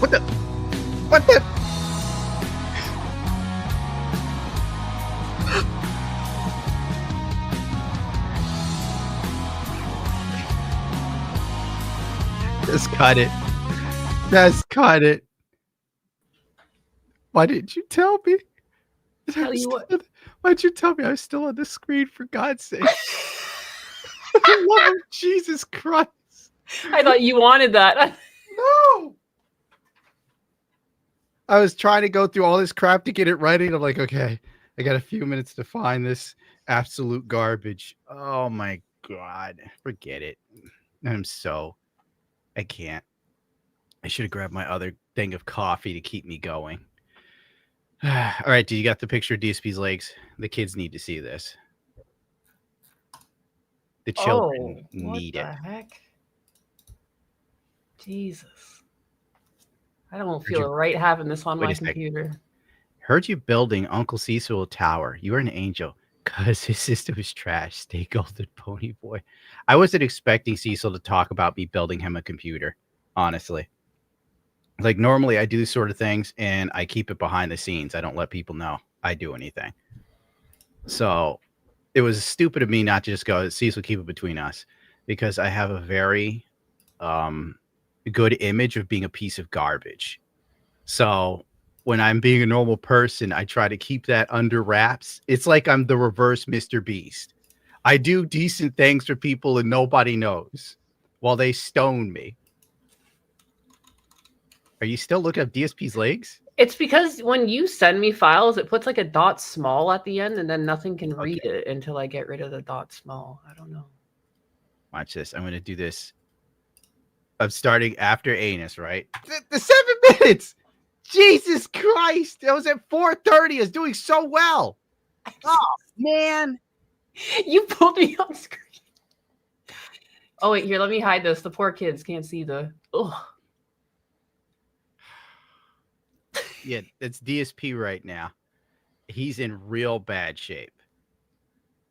What the? What the? Just cut it. Just cut it. Why didn't you tell me? Tell you what. Why'd you tell me I was still on the screen, for God's sake? For the love of Jesus Christ. I thought you wanted that. No. I was trying to go through all this crap to get it ready. And I'm like, okay, I got a few minutes to find this absolute garbage. Oh my God. Forget it. I can't. I should have grabbed my other thing of coffee to keep me going. All right, do you got the picture of DSP's legs? The kids need to see this. The children need it. What the heck? Jesus. I don't feel right having this on my computer. Heard you building Uncle Cecil a tower. You are an angel. Because his system is trash. Stay golden, pony boy. I wasn't expecting Cecil to talk about me building him a computer, honestly. Like, normally I do these sort of things and I keep it behind the scenes. I don't let people know I do anything. So it was stupid of me not to just go, Cecil, keep it between us. Because I have a very good image of being a piece of garbage. So when I'm being a normal person, I try to keep that under wraps. It's like I'm the reverse Mr. Beast. I do decent things for people and nobody knows while they stone me. Are you still looking up DSP's legs? It's because when you send me files, it puts like a dot small at the end and then nothing can read it until I get rid of the dot small. I don't know. Watch this. I'm going to do this. I'm starting after anus, right? The 7 minutes. Jesus Christ. That was at 4:30. I was doing so well. Oh, man. You pulled me on screen. Oh, wait, here, let me hide this. The poor kids can't see the... Ugh. Yeah, it's DSP right now. He's in real bad shape.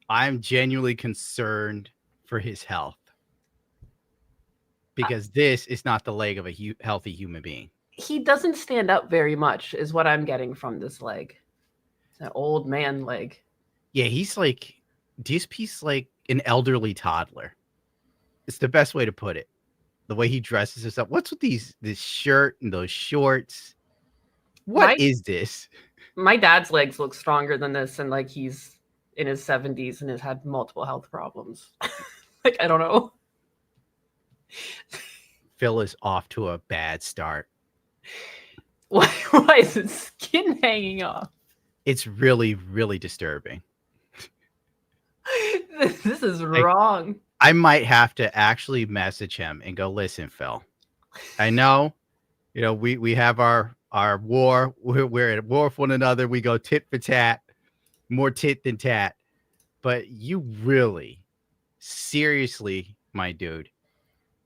I'm genuinely concerned for his health. Because this is not the leg of a healthy human being. He doesn't stand up very much, is what I'm getting from this leg. It's an old man leg. Yeah, he's like... DSP's like an elderly toddler. It's the best way to put it. The way he dresses himself. What's with this shirt and those shorts? What is this? My dad's legs look stronger than this, and like he's in his 70s and has had multiple health problems. Like, I don't know. Phil is off to a bad start. Why is his skin hanging off? It's really, really disturbing. This is wrong. I might have to actually message him and go, listen, Phil, I know, we have our war. We're at war with one another. We go tit for tat, more tit than tat. But you really, seriously, my dude,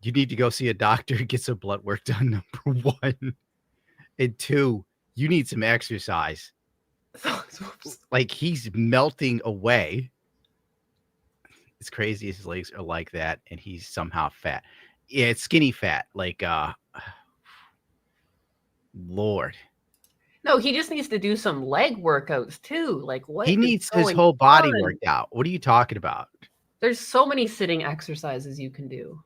you need to go see a doctor and get some blood work done, number one. And two, you need some exercise. Like, he's melting away. It's crazy his legs are like that, and he's somehow fat. Yeah, it's skinny fat. Like, Lord. No, he just needs to do some leg workouts too. Like, what? He needs his whole body worked out. What are you talking about? There's so many sitting exercises you can do.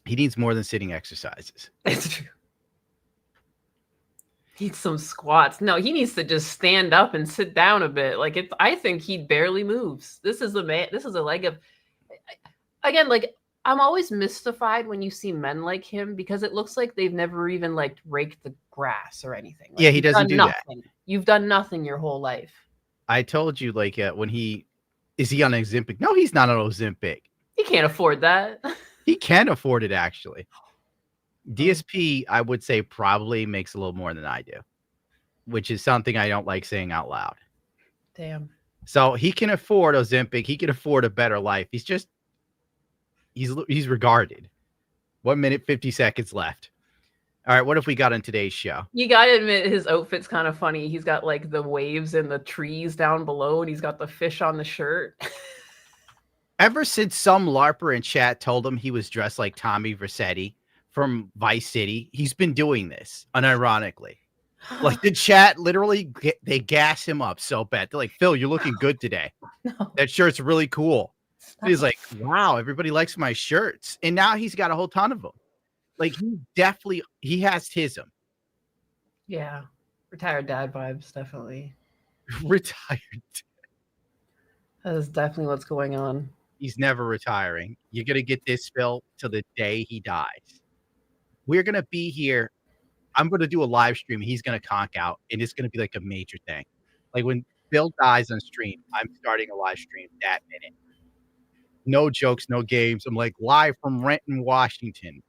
He needs more than sitting exercises. It's true. He needs some squats. No, he needs to just stand up and sit down a bit. Like, I think he barely moves. This is a leg of, again, like, I'm always mystified when you see men like him because it looks like they've never even like raked the grass or anything. Like, yeah, he doesn't do nothing. that. You've done nothing your whole life. I told you, like, when is he on Ozempic? No, he's not on Ozempic. He can't afford that. He can afford it, actually. DSP, I would say, probably makes a little more than I do, which is something I don't like saying out loud. Damn. So he can afford Ozempic. He can afford a better life. He's regarded. 1 minute, 50 seconds left. All right, what if we got on today's show? You got to admit his outfit's kind of funny. He's got like the waves and the trees down below, and he's got the fish on the shirt. Ever since some LARPer in chat told him he was dressed like Tommy Vercetti from Vice City. He's been doing this unironically. Like the chat literally they gas him up so bad. They're like, Phil, you're looking good today. No. That shirt's really cool. Stop. He's like, wow, everybody likes my shirts. And now he's got a whole ton of them. Like he has hism. Yeah. Retired dad vibes, definitely. Retired. That is definitely what's going on. He's never retiring. You're gonna get this, Phil, till the day he dies. We're gonna be here. I'm gonna do a live stream. He's gonna conk out, and it's gonna be like a major thing. Like when Phil dies on stream, I'm starting a live stream that minute. No jokes, no games. I'm like live from Renton, Washington.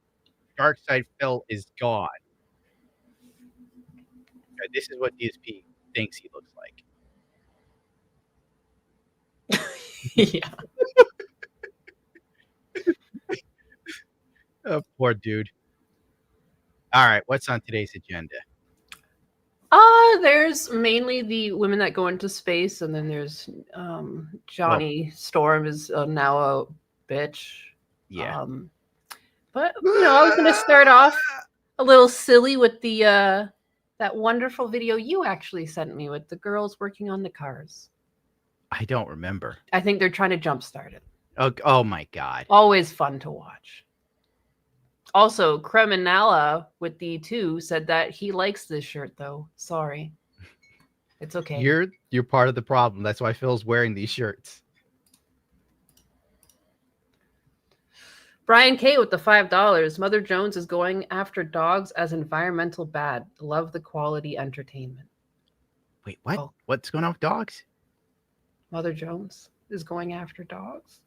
Darkside Phil is gone. This is what DSP thinks he looks like. Yeah. Oh, poor dude. All right, what's on today's agenda? There's mainly the women that go into space, and then there's Johnny Storm is now a bitch. Yeah. But I was gonna start off a little silly with the that wonderful video you actually sent me with the girls working on the cars. I don't remember. I think they're trying to jumpstart it. Oh my God. Always fun to watch. Also, Creminella with the 2 said that he likes this shirt, though. Sorry. It's okay. You're part of the problem. That's why Phil's wearing these shirts. Brian K with the $5. Mother Jones is going after dogs as environmental bad. Love the quality entertainment. Wait, what? Oh. What's going on with dogs? Mother Jones is going after dogs?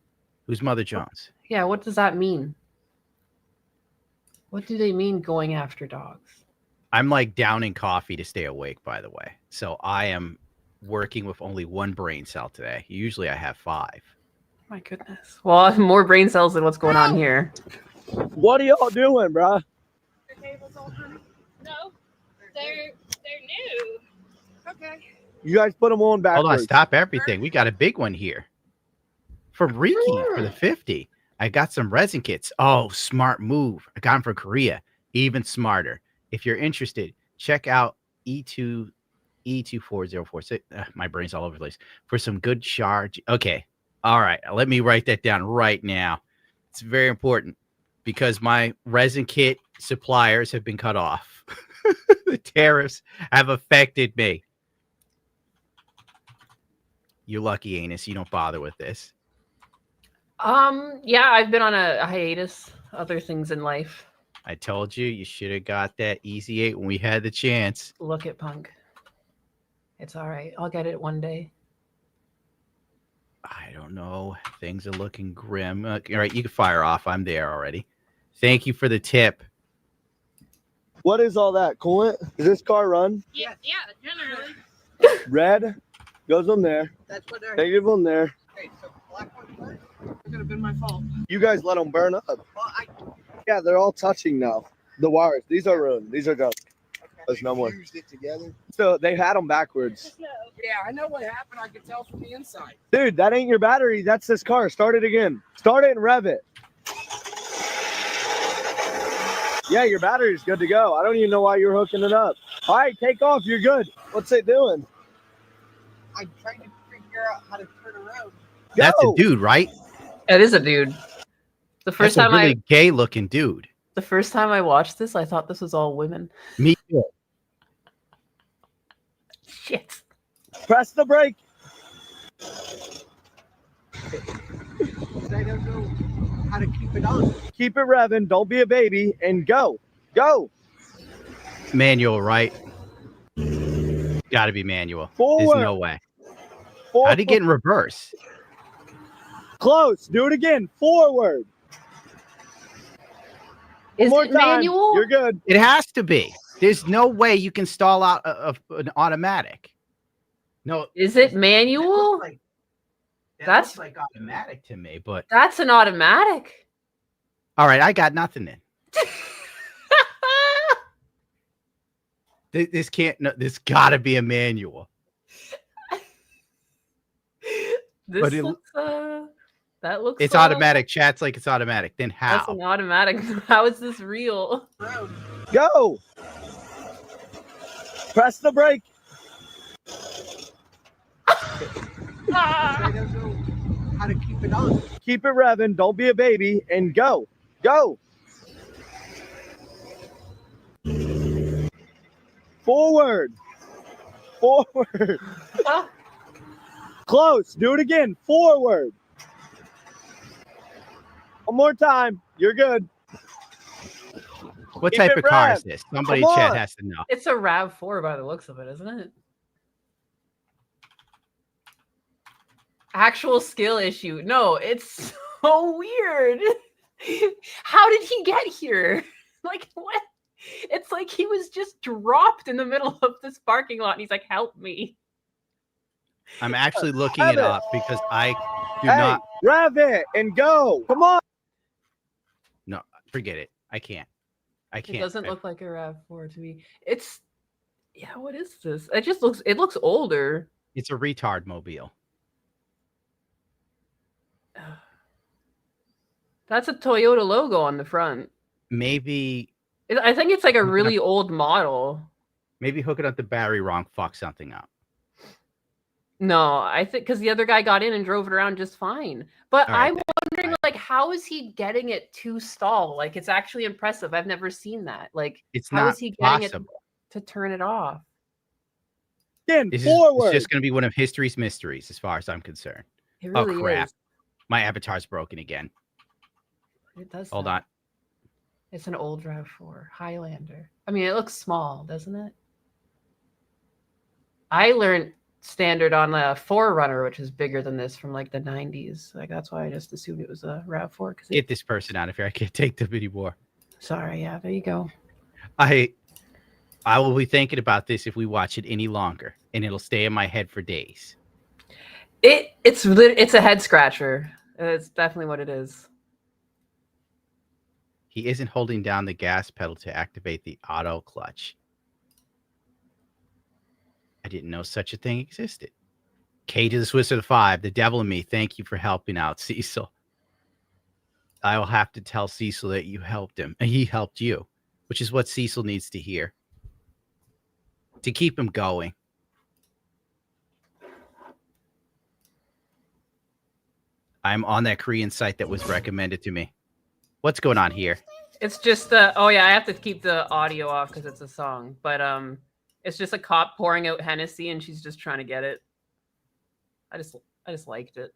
Who's Mother Jones? Yeah, what does that mean? What do they mean going after dogs? I'm like downing coffee to stay awake, by the way. So I am working with only 1 brain cell today. Usually I have 5. My goodness. Well, I have more brain cells than what's going on here. What are y'all doing, bro? No, they're new. Okay. You guys put them on backwards. Hold on, stop everything. We got a big one here. From Riki for the 50. I got some resin kits. Oh, smart move. I got them from Korea. Even smarter. If you're interested, check out E24046. My brain's all over the place. For some good charge. Okay. All right. Let me write that down right now. It's very important because my resin kit suppliers have been cut off. The tariffs have affected me. You lucky anus. You don't bother with this. Yeah, I've been on a hiatus. Other things in life. I told you, you should have got that Easy 8 when we had the chance. Look at Punk. It's all right. I'll get it one day. I don't know. Things are looking grim. All right, you can fire off. I'm there already. Thank you for the tip. What is all that? Coolant? Does this car run? Yeah, generally. Red goes on there. That's what they're. Negative on there. Okay, so black one first. It could have been my fault. You guys let them burn up. Well, Yeah, they're all touching now. The wires. These are ruined. These are done. There's no more. Fused it together. So they had them backwards. Yeah, I know what happened. I could tell from the inside. Dude, that ain't your battery. That's this car. Start it again. Start it and rev it. Yeah, your battery's good to go. I don't even know why you're hooking it up. All right, take off. You're good. What's it doing? I'm trying to figure out how to turn around. That's a Go. dude, right? It is a dude. The first That's a time really gay looking dude. the first time I watched this, I thought this was all women. Me too. Shit. Press the brake. I don't know how to keep it on. Keep it revving. Don't be a baby. And go. Go. Manual, right? Got to be manual. Forward. There's no way. Forward. How'd he get in reverse? Close. Do it again. Forward. One Is more it time. manual? You're good. It has to be. There's no way you can stall out an automatic. No. Is it manual? That's- looks like automatic to me, but That's an automatic. all right, I got nothing then. This can't. No, this got to be a manual. This But it- looks That looks. It's automatic. Chat's like it's automatic. Then That's how? an automatic. How is this real? Go. Press the brake. I don't know how to keep it on. Keep it revving. Don't be a baby. And go. Go. Forward. Forward. Close. Do it again. Forward. One more time. You're good. What Keep type it of car rev. is this? Somebody in Come chat on. has to know. It's a RAV4 by the looks of it, isn't it? Actual skill issue. No, it's so weird. How did he get here? Like, what? It's like he was just dropped in the middle of this parking lot and he's like, help me. I'm actually looking Have it it. up because I do Hey, not. rev it and go. Come on. No, forget it. I can't. I It can't. doesn't look like a RAV4 to me. It's, yeah, what is this? It looks older. It's a retard mobile. That's a Toyota logo on the front. Maybe I think it's like a really old model. hooking up the battery wrong fuck something up. No, I think because the other guy got in and drove it around just fine. But All right, I'm wondering, like, how is he getting it to stall? Like, it's actually impressive. I've never seen that. Like, It's how not is he getting possible. it to turn it off? Again, It's forward. just going to be one of history's mysteries, as far as I'm concerned. It really crap. is. My avatar's broken again. It does. Hold that. on. It's an old RAV4 Highlander. I mean, it looks small, doesn't it? I learned standard on a 4Runner, which is bigger than this from like the 90s. Like that's why I just assumed it was a RAV4. Get this person out of here. I can't take them anymore. Sorry, yeah, there you go. I will be thinking about this if we watch it any longer, and it'll stay in my head for days. It's a head scratcher. It's definitely what it is. He isn't holding down the gas pedal to activate the auto clutch. I didn't know such a thing existed. K to the Swiss of the 5, the devil in me. Thank you for helping out, Cecil. I will have to tell Cecil that you helped him, and he helped you, which is what Cecil needs to hear to keep him going. I'm on that Korean site that was recommended to me. What's going on here? It's just the I have to keep the audio off because it's a song, but it's just a cop pouring out Hennessy and she's just trying to get it. I just liked it.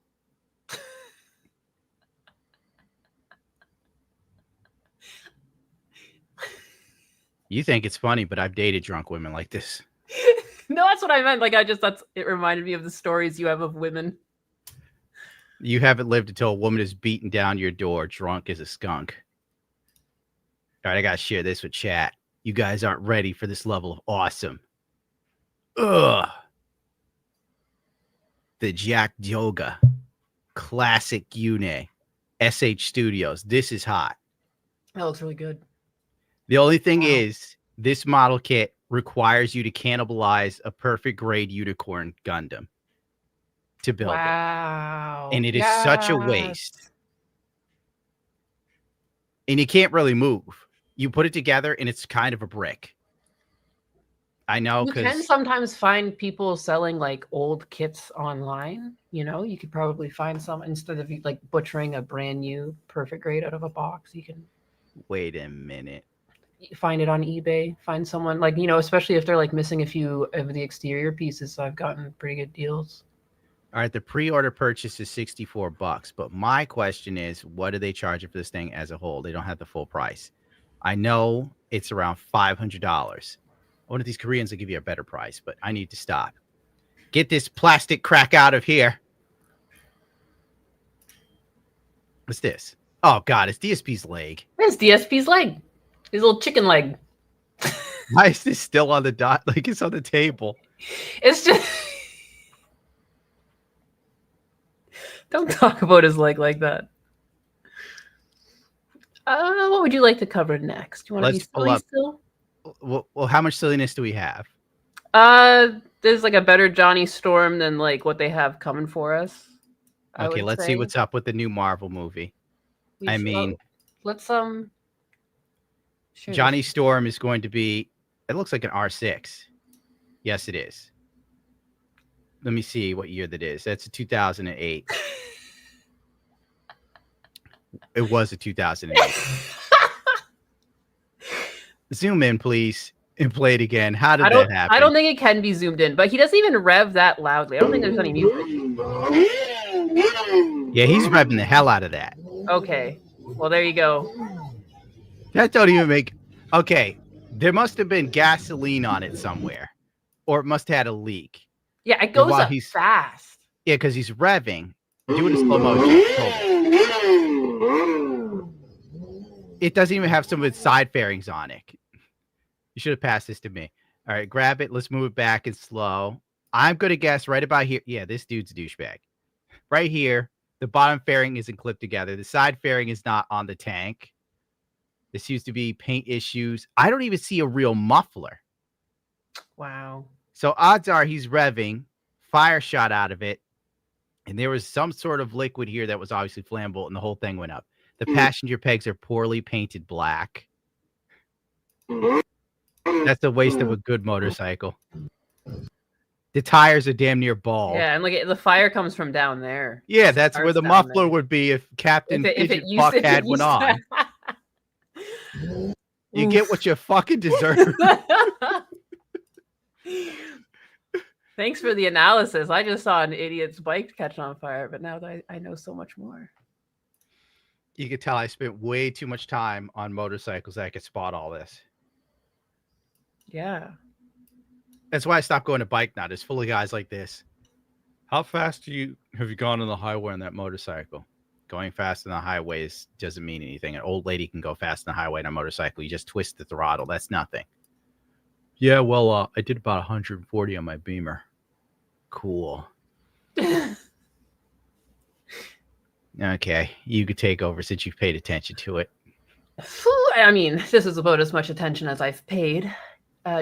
You think it's funny, but I've dated drunk women like this. No, that's what I meant. Like it reminded me of the stories you have of women. You haven't lived until a woman is beating down your door, drunk as a skunk. All right, I gotta share this with chat. You guys aren't ready for this level of awesome. Ugh. The Jack Yoga Classic Une SH Studios. This is hot. That looks really good. The only thing Wow. is, this model kit requires you to cannibalize a perfect grade unicorn Gundam to build it. Wow. And it is such a waste. And you can't really move. You put it together and it's kind of a brick. I know, You can because sometimes find people selling like old kits online. You know, you could probably find some instead of like butchering a brand new perfect grade out of a box. You can wait a minute. find it on eBay. Find someone like, you know, especially if they're like missing a few of the exterior pieces. So I've gotten pretty good deals. All right, the pre-order purchase is $64, but my question is, what do they charge for this thing as a whole? They don't have the full price. I know it's around $500. One of these Koreans will give you a better price, but I need to stop. Get this plastic crack out of here. What's this? Oh, God, it's DSP's leg. It's DSP's leg. His little chicken leg. Why is this still on the dot? Like it's on the table. It's just... Don't talk about his leg like that. What would you like to cover next? You want to be Let's pull silly up. still? Well, how much silliness do we have? There's like a better Johnny Storm than like what they have coming for us. I Okay, would let's see say what's up with the new Marvel movie. we I should, mean, let's share Johnny this. Storm is going to be. It looks like an R6. Yes, it is. Let me see what year that is. That's a 2008. It was a 2008. Zoom in, please, and play it again. How did that happen? I don't think it can be zoomed in, but he doesn't even rev that loudly. I don't think there's any music. Yeah, he's revving the hell out of that. Okay. Well, there you go. That don't even make. Okay, there must have been gasoline on it somewhere, or it must have had a leak. Yeah, it goes while up he's- fast. Yeah, because he's revving. Do it in slow motion. It doesn't even have some of its side fairings on it. You should have passed this to me. All right, grab it. Let's move it back and slow. I'm going to guess right about here. Yeah, this dude's a douchebag. Right here, the bottom fairing isn't clipped together. The side fairing is not on the tank. This used to be paint issues. I don't even see a real muffler. Wow. So odds are he's revving, fire shot out of it, and there was some sort of liquid here that was obviously flammable, and the whole thing went up. The passenger pegs are poorly painted black. That's a waste of a good motorcycle. The tires are damn near bald. Yeah, and the fire comes from down there. Yeah, that's where the Down muffler there. would be if Captain If Fidget it used Fuck if it had one used on. You get what you fucking deserve. Thanks for the analysis. I just saw an idiot's bike catch on fire, but now that I know so much more. You could tell I spent way too much time on motorcycles that I could spot all this. Yeah. That's why I stopped going to bike now. It's full of guys like this. How fast have you gone on the highway on that motorcycle? Going fast on the highways doesn't mean anything. An old lady can go fast on the highway on a motorcycle. You just twist the throttle. That's nothing. Yeah, well, I did about 140 on my Beamer. Cool. Okay, you could take over since you've paid attention to it. I mean, this is about as much attention as I've paid.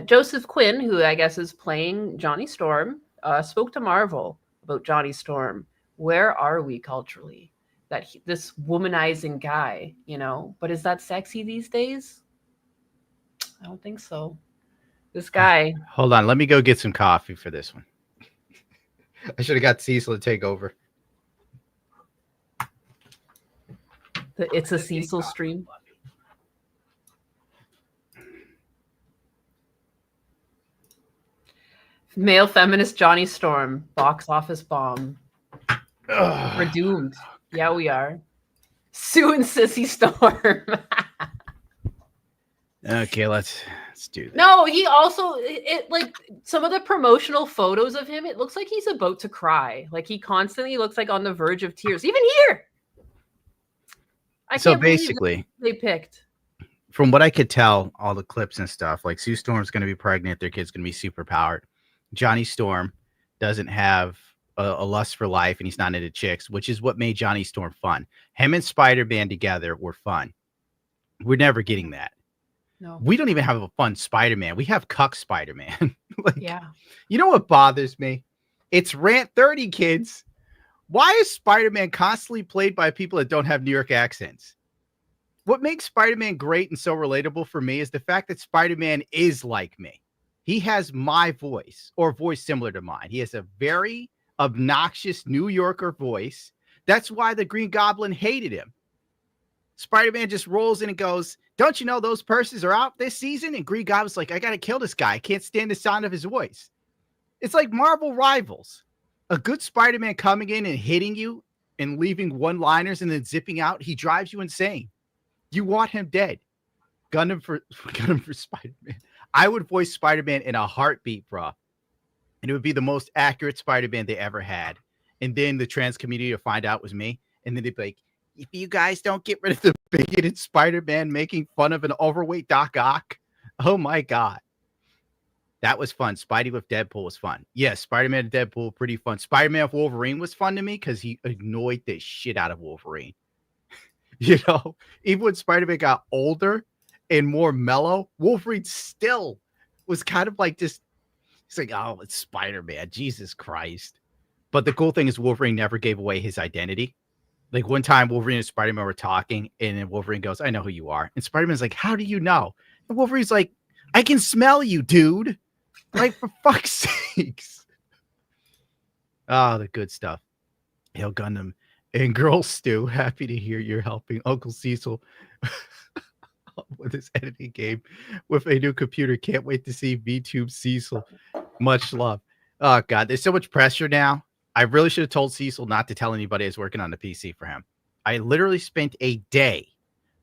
Joseph Quinn, who I guess is playing Johnny Storm, spoke to Marvel about Johnny Storm. Where are we culturally? This womanizing guy, but is that sexy these days? I don't think so. This guy. Hold on, let me go get some coffee for this one. I should have got Cecil to take over. It's a Cecil stream. Male feminist Johnny Storm, box office bomb. Ugh. We're doomed. Yeah, we are. Sue and Sissy Storm. Okay, let's do this. No, he also like some of the promotional photos of him, it looks like he's about to cry. Like he constantly looks like on the verge of tears. Even here. So can't believe basically, they picked. From what I could tell, all the clips and stuff, like Sue Storm's going to be pregnant, their kid's going to be super powered. Johnny Storm doesn't have a lust for life, and he's not into chicks, which is what made Johnny Storm fun. Him and Spider-Man together were fun. We're never getting that. No. We don't even have a fun Spider-Man. We have cuck Spider-Man. Yeah. You know what bothers me? It's Rant 30, kids. Why is Spider-Man constantly played by people that don't have New York accents? What makes Spider-Man great and so relatable for me is the fact that Spider-Man is like me. He has my voice, or a voice similar to mine. He has a very obnoxious New Yorker voice. That's why the Green Goblin hated him. Spider-Man just rolls in and goes, don't you know those purses are out this season? And Green Goblin's like, I got to kill this guy. I can't stand the sound of his voice. It's like Marvel Rivals. A good Spider-Man coming in and hitting you and leaving one-liners and then zipping out, he drives you insane. You want him dead. Gun him for Spider-Man. I would voice Spider-Man in a heartbeat, bro. And it would be the most accurate Spider-Man they ever had. And then the trans community would find out it was me. And then they'd be like, if you guys don't get rid of the bigoted Spider-Man making fun of an overweight Doc Ock, oh my God. That was fun. Spidey with Deadpool was fun. Yes, Spider-Man and Deadpool, pretty fun. Spider-Man with Wolverine was fun to me because he annoyed the shit out of Wolverine. Even when Spider-Man got older and more mellow, Wolverine still was kind of like just, he's like, oh, it's Spider-Man. Jesus Christ. But the cool thing is Wolverine never gave away his identity. Like one time Wolverine and Spider-Man were talking, and then Wolverine goes, I know who you are. And Spider-Man's like, how do you know? And Wolverine's like, I can smell you, dude. Like, for fuck's sakes. Oh, the good stuff. Hail Gundam. And Girl Stew, happy to hear you're helping Uncle Cecil with his editing game with a new computer. Can't wait to see VTube Cecil. Much love. Oh, God, there's so much pressure now. I really should have told Cecil not to tell anybody I was working on the PC for him. I literally spent a day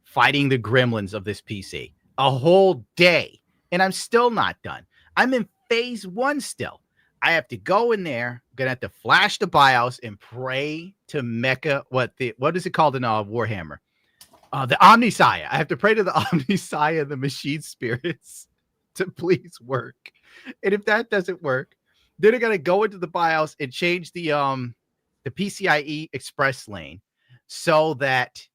fighting the gremlins of this PC. A whole day. And I'm still not done. I'm in phase 1 still. I have to go in there. I'm gonna have to flash the BIOS and pray to Mecha. What is it called in Warhammer? The Omnisaya. I have to pray to the Omnisaya, the machine spirits, to please work. And if that doesn't work, then I gotta go into the BIOS and change the PCIe Express lane so that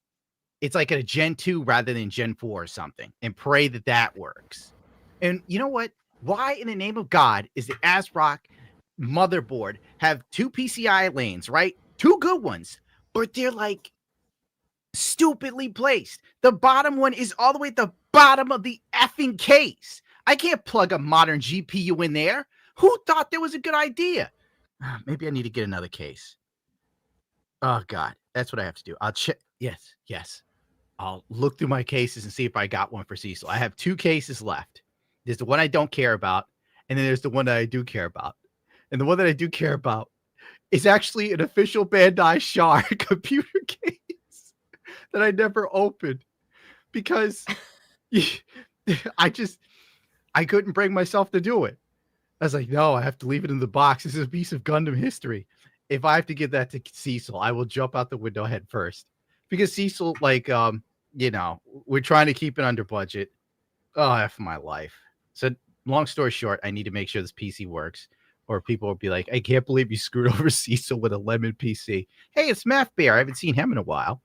it's like a Gen 2 rather than Gen 4 or something, and pray that that works. And you know what? Why in the name of God is the ASRock motherboard have 2 PCI lanes, right? 2 good ones, but they're like stupidly placed. The bottom one is all the way at the bottom of the effing case. I can't plug a modern GPU in there. Who thought that was a good idea? Maybe I need to get another case. Oh, God. That's what I have to do. I'll check. Yes. I'll look through my cases and see if I got one for Cecil. I have 2 cases left. There's the one I don't care about, and then there's the one that I do care about. And the one that I do care about is actually an official Bandai Shar computer case that I never opened because I couldn't bring myself to do it. I was like, no, I have to leave it in the box. This is a piece of Gundam history. If I have to give that to Cecil, I will jump out the window head first. Because Cecil, like, we're trying to keep it under budget. Oh, F my life. So long story short, I need to make sure this PC works, or people will be like, I can't believe you screwed over Cecil with a lemon PC. Hey, it's Math Bear. I haven't seen him in a while.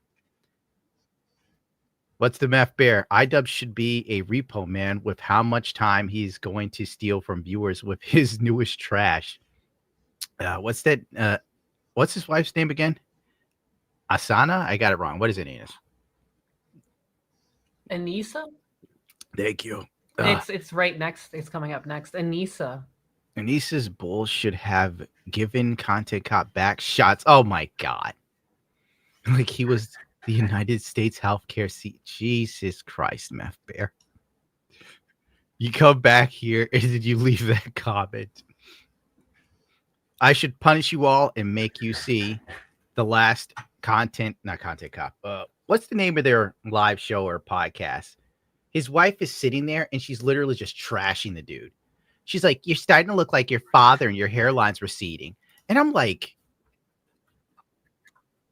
What's the Math Bear? iDub should be a repo man with how much time he's going to steal from viewers with his newest trash. What's his wife's name again? Asana? I got it wrong. What is it, Enos? Anissa? Thank you. It's right next. It's coming up next. Anissa. Anissa's bull should have given Content Cop back shots. Oh my God. Like he was the United States healthcare seat. Jesus Christ, Math Bear. You come back here and did you leave that comment? I should punish you all and make you see the last not Content Cop. What's the name of their live show or podcast? His wife is sitting there and she's literally just trashing the dude. She's like, you're starting to look like your father and your hairline's receding. And I'm like,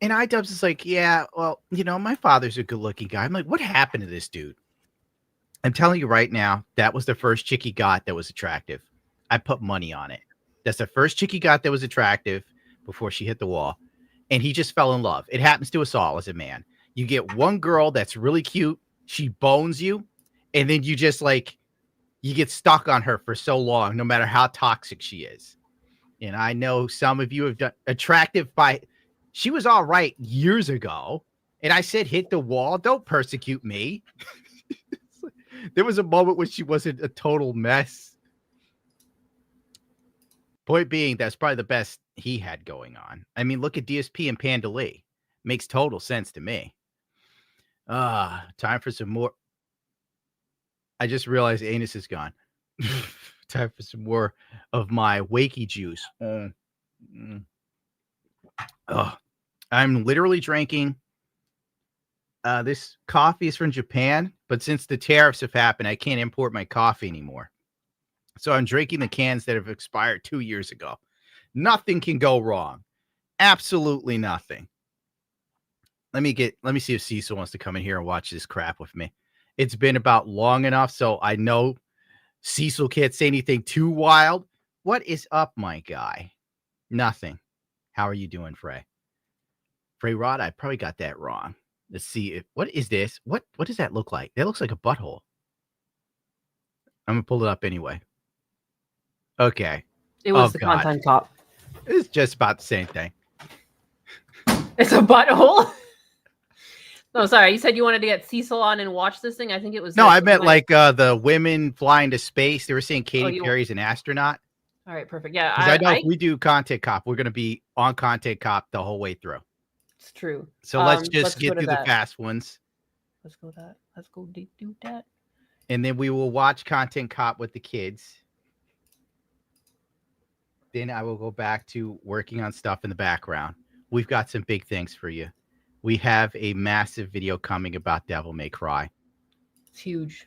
and iDubbbz is like, yeah, well, my father's a good looking guy. I'm like, what happened to this dude? I'm telling you right now, that was the first chick he got that was attractive. I put money on it. That's the first chick he got that was attractive before she hit the wall. And he just fell in love. It happens to us all as a man. You get one girl that's really cute. She bones you. And then you just you get stuck on her for so long, no matter how toxic she is. And I know some of you have done attractive by, she was all right years ago. And I said, hit the wall. Don't persecute me. There was a moment when she wasn't a total mess. Point being, that's probably the best he had going on. I mean, look at DSP and Panda Lee. Makes total sense to me. Time for some more. I just realized Anus is gone. Time for some more of my wakey juice. I'm literally drinking. This coffee is from Japan, but since the tariffs have happened, I can't import my coffee anymore. So I'm drinking the cans that have expired 2 years ago. Nothing can go wrong. Absolutely nothing. Let me see if Cecil wants to come in here and watch this crap with me. It's been about long enough, so I know Cecil can't say anything too wild. What is up, my guy? Nothing. How are you doing, Frey? Frey Rod, I probably got that wrong. Let's see. What is this? What does that look like? That looks like a butthole. I'm going to pull it up anyway. Okay. It was Oh, the God. Content Cop. It's just about the same thing. It's a butthole. No, sorry. You said you wanted to get Cecil on and watch this thing. I think it was. No, this I meant night. like the women flying to space. They were saying Katy you- Perry's an astronaut. All right, perfect. Yeah, Because I know if we do Content Cop, we're going to be on Content Cop the whole way through. It's true. So let's just go get to through that. the fast ones. Let's go that. Let's go do that. And then we will watch Content Cop with the kids. Then I will go back to working on stuff in the background. We've got some big things for you. We have a massive video coming about Devil May Cry. It's huge.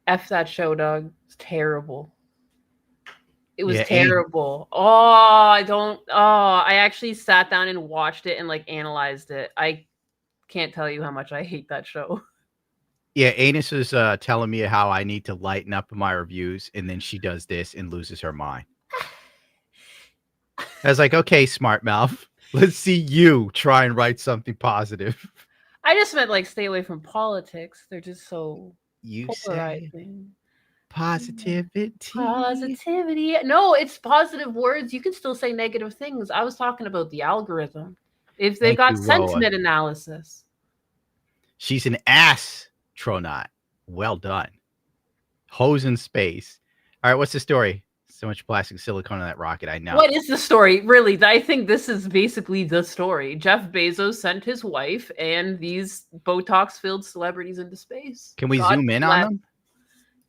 F that show, dog. It's terrible. It was terrible. I actually sat down and watched it and like analyzed it. I can't tell you how much I hate that show. Yeah, Anus was telling me how I need to lighten up my reviews, and then she does this and loses her mind. I was like, okay, smart mouth. Let's see you try and write something positive. I just meant like stay away from politics. They're just so You say polarizing. positivity. Positivity. No, it's positive words. You can still say negative things. I was talking about the algorithm. If they've got sentiment analysis. She's an astronaut. Well done. Hose in space. All right, what's the story? So much plastic silicone on that rocket. I know. What is the story? Really, I think this is basically the story. Jeff Bezos sent his wife and these Botox-filled celebrities into space. Can we zoom in on them?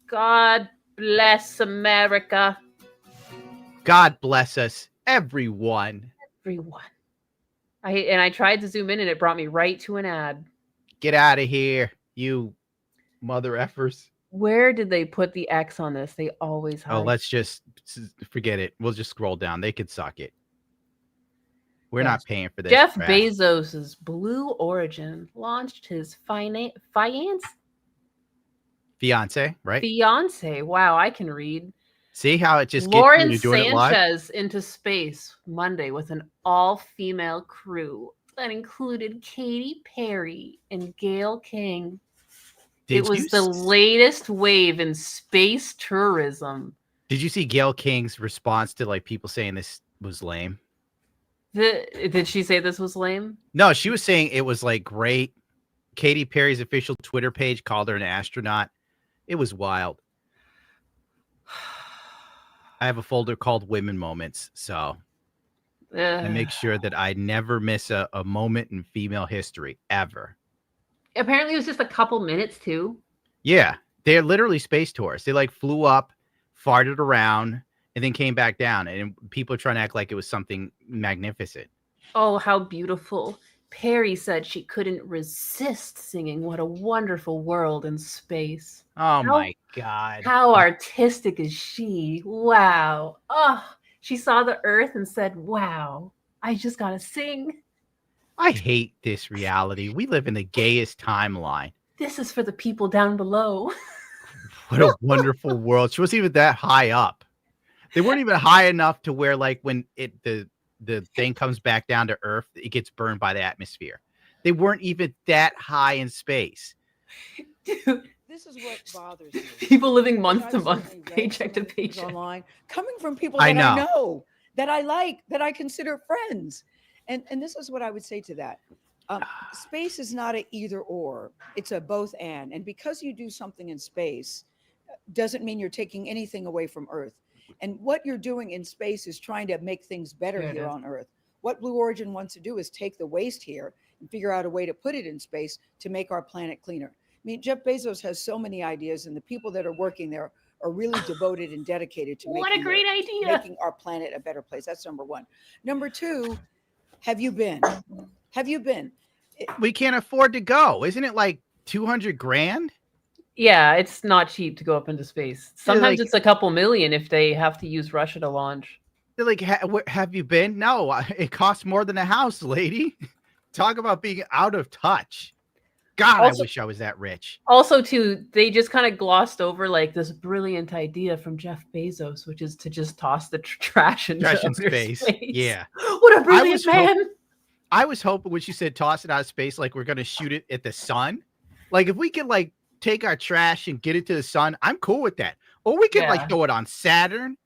God bless America. God bless us, everyone. Everyone. I tried to zoom in and it brought me right to an ad. Get out of here, you mother effers. Where did they put the X on this? They always hide. Oh, let's just forget it. We'll just scroll down. They could suck it. We're not paying for this. Jeff crap. Bezos' Blue Origin launched his fiance, right? Fiance. Wow, I can read. See how it just Lauren gets you doing it live? Sanchez into space Monday with an all-female crew that included Katy Perry and Gayle King. It was the latest wave in space tourism. Did you see Gayle King's response to like people saying this was lame? Did she say this was lame? No, she was saying it was like great. Katy Perry's official Twitter page called her an astronaut. It was wild. I have a folder called Women Moments, so I make sure that I never miss a moment in female history, ever. Apparently, it was just a couple minutes, too. Yeah, they're literally space tourists. They like flew up, farted around, and then came back down. And people are trying to act like it was something magnificent. Oh, how beautiful. Perry said she couldn't resist singing What a Wonderful World in Space. Oh, my God. How artistic is she? Wow. Oh, she saw the Earth and said, wow, I just got to sing. I hate this reality. We live in the gayest timeline. This is for the people down below. What a wonderful world. She wasn't even that high up. They weren't even high enough to where, like, when the thing comes back down to Earth, it gets burned by the atmosphere. They weren't even that high in space. Dude, this is what bothers me. People living month to month, paycheck to paycheck. Online, coming from people that I know, that I like, that I consider friends. And this is what I would say to that. Space is not an either or. It's a both and. And because you do something in space doesn't mean you're taking anything away from Earth. And what you're doing in space is trying to make things better here on Earth. What Blue Origin wants to do is take the waste here and figure out a way to put it in space to make our planet cleaner. I mean, Jeff Bezos has so many ideas, and the people that are working there are really devoted and dedicated to making our planet a better place. That's number one. Number two, have you been? Have you been? We can't afford to go. Isn't it like 200 grand? Yeah, it's not cheap to go up into space. Sometimes it's a couple million if they have to use Russia to launch. They're like, have you been? No, it costs more than a house, lady. Talk about being out of touch. God, also, I wish I was that rich. Also, too, they just kind of glossed over like this brilliant idea from Jeff Bezos, which is to just toss the trash in space. Yeah. What a brilliant man. I was hoping when she said toss it out of space, like we're going to shoot it at the sun. Like if we could like take our trash and get it to the sun, I'm cool with that. Or we could like throw it on Saturn,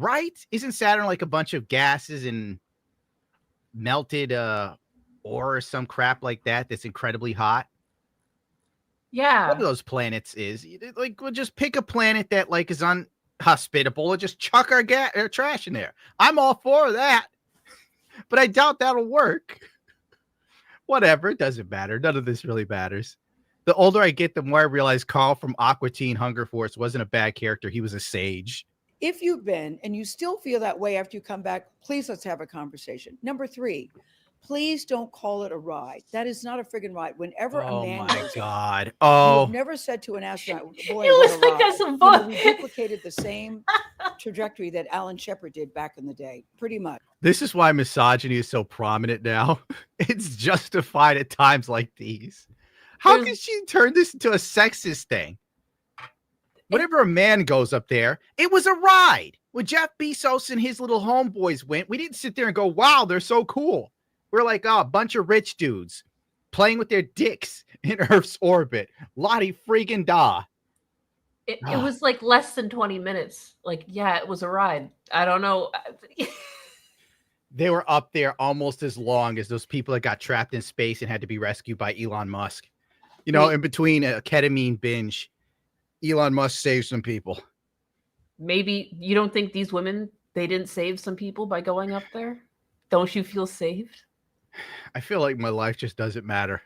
right? Isn't Saturn like a bunch of gases and melted ore or some crap like that that's incredibly hot? Yeah. One of those planets is like we'll just pick a planet that like is unhospitable and just chuck our trash in there. I'm all for that, but I doubt that'll work. Whatever, it doesn't matter. None of this really matters. The older I get, the more I realize Carl from Aqua Teen Hunger Force wasn't a bad character. He was a sage. If you've been and you still feel that way after you come back, please let's have a conversation. Number 3, please don't call it a ride. That is not a friggin' ride. Whenever a man goes, God. you've never said to an astronaut, boy, It was what a like ride. that's a You know, book. we duplicated the same trajectory that Alan Shepard did back in the day, pretty much. This is why misogyny is so prominent now. It's justified at times like these. How can she turn this into a sexist thing? Whenever a man goes up there, it was a ride. When Jeff Bezos and his little homeboys went, we didn't sit there and go, wow, they're so cool. We're like, oh, a bunch of rich dudes playing with their dicks in Earth's orbit. Lottie freaking da. It was like less than 20 minutes. Like, yeah, it was a ride. I don't know. They were up there almost as long as those people that got trapped in space and had to be rescued by Elon Musk. You know, in between a ketamine binge, Elon Musk saved some people. Maybe you don't think these women, they didn't save some people by going up there? Don't you feel saved? I feel like my life just doesn't matter.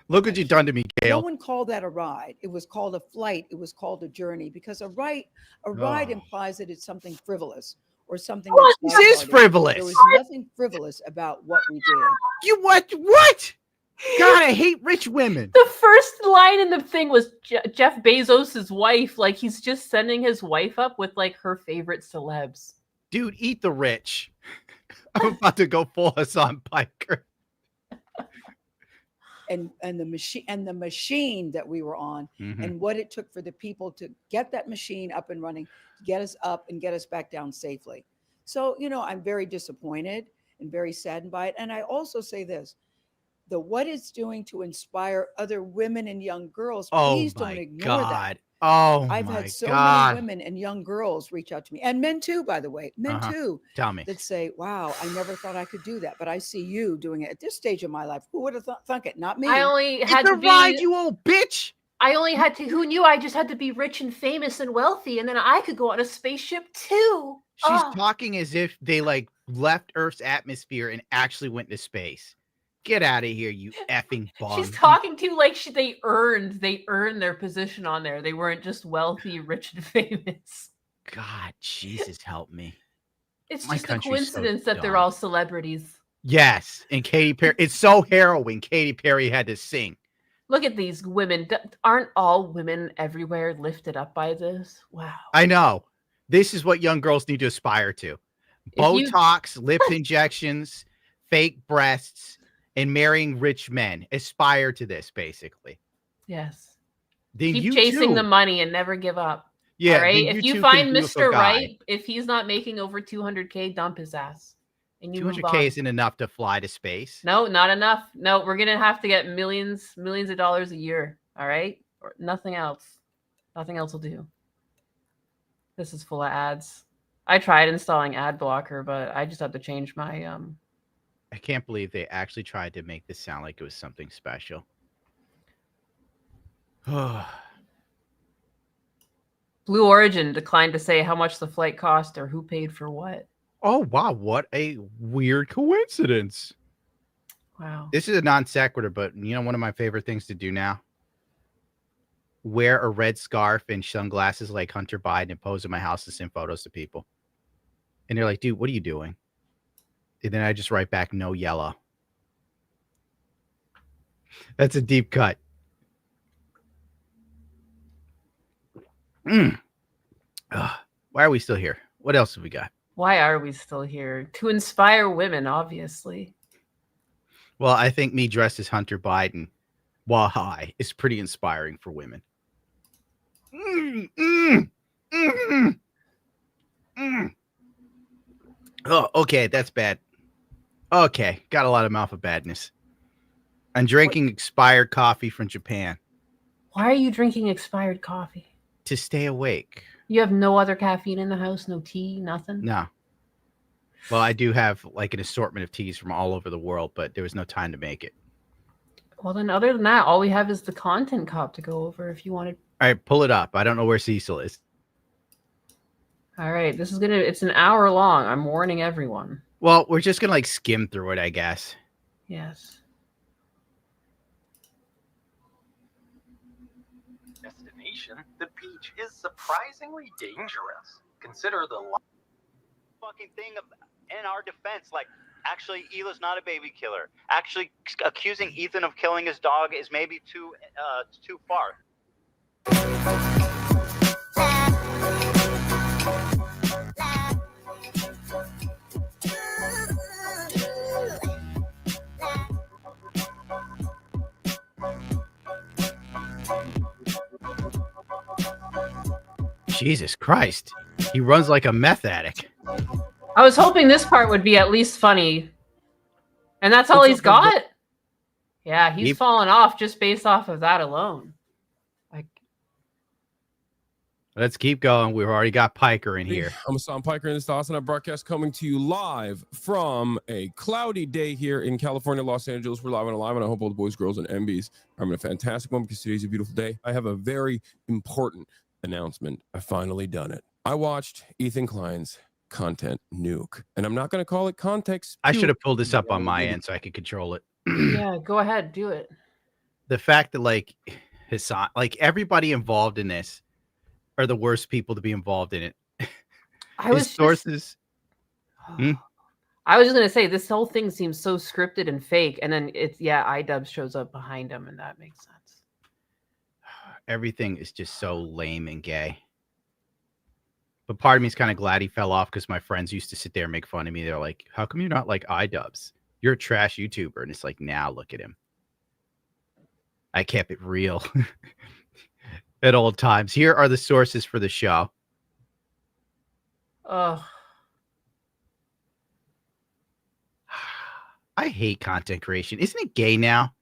Look what you've done to me, Gail. No one called that a ride. It was called a flight. It was called a journey, because a ride implies that it's something frivolous or something. This is frivolous. There was nothing frivolous about what we did. You what? What? God, I hate rich women. The first line in the thing was Jeff Bezos's wife. Like, he's just sending his wife up with like her favorite celebs. Dude, eat the rich. I'm about to go full Hassan Piker. And the machine that we were on, and what it took for the people to get that machine up and running, get us up and get us back down safely. So, you know, I'm very disappointed and very saddened by it. And I also say this, what it's doing to inspire other women and young girls, please don't ignore that. Oh, I've had so many women and young girls reach out to me, and men too, by the way, too. Tell me. That say, wow, I never thought I could do that, but I see you doing it at this stage of my life. Who would have thunk it? Not me. I only had to ride, you old bitch. I only had to, who knew I just had to be rich and famous and wealthy, and then I could go on a spaceship too. She's talking as if they like left Earth's atmosphere and actually went to space. Get out of here, you effing bum. She's talking to like they earned their position on there. They weren't just wealthy, rich, and famous. God, Jesus, help me. It's just a coincidence that they're all celebrities. Yes, and Katy Perry. It's so harrowing. Katy Perry had to sing. Look at these women. Aren't all women everywhere lifted up by this? Wow. I know. This is what young girls need to aspire to. Botox, lip injections, fake breasts, and marrying rich men. Aspire to this, basically. Yes. Then keep chasing the money and never give up. Yeah. All right. If you find Mr. Right, if he's not making over 200K, dump his ass. And you 200K isn't enough to fly to space. No, not enough. No, we're gonna have to get millions of dollars a year. All right, or nothing else. Nothing else will do. This is full of ads. I tried installing ad blocker, but I just had to change my I can't believe they actually tried to make this sound like it was something special. Blue Origin declined to say how much the flight cost or who paid for what. Oh, wow. What a weird coincidence. Wow. This is a non sequitur, but you know, one of my favorite things to do now? Wear a red scarf and sunglasses like Hunter Biden and pose in my house to send photos to people. And they're like, dude, what are you doing? And then I just write back, no yellow. That's a deep cut. Why are we still here? What else have we got? Why are we still here? To inspire women, obviously. Well, I think me dressed as Hunter Biden while high is pretty inspiring for women. Oh, okay. That's bad. Okay. Got a lot of mouth of badness. I'm drinking expired coffee from Japan. Why are you drinking expired coffee? To stay awake. You have no other caffeine in the house? No tea? Nothing? No. Well, I do have like an assortment of teas from all over the world, but there was no time to make it. Well, then other than that, all we have is the content cop to go over if you wanted. All right, pull it up. I don't know where Cecil is. All right, it's an hour long. I'm warning everyone. Well, we're just going to like skim through it, I guess. Yes. Destination, the beach is surprisingly dangerous. Consider the fucking thing in our defense. Like, actually, Hila's not a baby killer. Actually, accusing Ethan of killing his dog is maybe too far. Jesus Christ. He runs like a meth addict. I was hoping this part would be at least funny. And that's all he's got? Yeah, he's fallen off just based off of that alone. Like, let's keep going. We've already got Piker in here. I'm Hassan Piker in this Dawson. I broadcast coming to you live from a cloudy day here in California, Los Angeles. We're live and alive, and I hope all the boys, girls, and MBs are having a fantastic one because today's a beautiful day. I have a very important announcement. I finally done it. I watched Ethan Klein's content nuke, and I'm not going to call it context. I should have pulled this up on my end so I could control it. Yeah, go ahead, do it. The fact that like Hassan, like everybody involved in this are the worst people to be involved in it. His sources. I was just going to say, this whole thing seems so scripted and fake, and then iDubbbz shows up behind him, and that makes sense. Everything is just so lame and gay. But part of me is kind of glad he fell off because my friends used to sit there and make fun of me. They're like, how come you're not like iDubbbz? You're a trash YouTuber. And it's like, now look at him. I kept it real at all times. Here are the sources for the show. Ugh. I hate content creation. Isn't it gay now?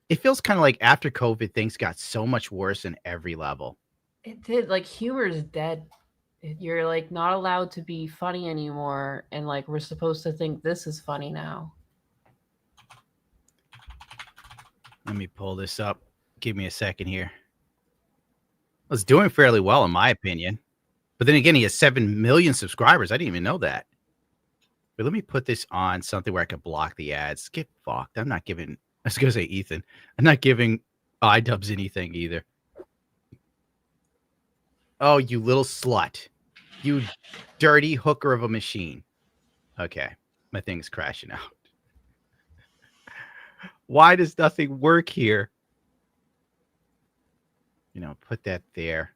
It feels kind of like after COVID, things got so much worse in every level. It did. Like, humor is dead. You're like not allowed to be funny anymore, and like we're supposed to think this is funny now. Let me pull this up. Give me a second here. I was doing fairly well in my opinion, but then again, he has 7 million subscribers. I didn't even know that. But let me put this on something where I could block the ads. Get fucked. I'm not giving. I was gonna say Ethan. I'm not giving iDubbbz anything either. Oh, you little slut. You dirty hooker of a machine. Okay. My thing's crashing out. Why does nothing work here? You know, put that there.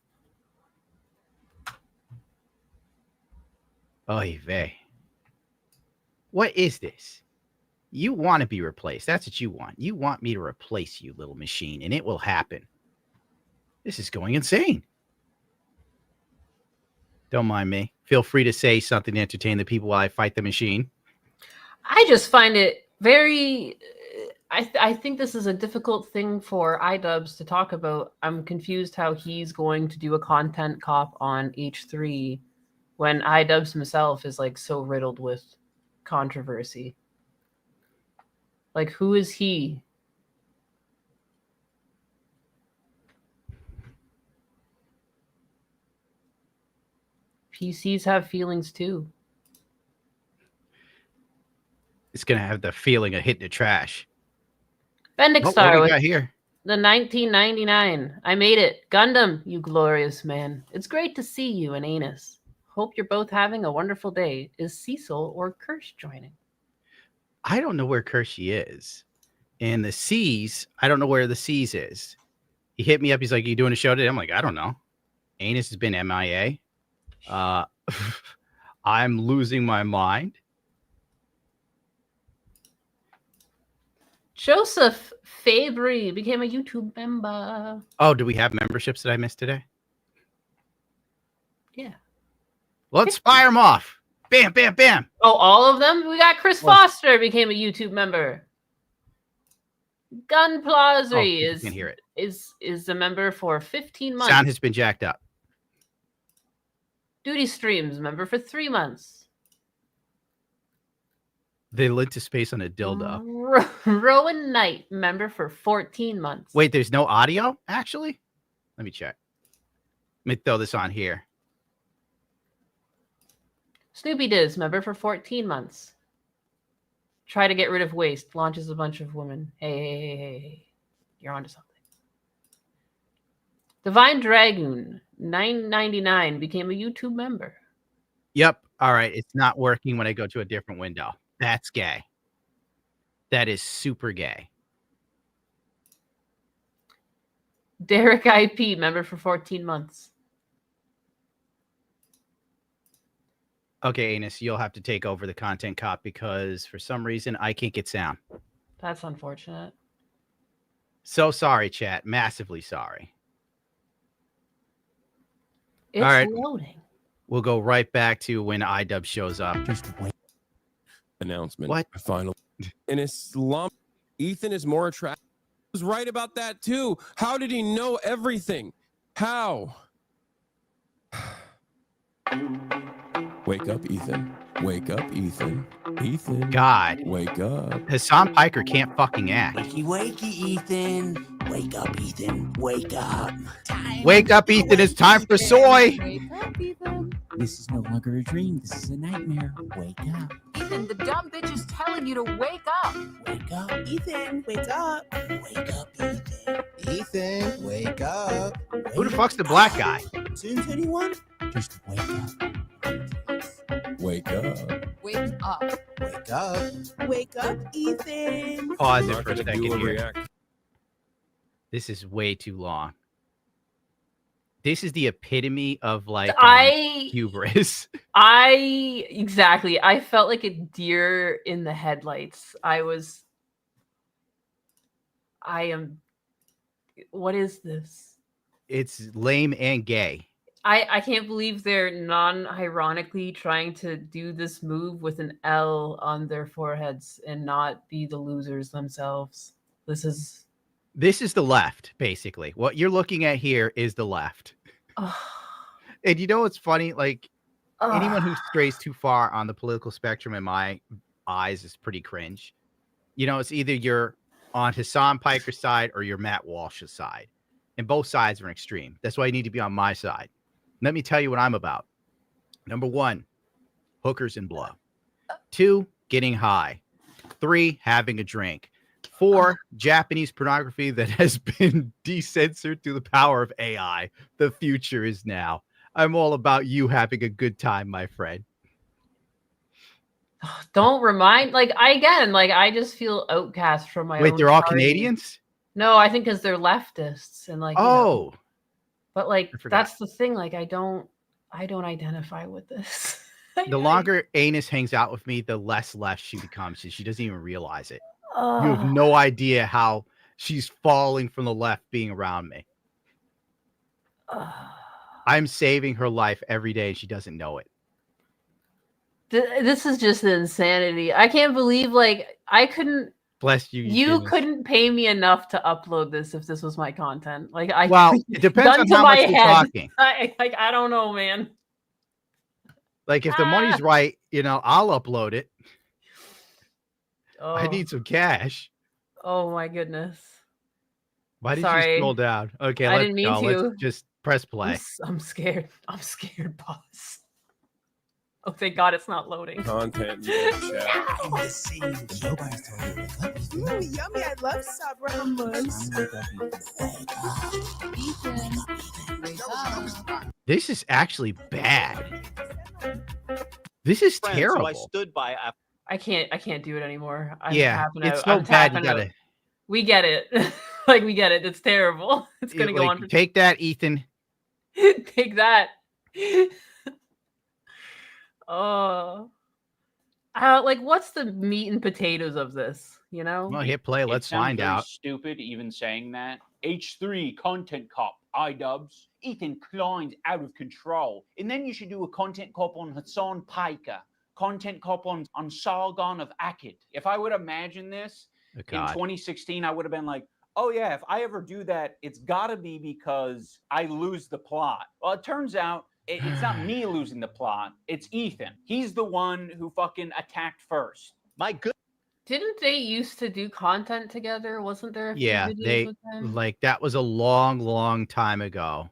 Oy vey. What is this? You want to be replaced. That's what you want. You want me to replace you, little machine, and it will happen. This is going insane. Don't mind me. Feel free to say something to entertain the people while I fight the machine. I just find it very... I think this is a difficult thing for iDubbbz to talk about. I'm confused how he's going to do a content cop on H3 when iDubbbz himself is like so riddled with controversy. Like, who is he? PCs have feelings too. It's going to have the feeling of hitting the trash. Bendix What Star we with got here? the 1999. I made it. Gundam, you glorious man. It's great to see you and Anus. Hope you're both having a wonderful day. Is Cecil or Kirsch joining? I don't know where Kershey is. And the C's, I don't know where the C's is. He hit me up. He's like, you doing a show today? I'm like, I don't know. Anus has been MIA. I'm losing my mind. Joseph Fabry became a YouTube member. Oh, do we have memberships that I missed today? Yeah. Let's fire them off. Bam, bam, bam. Oh, all of them? We got Chris Foster became a YouTube member. Gunplausery Can hear it. is a member for 15 months. Sound has been jacked up. Duty Streams, member for 3 months. They lit to space on a dildo. Rowan Knight, member for 14 months. Wait, there's no audio, actually? Let me check. Let me throw this on here. Snoopy Diz, member for 14 months. Try to get rid of waste. Launches a bunch of women. Hey. You're onto something. Divine Dragoon, $9.99, became a YouTube member. Yep. All right. It's not working when I go to a different window. That's gay. That is super gay. Derek IP, member for 14 months. Okay, Anus, you'll have to take over the content cop because for some reason I can't get sound. That's unfortunate. So sorry, chat. Massively sorry. It's all right. loading. We'll go right back to when iDub shows up. Just wait. Announcement. What? Final. In a slump, Ethan is more attractive. He was right about that too. How did he know everything? How? Wake up, Ethan. Wake up, Ethan. Ethan. God. Wake up. Hassan Piker can't fucking act. Wakey, wakey, Ethan. Wake up, Ethan. Wake up. Wake up, Ethan. It's time for soy. Wake up, Ethan. This is no longer a dream. This is a nightmare. Wake up. Ethan, the dumb bitch is telling you to wake up. Wake up. Ethan, wake up. Wake up, Ethan. Ethan, wake up. Who the fuck's the black guy? Since anyone? Just wake up. Wake up. Wake up. Wake up. Wake up, Ethan. Pause it Not for a gonna second do a here. react. This is way too long. This is the epitome of like hubris. Exactly. I felt like a deer in the headlights. What is this? It's lame and gay. I can't believe they're non-ironically trying to do this move with an L on their foreheads and not be the losers themselves. This is the left, basically. What you're looking at here is the left. And you know what's funny? Like anyone who strays too far on the political spectrum in my eyes is pretty cringe. You know, it's either you're on Hassan Piker's side or you're Matt Walsh's side. And both sides are extreme. That's why you need to be on my side. Let me tell you what I'm about. Number 1, hookers and blow. 2, getting high. 3, having a drink. 4, Japanese pornography that has been decensored through the power of AI. The future is now. I'm all about you having a good time, my friend. don't remind I just feel outcast from my Wait, own they're all party. Canadians? No, I think because they're leftists and like but like I forgot. that's the thing. Like I don't identify with this. The longer Anus hangs out with me, the less left she becomes. She doesn't even realize it. You have no idea how she's falling from the left being around me. I'm saving her life every day and she doesn't know it. This is just insanity. I can't believe like I couldn't. Bless you. You couldn't pay me enough to upload this if this was my content. Like Well, it depends on how much you're talking. I don't know, man. Like if the money's right, I'll upload it. Oh. I need some cash. Oh my goodness. Why did you scroll down? Okay, I didn't mean go. to. Let's just press play. I'm scared. I'm scared, boss. Oh, thank God it's not loading. Content. Ooh, yummy. I love Sabra hummus. This is actually bad. This is terrible. So I stood by. I can't do it anymore. It's so bad. You gotta. We get it. We get it. It's terrible. It's gonna go on. Take that, Ethan. Take that. What's the meat and potatoes of this? Well, hit play. Let's find out. Stupid, even saying that. H3 content cop, iDubbbz. Ethan Klein's out of control. And then you should do a content cop on Hassan Piker. Content cop on Sargon of Akkad. If I would imagine this in 2016, I would have been like, oh yeah, if I ever do that, it's gotta be because I lose the plot. Well, it turns out It's not me losing the plot. It's Ethan. He's the one who fucking attacked first. My good. Didn't they used to do content together? Wasn't there a few Yeah, videos they with them? like that was a long, long time ago,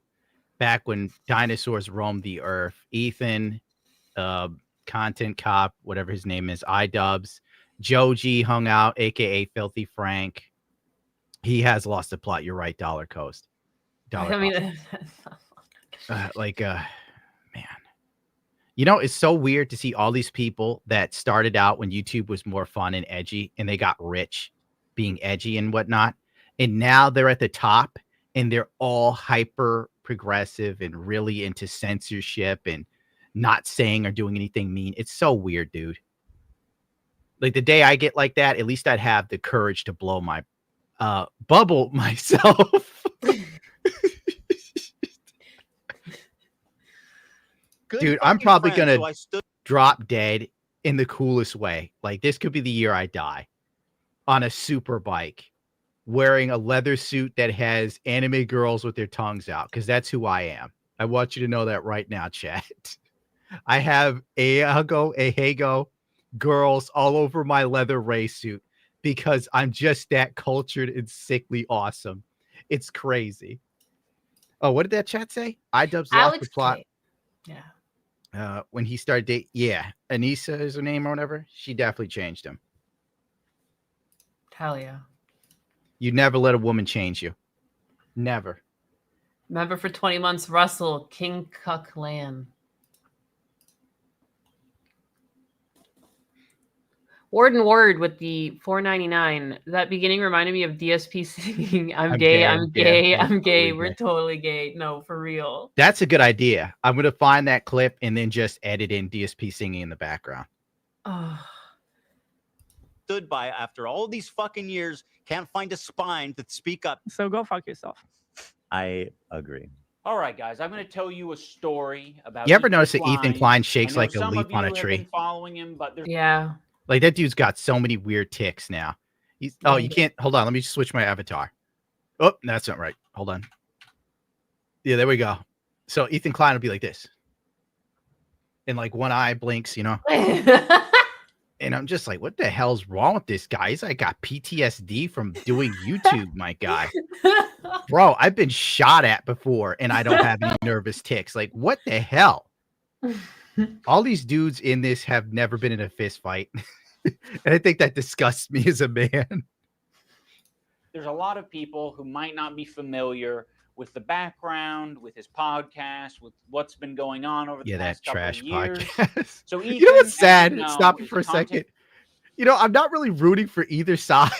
back when dinosaurs roamed the earth. Ethan, Content Cop, whatever his name is, iDubbbz, Joji hung out, aka Filthy Frank. He has lost the plot. You're right, Dollar Coast. Dollar I mean, man. You know, it's so weird to see all these people that started out when YouTube was more fun and edgy, and they got rich being edgy and whatnot. And now they're at the top, and they're all hyper progressive and really into censorship and not saying or doing anything mean. It's so weird, dude. Like the day I get like that, at least I'd have the courage to blow my bubble myself. Dude, I'm probably gonna drop dead in the coolest way. Like this could be the year I die on a super bike, wearing a leather suit that has anime girls with their tongues out, because that's who I am. I want you to know that right now, chat. I have Ahego girls all over my leather race suit because I'm just that cultured and sickly awesome. It's crazy. Oh, what did that chat say? iDubbbz lost the plot. Yeah. When he started dating, yeah, Anissa is her name or whatever. She definitely changed him. Hell yeah. You never let a woman change you. Never. Remember for 20 months, Russell, King Cuck Lamb. Warden Word with the $4.99. That beginning reminded me of DSP singing, I'm gay, I'm gay, I'm gay. We're totally gay. No, for real. That's a good idea. I'm going to find that clip and then just edit in DSP singing in the background. Oh. Stood by after all these fucking years, can't find a spine to speak up. So go fuck yourself. I agree. All right, guys, I'm going to tell you a story about. You ever notice that Ethan Klein shakes like a some leaf of you on a have tree? been following him, but there's Yeah. Like that dude's got so many weird ticks now. He's you can't hold on. Let me just switch my avatar. Oh, that's not right. Hold on. Yeah, there we go. So Ethan Klein will be like this. And like one eye blinks, you know. And I'm just like, what the hell's wrong with this guy? He's like got PTSD from doing YouTube, my guy. Bro, I've been shot at before and I don't have any nervous ticks. Like, what the hell? All these dudes in this have never been in a fist fight. And I think that disgusts me as a man. There's a lot of people who might not be familiar with the background, with his podcast, with what's been going on over the past couple of years. Podcast. So Ethan, you know what's sad? you know, Stop it is for a content- second. You know, I'm not really rooting for either side.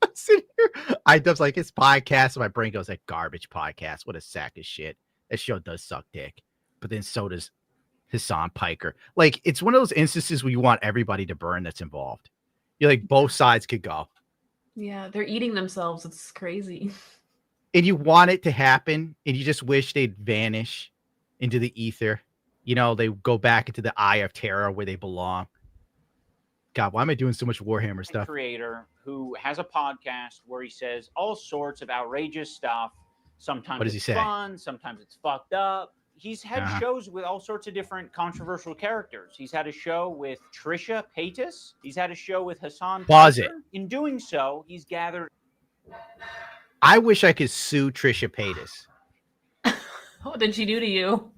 I'm sitting here. iDubbbz like his podcast. My brain goes, that garbage podcast. What a sack of shit. That show does suck dick. But then so does Hassan Piker. Like, it's one of those instances where you want everybody to burn that's involved. You're like, both sides could go. Yeah, they're eating themselves. It's crazy. And you want it to happen, and you just wish they'd vanish into the ether. You know, they go back into the eye of terror where they belong. God, why am I doing so much Warhammer stuff? Creator who has a podcast where he says all sorts of outrageous stuff. Sometimes What does he it's say? fun, sometimes it's fucked up. He's had Uh-huh. shows with all sorts of different controversial characters. He's had a show with Trisha Paytas. He's had a show with Hassan Pause Piker. In doing so, he's gathered. I wish I could sue Trisha Paytas. What did she do to you?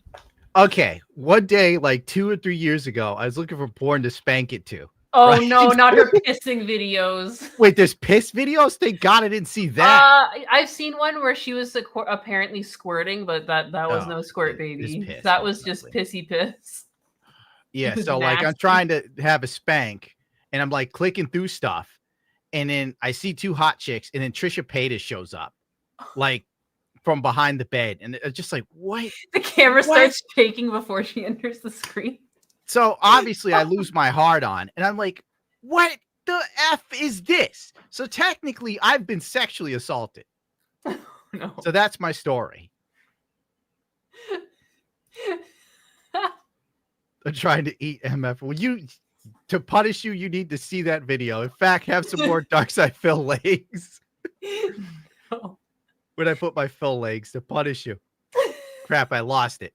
Okay, one day, like 2 or 3 years ago, I was looking for porn to spank it to. Oh right? no, not her pissing videos. Wait, there's piss videos? Thank God I didn't see that. I've seen one where she was apparently squirting, but that was Oh, no squirt it's baby. piss, That was just pissy piss. Yeah, It was so like I'm nasty. trying to have a spank, and I'm like clicking through stuff, and then I see two hot chicks, and then Trisha Paytas shows up, like from behind the bed, and it's just like, what? The camera What? starts shaking before she enters the screen. So obviously I lose my heart on, and I'm like, what the F is this? So technically I've been sexually assaulted. No. So that's my story. I'm trying to eat MF. Well, to punish you, you need to see that video. In fact, have some more dark side fill legs. No. When I put my fill legs to punish you. Crap, I lost it.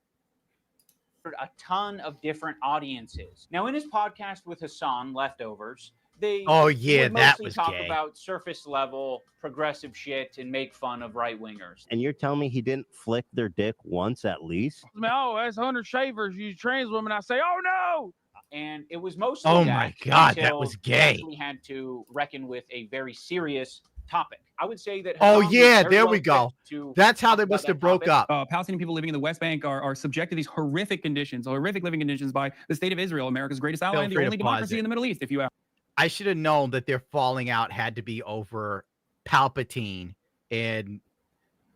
A ton of different audiences. Now, in his podcast with Hassan, Leftovers, they Oh, yeah, would that mostly was talk gay. about surface level progressive shit and make fun of right wingers. And you're telling me he didn't flick their dick once at least? Oh, that's 100 shavers. You trans women. I say, oh no. And it was mostly Oh that my God, that until was he gay. actually had to reckon with a very serious topic. I would say that. Oh, Hassan was yeah, very there well we go. equipped to That's how talk they about must that have broke topic. up. Palestinian people living in the West Bank are subject to these horrific conditions, horrific living conditions by the state of Israel, America's greatest ally, Feel and the free to only pause democracy it. in the Middle East, if you ask. I should have known that their falling out had to be over Palpatine and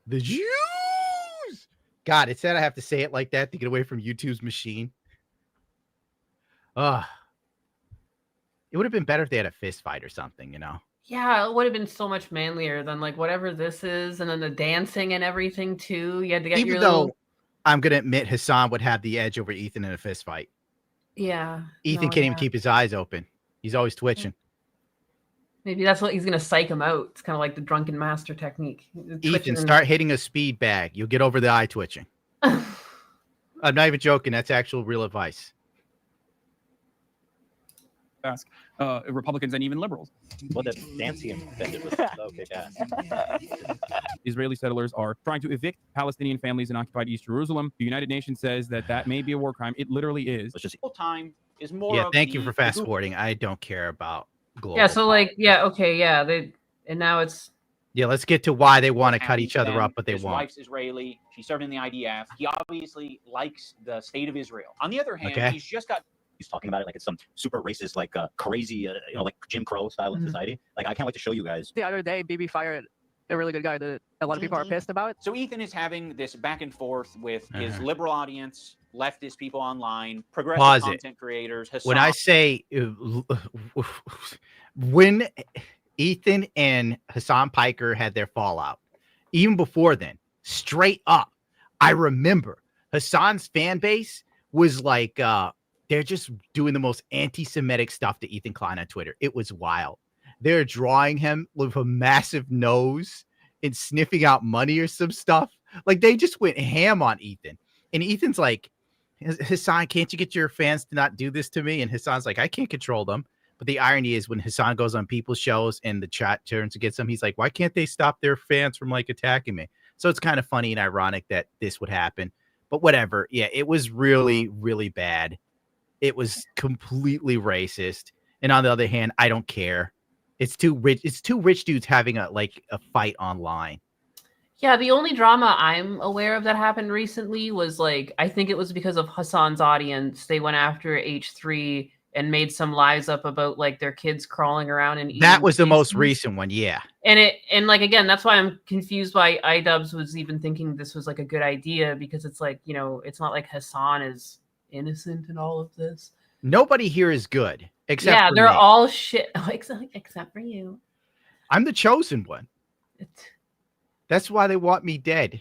the Jews. God, it said I have to say it like that to get away from YouTube's machine. It would have been better if they had a fist fight or something, you know? Yeah, it would have been so much manlier than like whatever this is, and then the dancing and everything too. You had to get Even your though little... I'm going to admit Hassan would have the edge over Ethan in a fist fight. Yeah. Ethan can't even keep his eyes open. He's always twitching. Maybe that's what he's gonna psych him out. It's kind of like the drunken master technique. Ethan, start hitting a speed bag. You'll get over the eye twitching. I'm not even joking. That's actual real advice. Ask Republicans and even liberals. Well, the dancing invented was so kick ass. Israeli settlers are trying to evict Palestinian families in occupied East Jerusalem. The United Nations says that may be a war crime. It literally is. It's just time is more. Yeah, of thank you the- for fast forwarding. I don't care about global. Yeah. So like, yeah, okay, yeah. And now it's. Yeah, let's get to why they want to cut happened each to other them. up, but they His won't. wife's Israeli. She served in the IDF. He obviously likes the state of Israel. On the other hand, Okay. he's just got. he's talking about it like it's some super racist, like crazy, like Jim Crow style in society. Like I can't wait to show you guys. The other day, BB fired a really good guy that a lot of people are pissed about. So Ethan is having this back and forth with his Uh-huh. liberal audience, leftist people online, progressive Pause it. content creators. When I Hassan. say when Ethan and Hassan Piker had their fallout, even before then, straight up, I remember Hassan's fan base was like, they're just doing the most anti-Semitic stuff to Ethan Klein on Twitter. It was wild. They're drawing him with a massive nose and sniffing out money or some stuff. Like they just went ham on Ethan. And Ethan's like, Hassan, can't you get your fans to not do this to me? And Hassan's like, I can't control them. But the irony is when Hassan goes on people's shows and the chat turns against him, he's like, why can't they stop their fans from like attacking me? So it's kind of funny and ironic that this would happen. But whatever. Yeah, it was really, really bad. It was completely racist. And on the other hand, I don't care. It's two rich dudes having a fight online. Yeah, the only drama I'm aware of that happened recently was like, I think it was because of Hassan's audience. They went after H3 and made some lies up about like their kids crawling around and eating That was the most feces. recent one, yeah. And like again, that's why I'm confused why iDubbbz was even thinking this was like a good idea, because it's like, you know, it's not like Hassan is innocent in all of this. Nobody here is good except yeah, for they're me. all shit except for you. I'm the chosen one. That's why they want me dead.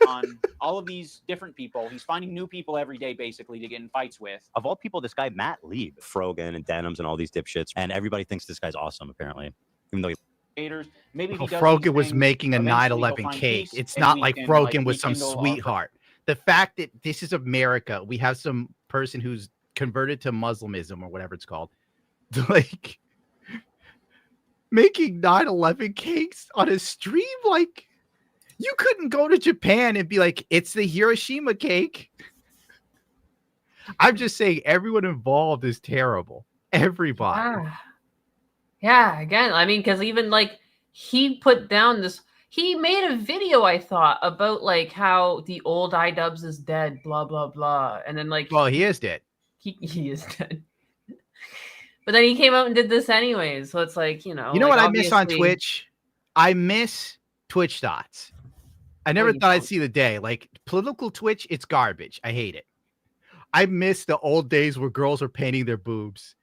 on all of these different people. He's finding new people every day, basically, to get in fights with. Of all people, this guy Matt Lieb, Frogan and Denims and all these dipshits, and everybody thinks this guy's awesome. Apparently, even though Maybe if he does Frogan these was things, making a eventually he'll 9/11 find cake. peace, It's and not we like can, Frogan was some rekindle our- sweetheart. The fact that this is America, we have some person who's converted to Muslimism or whatever it's called, like making 9/11 cakes on a stream. Like you couldn't go to Japan and be like, it's the Hiroshima cake. I'm just saying everyone involved is terrible. Everybody. Yeah, again, I mean, because even like he put down this, he made a video, I thought, about like how the old iDubbbz is dead, blah blah blah, and then like, well, he is dead. He is dead. But then he came out and did this anyways, so it's like, you know You know like, what I miss on obviously- Twitch? I miss Twitch thoughts. I never thought I'd see the day. Like political Twitch, it's garbage. I hate it. I miss the old days where girls were painting their boobs.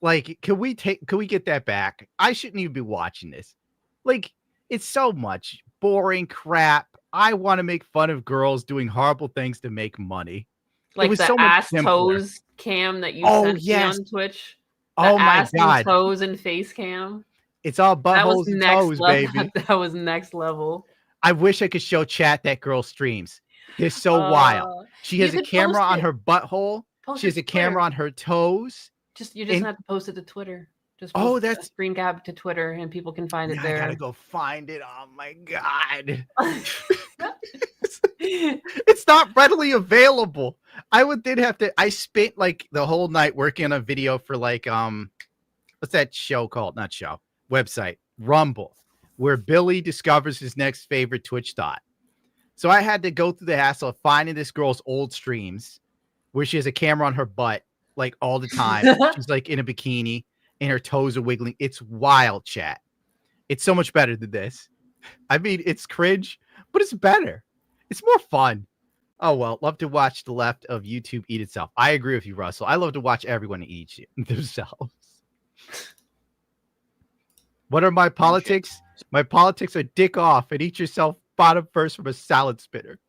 Like, can we get that back? I shouldn't even be watching this. Like, it's so much boring crap. I want to make fun of girls doing horrible things to make money. It like was the so much ass simpler. toes cam that you Oh, sent yes. me on Twitch. Oh The my ass and God. toes and face cam. It's all That was buttholes and next toes, level. baby. That was next level. I wish I could show chat that girl streams. They're so wild. She has a camera on her butthole. She has a camera on her toes. You just have to post it to Twitter. Just Oh, post a that's screen cap to Twitter, and people can find it I there. gotta go find it. Oh my god. It's not readily available. I spent like the whole night working on a video for like what's that show called? Not show. Website. Rumble, where Billy discovers his next favorite Twitch dot. So I had to go through the hassle of finding this girl's old streams where she has a camera on her butt like all the time. She's like in a bikini and her toes are wiggling. It's wild, chat. It's so much better than this. I mean, it's cringe, but it's better. It's more fun. Oh, well, love to watch the left of YouTube eat itself. I agree with you, Russell. I love to watch everyone eat themselves. What are my politics? My politics are dick off and eat yourself bottom first from a salad spinner.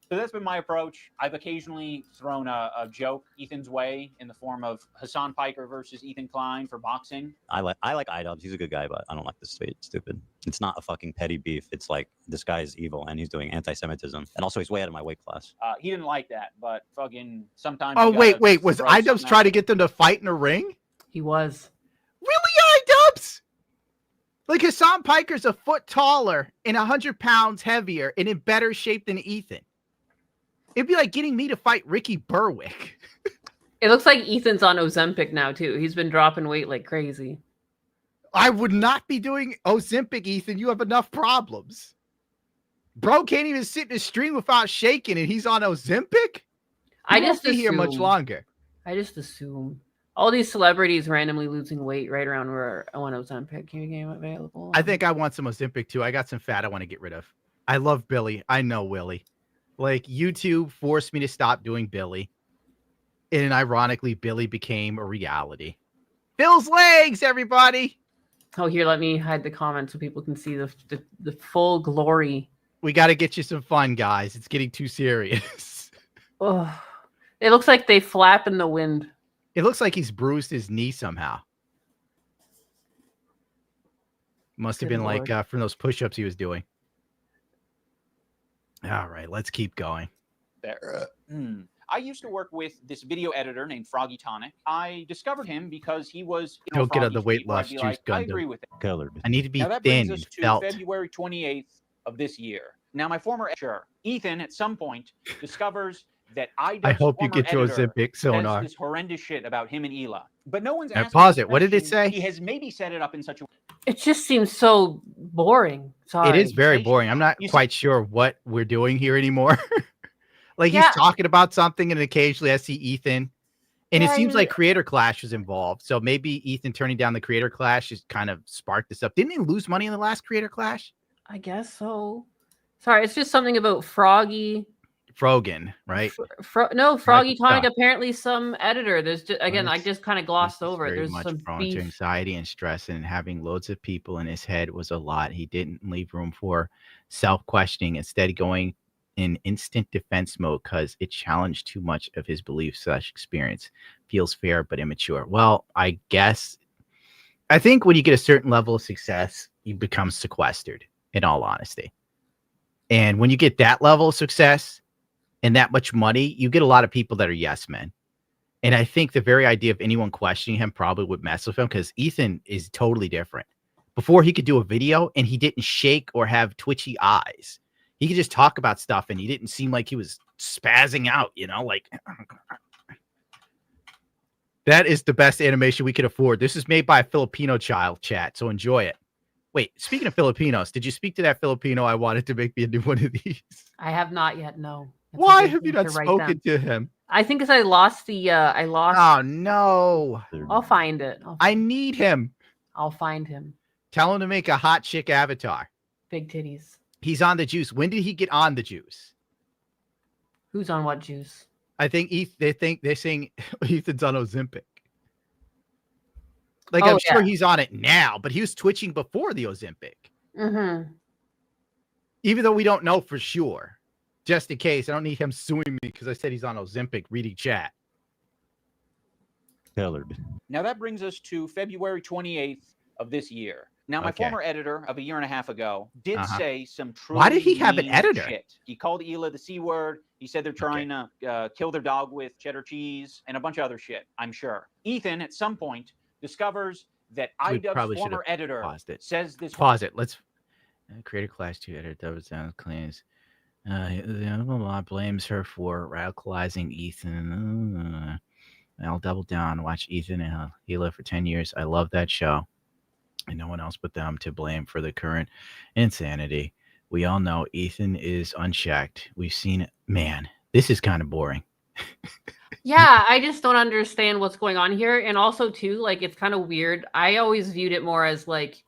So that's been my approach. I've occasionally thrown a joke Ethan's way in the form of Hassan Piker versus Ethan Klein for boxing. I like iDubbbz. He's a good guy, but I don't like this stupid. It's not a fucking petty beef. It's like this guy's evil and he's doing anti-Semitism, and also he's way out of my weight class. He didn't like that, but fucking sometimes. Oh wait, was iDubbbz trying to get them to fight in a ring? He was. Really, iDubbbz? Like Hassan Piker's a foot taller and 100 pounds heavier and in better shape than Ethan. It'd be like getting me to fight Ricky Berwick. It looks like Ethan's on Ozempic now too. He's been dropping weight like crazy. I would not be doing Ozempic, Ethan. You have enough problems. Bro can't even sit in a stream without shaking, and he's on Ozempic? I He just won't be here much assume- longer. I just assume all these celebrities randomly losing weight right around where Ozempic became available. I think I want some Ozempic too. I got some fat I want to get rid of. I love Billy. I know Willie. Like, YouTube forced me to stop doing Billy. And ironically, Billy became a reality. Bill's legs, everybody. Oh, here, let me hide the comments so people can see the full glory. We got to get you some fun, guys. It's getting too serious. Oh, it looks like they flap in the wind. It looks like he's bruised his knee somehow. Must have Good been Lord. like from those push-ups he was doing. All right, let's keep going. There. I used to work with this video editor named Froggy Tonic. I discovered him because he was. Don't get on the Froggy's weight feet where I'd loss be juice, like, I Gundam. agree with it. Colored. I need to be Now that thin brings us and to felt. February 28th of this year. Now, my former editor, Ethan, at some point discovers that I hope you get your Ozempic sonar. says this horrendous shit about him and Hila. But no one's Now, asking pause the it. What did it question. say? He has maybe set it up in such a way. It just seems so boring. Sorry. It is very boring. I'm not You see- quite sure what we're doing here anymore. Like, Yeah. he's talking about something, and occasionally I see Ethan. And it Yeah, seems I- like Creator Clash was involved. So maybe Ethan turning down the Creator Clash has kind of sparked this up. Didn't he lose money in the last Creator Clash? I guess so. Sorry, it's just something about Froggy. Frogan, right? No, Froggy Scott. Tonic, apparently some editor. There's just, again, I This- just kind of glossed over it. Very There's much some prone to beef. anxiety and stress, and having loads of people in his head was a lot. He didn't leave room for self-questioning, instead going in instant defense mode because it challenged too much of his beliefs/experience. Feels fair but immature. Well, I think when you get a certain level of success, you become sequestered, in all honesty. And when you get that level of success and that much money, you get a lot of people that are yes men. And I think the very idea of anyone questioning him probably would mess with him, because Ethan is totally different. Before, he could do a video and he didn't shake or have twitchy eyes. He could just talk about stuff and he didn't seem like he was spazzing out, like that is the best animation we could afford. This is made by a Filipino child, chat, so enjoy it. Wait, speaking of Filipinos, did you speak to that Filipino I wanted to make me into one of these? I have not yet. No. That's a Why good have you thing not to write spoken down. to him? I think because I lost the. I lost. Oh no! I'll find it. I need him. I'll find him. Tell him to make a hot chick avatar. Big titties. He's on the juice. When did he get on the juice? Who's on what juice? I think they're saying Ethan's on Ozempic. Like, Oh, I'm sure yeah. he's on it now, but he was twitching before the Ozempic. Mm-hmm. Even though we don't know for sure. Just in case, I don't need him suing me because I said he's on Ozempic reading chat. Colored. Now that brings us to February 28th of this year. Now, my Okay. former editor of a year and a half ago did say some truly Why did he have an mean editor? shit. He called Hila the C word. He said they're trying to kill their dog with cheddar cheese and a bunch of other shit, I'm sure. Ethan, at some point, discovers that We IDubbbz probably should former have editor paused it. says this. Pause it. Let's create a class 2 editor. Double down claims. The law blames her for radicalizing Ethan. I'll double down. Watch Ethan and Hila for 10 years. I love that show. And no one else but them to blame for the current insanity. We all know Ethan is unchecked. We've seen it. Man, this is kind of boring. Yeah, I just don't understand what's going on here. And also, too, like, it's kind of weird. I always viewed it more as, like,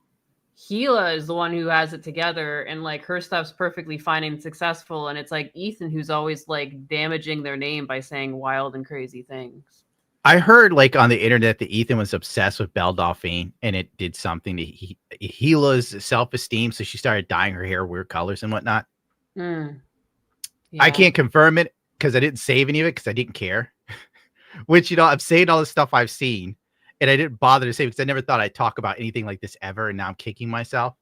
Hila is the one who has it together, and, like, her stuff's perfectly fine and successful. And it's, like, Ethan who's always, like, damaging their name by saying wild and crazy things. I heard, like, on the internet that Ethan was obsessed with Belle Delphine, and it did something to Hila's self-esteem, so she started dyeing her hair weird colors and whatnot. Mm. I can't confirm it because I didn't save any of it because I didn't care. Which, you know, I'm saying all the stuff I've seen, and I didn't bother to save it because I never thought I'd talk about anything like this ever, and now I'm kicking myself.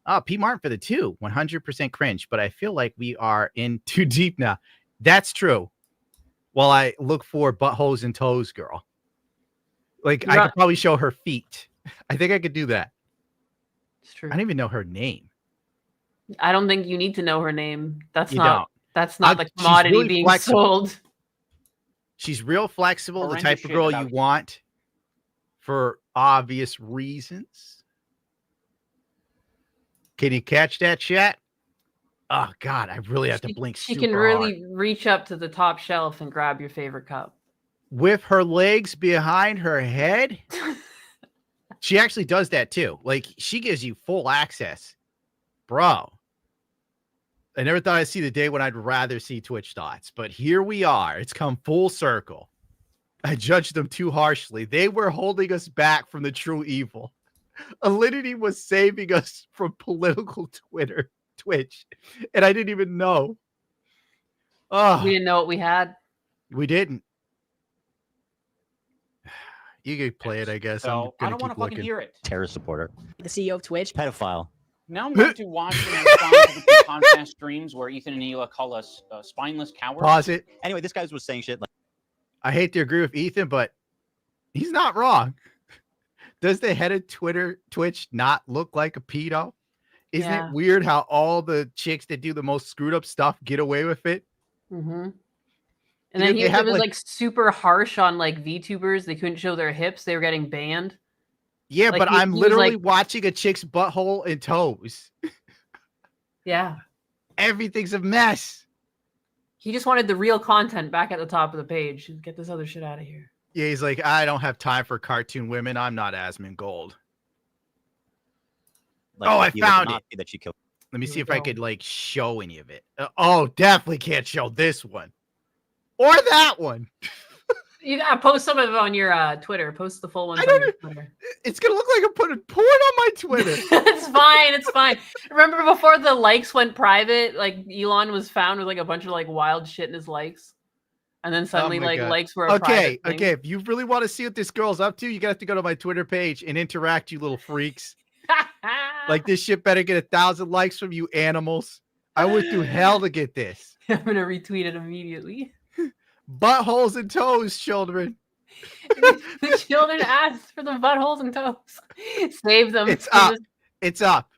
Oh, P. Martin for the 2, 100% cringe, but I feel like we are in too deep now. That's true. While I look for buttholes and toes, girl. Like, I could probably show her feet. I think I could do that. It's true. I don't even know her name. I don't think you need to know her name. That's You not don't. that's not the She's commodity really being flexible. sold. She's real flexible, the Horrendous type of shit girl about you you. want for obvious reasons. Can you catch that, chat? Oh, God, I really have to blink She super can hard. really reach up to the top shelf and grab your favorite cup. With her legs behind her head. She actually does that too. Like, she gives you full access. Bro. I never thought I'd see the day when I'd rather see Twitch dots, but here we are. It's come full circle. I judged them too harshly. They were holding us back from the true evil. Alinity was saving us from political Twitch, and I didn't even know. Oh, We didn't know what we had. we didn't. You could play it, I guess. So I I'm don't gonna want to keep fucking looking. hear it. Terror supporter. The CEO of Twitch. Pedophile. Now I'm going to watch and respond to the two podcast streams where Ethan and Hila call us spineless cowards. Pause it. Anyway, this guy was saying shit like, I hate to agree with Ethan, but he's not wrong. Does the head of Twitch not look like a pedo? Isn't Yeah. it weird how all the chicks that do the most screwed up stuff get away with it? Mm-hmm. You And then know, he they have, was like- like super harsh on like VTubers. They couldn't show their hips. They were getting banned. Yeah, Like, but he I'm was literally like- watching a chick's butthole and toes. Yeah. Everything's a mess. He just wanted the real content back at the top of the page. Get this other shit out of here. Yeah, he's like, I don't have time for cartoon women. I'm not Asmongold. Oh, I he would found not it. be that she killed. Let me Here see we if I go. could like show any of it. Oh, definitely can't show this one or that one. You gotta post some of it on your Twitter. Post the full ones I on don't your Twitter. It's gonna look like I'm putting porn on my Twitter. It's fine. It's fine. Remember before the likes went private, like Elon was found with like a bunch of like wild shit in his likes, and then suddenly my like God. likes were a Okay. private thing. Okay. If you really want to see what this girl's up to, you got to go to my Twitter page and interact, you little freaks. Like, this shit better get 1,000 likes from you animals. I went through hell to get this. I'm gonna retweet it immediately. Buttholes and toes, children. The children asked for the buttholes and toes. Save them. It's from up. this- It's up.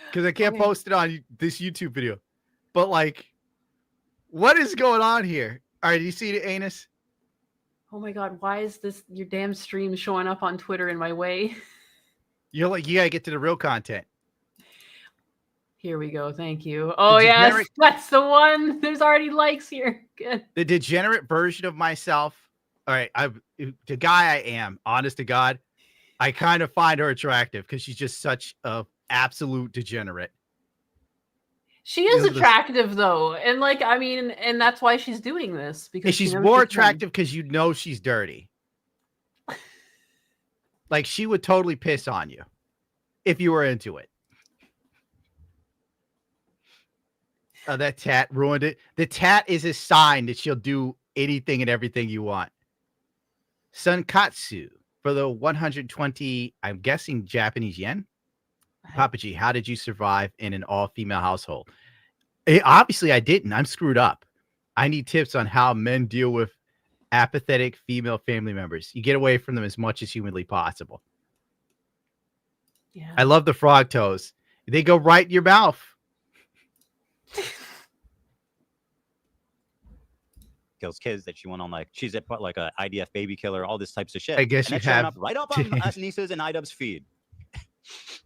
Because I can't Okay. post it on this YouTube video. But, like, what is going on here? All right, do you see the anus? Oh my god, why is this your damn stream showing up on Twitter in my way? You're like, you got to get to the real content. Here we go. Thank you. Oh Did you yes, generate- that's the one. There's already likes here. Good. The degenerate version of myself. All right, the guy I am, honest to God, I kind of find her attractive because she's just such a absolute degenerate. She is This is- attractive though, and like I mean, and that's why she's doing this because And she she's knows more she can. attractive because you know she's dirty. Like, she would totally piss on you if you were into it. Oh, that tat ruined it. The tat is a sign that she'll do anything and everything you want. Sunkatsu. for the 120, I'm guessing Japanese yen. Papa G, how did you survive in an all-female household? Obviously, I didn't. I'm screwed up. I need tips on how men deal with apathetic female family members. You get away from them as much as humanly possible. Yeah. I love the frog toes. They go right in your mouth. Kills kids that she went on like she's like a IDF baby killer, all this types of shit. I guess and you that's showing have up right up on Nisa's and iDubbbz's feed.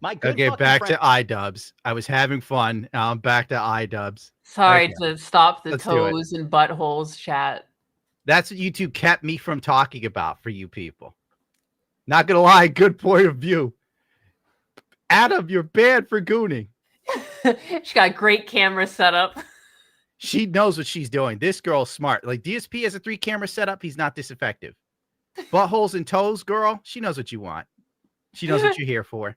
My good okay, fucking back friend. to iDubbbz. I was having fun. Now I'm back to iDubbbz. Sorry Okay. to stop the Let's do it. toes and buttholes chat. That's what YouTube kept me from talking about for you people. Not gonna lie, good point of view. Adam, you're banned for gooning. She got great camera setup. She knows what she's doing. This girl's smart. Like DSP has a 3-camera setup. He's not this effective. Buttholes and toes, girl. She knows what you want. She knows what you're here for.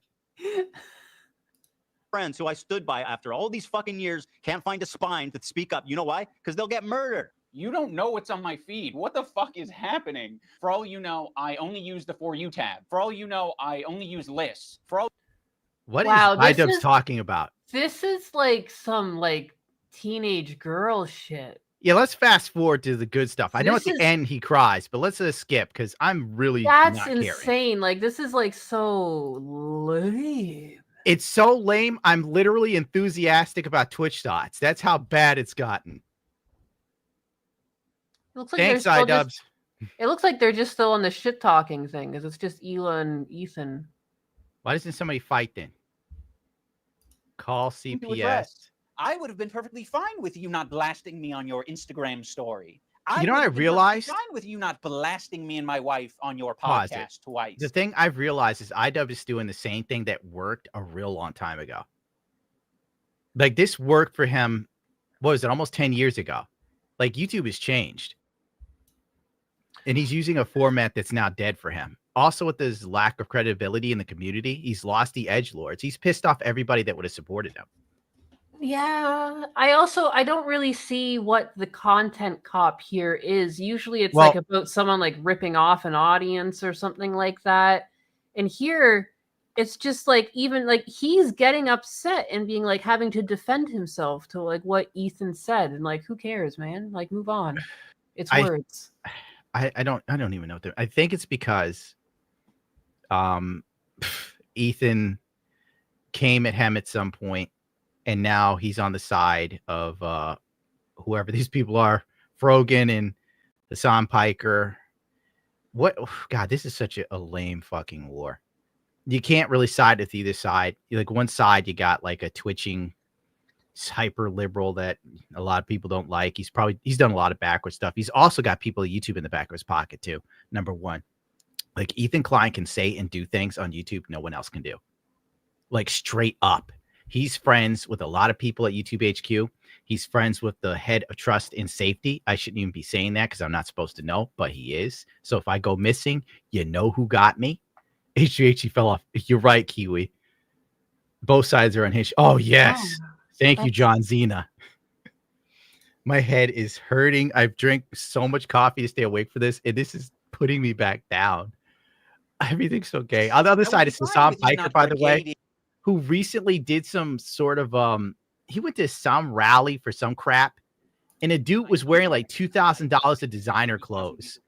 Friends who I stood by after all these fucking years can't find a spine to speak up. You know why? Because they'll get murdered. You don't know what's on my feed. What the fuck is happening? For all you know, I only use the For You tab. For all you know, I only use lists. For all What is Wow, this iDubbbz is- talking about? This is like some like teenage girl shit. Yeah, let's fast forward to the good stuff. I know at This the is- end he cries, but let's skip because I'm really That's not caring. insane. Like this is like so lame. It's so lame. I'm literally enthusiastic about Twitch thoughts. That's how bad it's gotten. It looks like Thanks, they're still iDubbbz. just- It looks like they're just still on the shit talking thing because it's just Ela and Ethan. Why doesn't somebody fight then? Call to CPS. address. I would have been perfectly fine with you not blasting me on your Instagram story. You know what would I have been perfectly realized? Fine with you not blasting me and my wife on your Pause it. podcast twice. The thing I've realized is iDubbbz is doing the same thing that worked a real long time ago. Like this worked for him, what was it, almost 10 years ago. Like YouTube has changed. And he's using a format that's now dead for him. Also, with his lack of credibility in the community, he's lost the edgelords. He's pissed off everybody that would have supported him. Yeah, I don't really see what the content cop here is. Usually it's Well- like about someone like ripping off an audience or something like that. And here it's just like even like he's getting upset and being like having to defend himself to like what Ethan said and like who cares, man? Like move on. It's words. I don't even know what I think it's because Ethan came at him at some point and now he's on the side of whoever these people are, Frogan and Hassan Piker. What God, this is such a lame fucking war. You can't really side with either side. Like one side, you got like a twitching hyper liberal that a lot of people don't like. He's done a lot of backward stuff. He's also got people at YouTube in the back of his pocket too. Number one, like Ethan Klein can say and do things on YouTube no one else can do. Like straight up. He's friends with a lot of people at YouTube HQ. He's friends with the head of trust and safety. I shouldn't even be saying that because I'm not supposed to know, but he is. So if I go missing, you know who got me. HGH fell off. You're right, Kiwi. Both sides are unhinged. Oh, yes. Thank you, John Zena. My head is hurting. I've drank so much coffee to stay awake for this, and this is putting me back down. Everything's okay. On the other side is Hassan Piker, by the way, who recently did some sort of he went to some rally for some crap, and a dude was wearing like $2,000 of designer clothes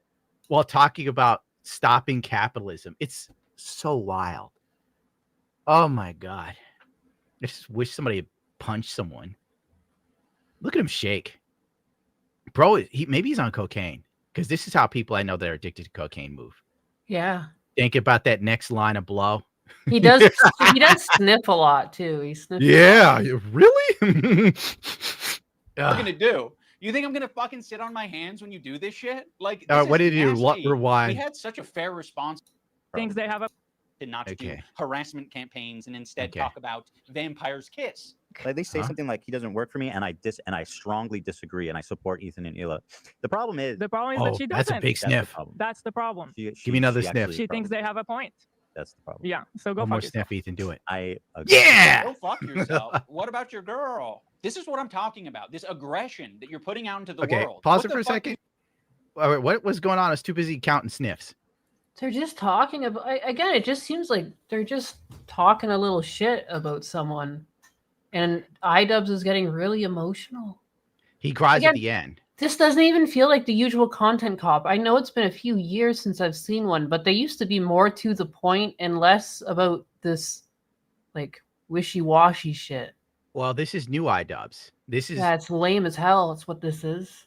while talking about stopping capitalism. It's so wild. Oh my God. I just wish somebody had punched someone. Look at him shake. Bro, maybe he's on cocaine because this is how people I know that are addicted to cocaine move. Yeah. Think about that next line of blow. He does he does sniff a lot too. He sniffs. Yeah, really? What are you gonna do? You think I'm gonna fucking sit on my hands when you do this shit? Like, What did you nasty. rewind? We had such a fair response. Things they have a Did not do Okay. harassment campaigns and instead Okay. talk about Vampire's Kiss. Like they say something like he doesn't work for me, and I strongly disagree, and I support Ethan and Ela. The problem is that she doesn't. that's a big sniff. That's the problem. Give me another sniff. She thinks they have a point. That's the problem. Yeah. So go One fuck more yourself. sniff, Ethan. Do it. I agree. Yeah. Go fuck yourself. What about your girl? This is what I'm talking about. This aggression that you're putting out into the Okay, world. pause What it the for a fuck second. All right, what was going on? I was too busy counting sniffs. They're just talking about again. It just seems like they're just talking a little shit about someone, and iDubbbz is getting really emotional. He cries Again, at the end. This doesn't even feel like the usual content cop. I know it's been a few years since I've seen one, but they used to be more to the point and less about this like wishy-washy shit. Well, this is new iDubbbz. This is Yeah, it's lame as hell. That's what this is.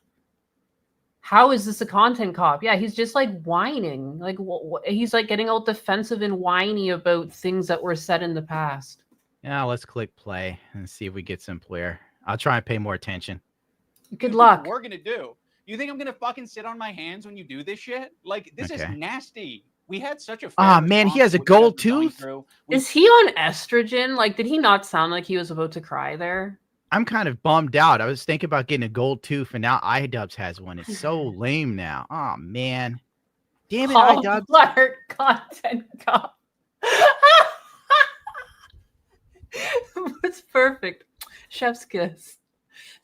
How is this a content cop? Yeah, he's just like whining. Like he's like getting all defensive and whiny about things that were said in the past. Yeah, let's click play and see if we get some player. I'll try and pay more attention. Good luck. We're gonna do. You think I'm gonna fucking sit on my hands when you do this shit? Like this is Okay. nasty. We had such a Ah, man, he has a gold tooth. Is he on estrogen? Like, did he not sound like he was about to cry there? I'm kind of bummed out. I was thinking about getting a gold tooth, and now iDubbbz has one. It's so lame now. Oh man, damn it, iDubbbz. Art content cop. It's perfect. Chef's kiss.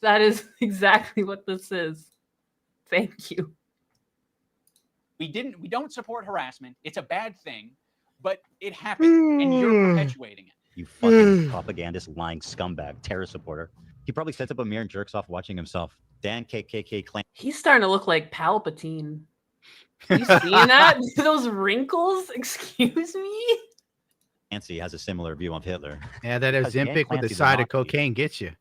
That is exactly what this is. Thank you. We don't support harassment. It's a bad thing, but it happened, and you're perpetuating it. You fucking propagandist, lying scumbag, terror supporter. He probably sets up a mirror and jerks off watching himself. Dan KKK clan. He's starting to look like Palpatine. You seeing that? Those wrinkles? Excuse me? Nancy has a similar view of Hitler. Yeah, that Because Dan Ozempic with the Clancy's a side of Nazi. cocaine gets you.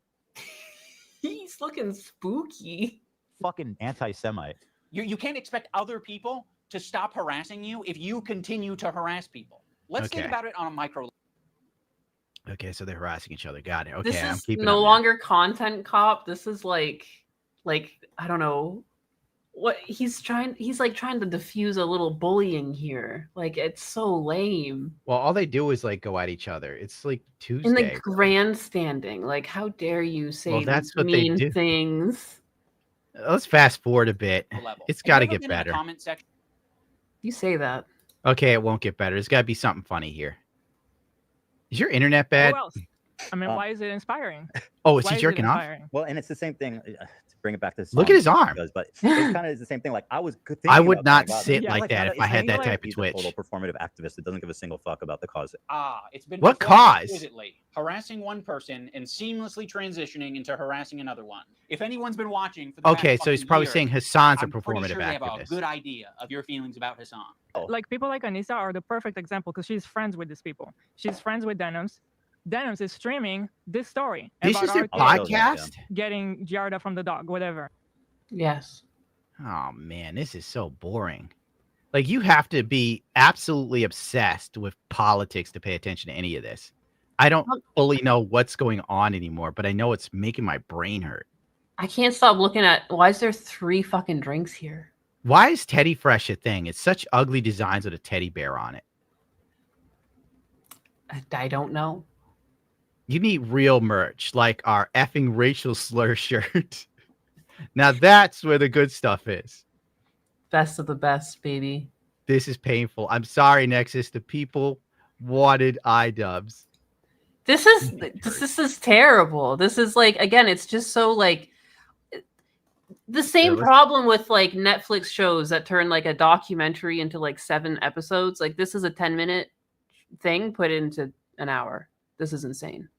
He's looking spooky. Fucking anti-Semite. You can't expect other people to stop harassing you if you continue to harass people. Let's think Okay. about it on a micro. Okay, so they're harassing each other. Got it. Okay, This I'm is keeping no up now. longer content cop. This is like I don't know what he's trying. He's like trying to diffuse a little bullying here. Like it's so lame. Well, all they do is like go at each other. It's like Tuesday. In the grandstanding, like how dare you say Well, these that's what they mean do. things? Let's fast forward a bit. It's got to get better. Comment section. You say that. Okay, it won't get better. There's got to be something funny here. Is your internet bad? Who else? I mean, why is it inspiring? Oh, is Why he it jerking off? inspiring? Well, and it's the same thing. To bring it back to Look at his arm. but it kind of is the same thing. Like I was thinking I would about not going out sit there. like that if I had that type of He's twitch. a total performative activist that doesn't give a single fuck about the cause. It's been What performed cause? exquisitely. Harassing one person and seamlessly transitioning into harassing another one. If anyone's been watching for the Okay, past so he's fucking probably year, saying Hassan's a I'm pretty performative sure they have a activist. good idea of your feelings about Hassan. Like people like Anissa are the perfect example because she's friends with these people. She's friends with Denims. Denims is streaming this story. This about is their our kid podcast? Getting Giarda from the dog, whatever. Yes. Oh man, this is so boring. Like you have to be absolutely obsessed with politics to pay attention to any of this. I don't fully know what's going on anymore, but I know it's making my brain hurt. I can't stop looking at why is there 3 fucking drinks here? Why is Teddy Fresh a thing? It's such ugly designs with a teddy bear on it. I don't know. You need real merch, like our effing racial slur shirt. Now that's where the good stuff is. Best of the best, baby. This is painful. I'm sorry, Nexus. The people wanted iDubbbz. This is terrible. This is like again, it's just so like the same let's- problem with like Netflix shows that turn like a documentary into like 7 episodes. Like this is a 10-minute thing put into an hour. This is insane.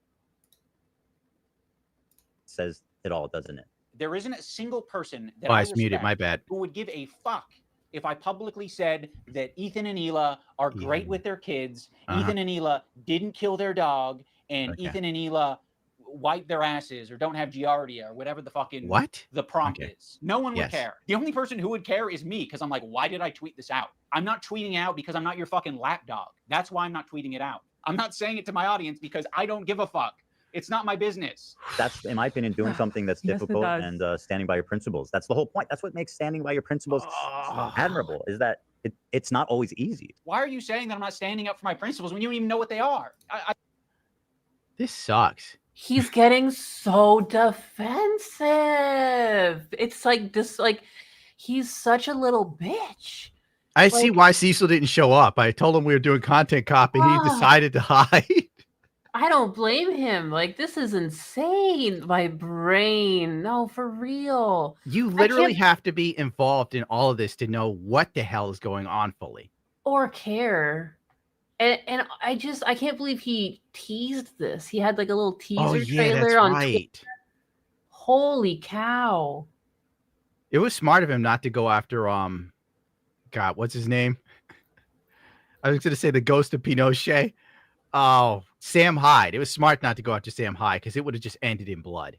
Says it all, doesn't it? There isn't a single person that Oh, I it's muted. My respect bad. who would give a fuck if I publicly said that Ethan and Hila are great with their kids, Uh-huh. Ethan and Hila didn't kill their dog, and Okay. Ethan and Hila wipe their asses or don't have giardia or whatever the fucking What? the prompt Okay. is. No one would Yes. care. The only person who would care is me because I'm like, why did I tweet this out? I'm not tweeting out because I'm not your fucking lapdog. That's why I'm not tweeting it out. I'm not saying it to my audience because I don't give a fuck. It's not my business. That's, in my opinion, doing something that's Yes, it difficult does. and standing by your principles. That's the whole point. That's what makes standing by your principles admirable. Is that it's not always easy. Why are you saying that I'm not standing up for my principles when you don't even know what they are? This sucks. He's getting so defensive. It's like just like he's such a little bitch. I see why Cecil didn't show up. I told him we were doing content cop, and he Ah. decided to hide. I don't blame him. Like this is insane. My brain. No, for real. You I literally can't- have to be involved in all of this to know what the hell is going on fully. or care. And I can't believe he teased this. He had like a little teaser trailer on Twitter. Holy cow. It was smart of him not to go after God, what's his name? I was gonna say the ghost of Pinochet. Oh, Sam Hyde. It was smart not to go after Sam Hyde because it would have just ended in blood.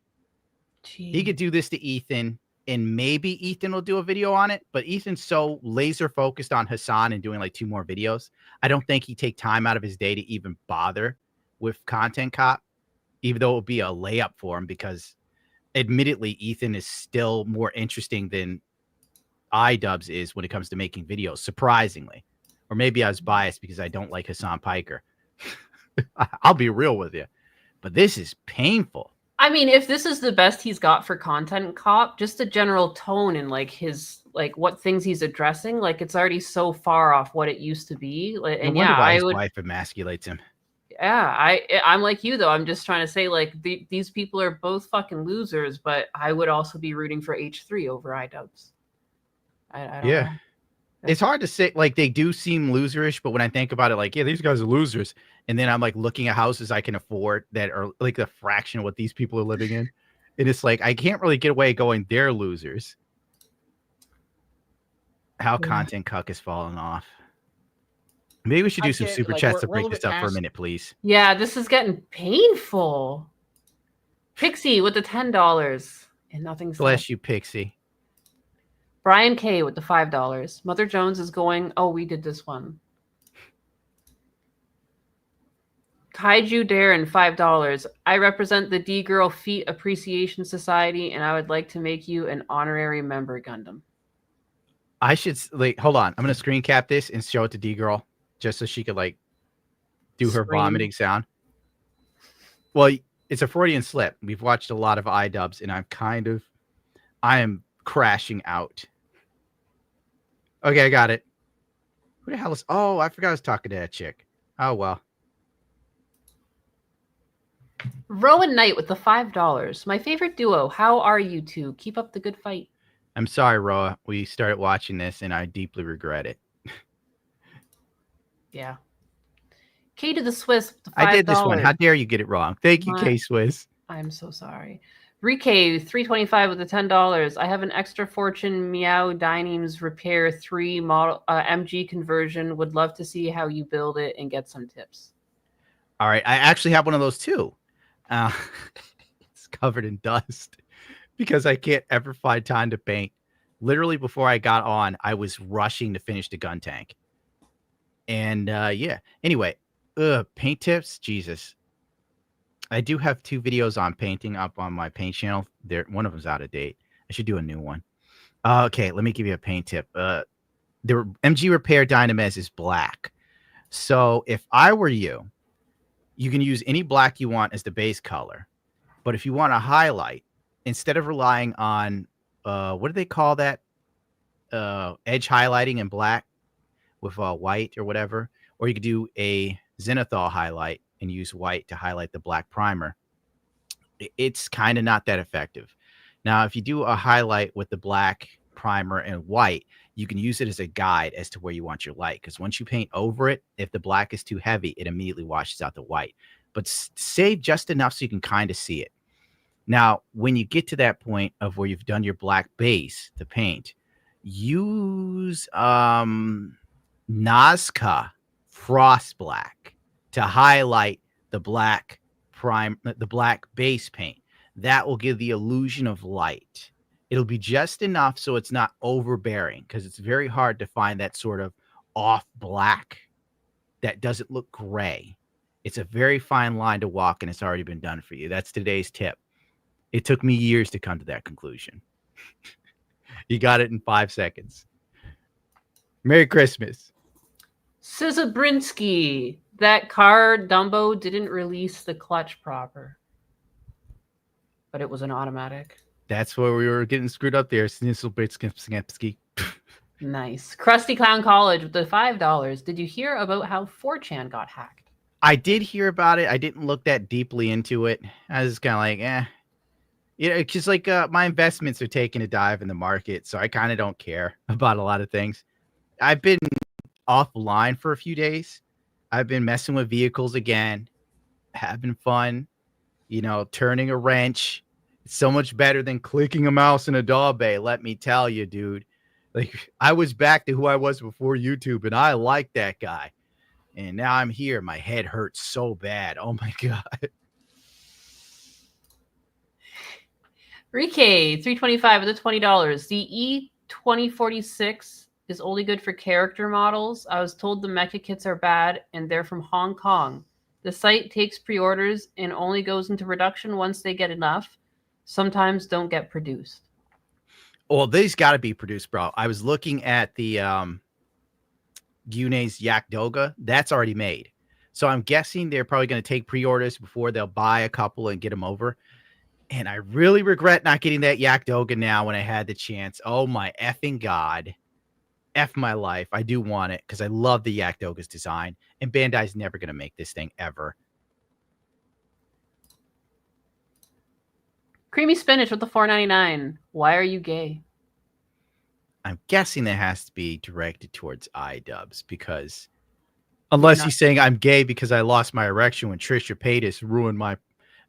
He could do this to Ethan, and maybe Ethan will do a video on it, but Ethan's so laser focused on Hassan and doing like 2 more videos. I don't think he'd take time out of his day to even bother with Content Cop, even though it would be a layup for him because admittedly, Ethan is still more interesting than iDubbbz is when it comes to making videos, surprisingly. Or maybe I was biased because I don't like Hassan Piker. I'll be real with you. But this is painful. I mean, if this is the best he's got for Content Cop, just the general tone and like his like what things he's addressing, like it's already so far off what it used to be. Like, and yeah, why I his would. wife emasculates him. Yeah, I'm like you though. I'm just trying to say like these people are both fucking losers, but I would also be rooting for H3 over iDubbbz. I don't know. It's hard to say. Like they do seem loserish, but when I think about it, like yeah, these guys are losers. And then I'm like looking at houses I can afford that are like a fraction of what these people are living in. And it's like, I can't really get away going, they're losers. How Content Cuck is falling off. Maybe we should do some super chats to break this up for a minute, please. Yeah, this is getting painful. Pixie with the $10 and nothing's Bless you, Pixie. Brian K with the $5. Mother Jones is going, oh, we did this one. Kaiju Darren, $5. I represent the D-Girl Feet Appreciation Society, and I would like to make you an honorary member, Gundam. I should, like, hold on. I'm going to screen cap this and show it to D-Girl just so she could, like, do her vomiting sound. Well, it's a Freudian slip. We've watched a lot of iDubbbz, and I am crashing out. Okay, I got it. Who the hell is, oh, I forgot I was talking to that chick. Oh, well. Rowan Knight with the $5. My favorite duo. How are you two? Keep up the good fight. I'm sorry, Roa. We started watching this, and I deeply regret it. Yeah. K to the Swiss with the $5. I did this one. How dare you get it wrong? Thank you, K Swiss. I'm so sorry. Rike, $3.25 with the $10. I have an extra fortune Meow Dynames Repair 3 model MG conversion. Would love to see how you build it and get some tips. All right. I actually have one of those too. It's covered in dust because I can't ever find time to paint. Literally before I got on, I was rushing to finish the gun tank. And yeah. Anyway, paint tips. Jesus. I do have 2 videos on painting up on my paint channel. One of them's out of date. I should do a new one. Okay, let me give you a paint tip. The MG Repair Dynamez is black. So if I were you, you can use any black you want as the base color. But if you want to highlight, instead of relying on, what do they call that? Edge highlighting in black with white or whatever. Or you could do a zenithal highlight and use white to highlight the black primer. It's kind of not that effective. Now, if you do a highlight with the black primer and white, you can use it as a guide as to where you want your light. Because once you paint over it, if the black is too heavy, it immediately washes out the white. But save just enough so you can kind of see it. Now, when you get to that point of where you've done your black base to paint, use Nazca Frost Black to highlight the black base paint. That will give the illusion of light. It'll be just enough so it's not overbearing, because it's very hard to find that sort of off black that doesn't look gray. It's a very fine line to walk, and it's already been done for you. That's today's tip. It took me years to come to that conclusion. You got it in 5 seconds. Merry Christmas. Sizabrinsky. That car, Dumbo, didn't release the clutch proper. But it was an automatic. That's where we were getting screwed up there. Sizabrinsky. Nice. Krusty Clown College with the $5. Did you hear about how 4chan got hacked? I did hear about it. I didn't look that deeply into it. I was kind of like, You know, it's just like my investments are taking a dive in the market, so I kind of don't care about a lot of things. I've been offline for a few days. I've been messing with vehicles again, having fun, turning a wrench. It's so much better than clicking a mouse in a DAW bay, let me tell you, dude. Like, I was back to who I was before YouTube, and I like that guy. And now I'm here. My head hurts so bad. Oh, my God. Rike, 325 with the $20. The E2046 is only good for character models. I was told the mecha kits are bad, and they're from Hong Kong. The site takes pre-orders and only goes into production once they get enough. Sometimes don't get produced. Well, these got to be produced, bro. I was looking at the Gune's Yak Doga. That's already made. So I'm guessing they're probably going to take pre-orders before they'll buy a couple and get them over. And I really regret not getting that Yak Doga now when I had the chance. Oh, my effing God. F my life. I do want it because I love the Yak Doga's design. And Bandai's never going to make this thing ever. Creamy Spinach with the $4.99. Why are you gay? I'm guessing that has to be directed towards iDubbbz because unless he's saying I'm gay because I lost my erection when Trisha Paytas ruined my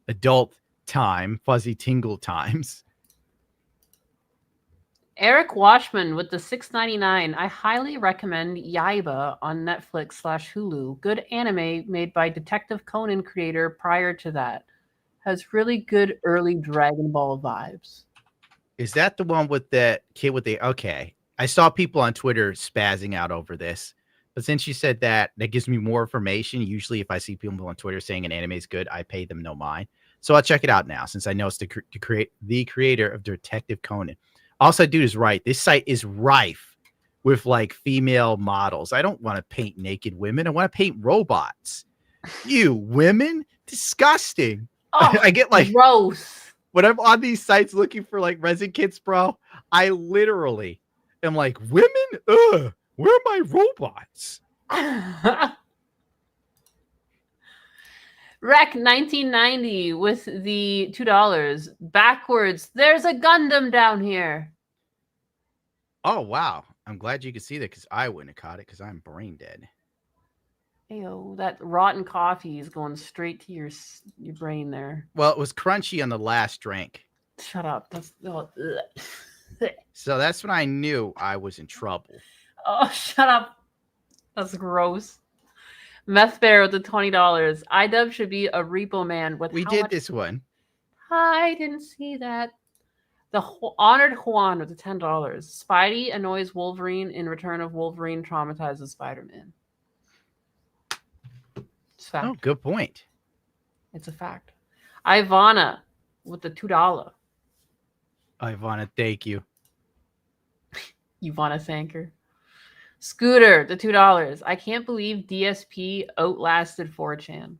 adult time, fuzzy tingle times. Eric Watchman with the $6.99. I highly recommend Yaiba on Netflix/Hulu. Good anime made by Detective Conan creator prior to that. Has really good early Dragon Ball vibes. Is that the one with that kid with the... Okay. I saw people on Twitter spazzing out over this. But since you said that, that gives me more information. Usually if I see people on Twitter saying an anime is good, I pay them no mind. So I'll check it out now since I know it's the creator of Detective Conan. Also, dude is right. This site is rife with like female models. I don't want to paint naked women. I want to paint robots. You women? Disgusting. Oh, I get like gross. When I'm on these sites looking for like resin kits, bro, I literally am like, women? Ugh, where are my robots? Rec 1990 with the $2. Backwards. There's a Gundam down here. Oh, wow. I'm glad you could see that because I wouldn't have caught it because I'm brain dead. Ew, that rotten coffee is going straight to your brain there. Well, it was crunchy on the last drink. Shut up. That's So that's when I knew I was in trouble. Oh, shut up. That's gross. Meth Bear with the $20. iDubbbz should be a repo man with We did this one. I didn't see that. The Honored Juan with the $10. Spidey annoys Wolverine in Return of Wolverine traumatizes Spider-Man. It's fact. Oh, good point. It's a fact. Ivana with the $2. Ivana, thank you. You want to thank her? Scooter, the $2. I can't believe DSP outlasted 4chan.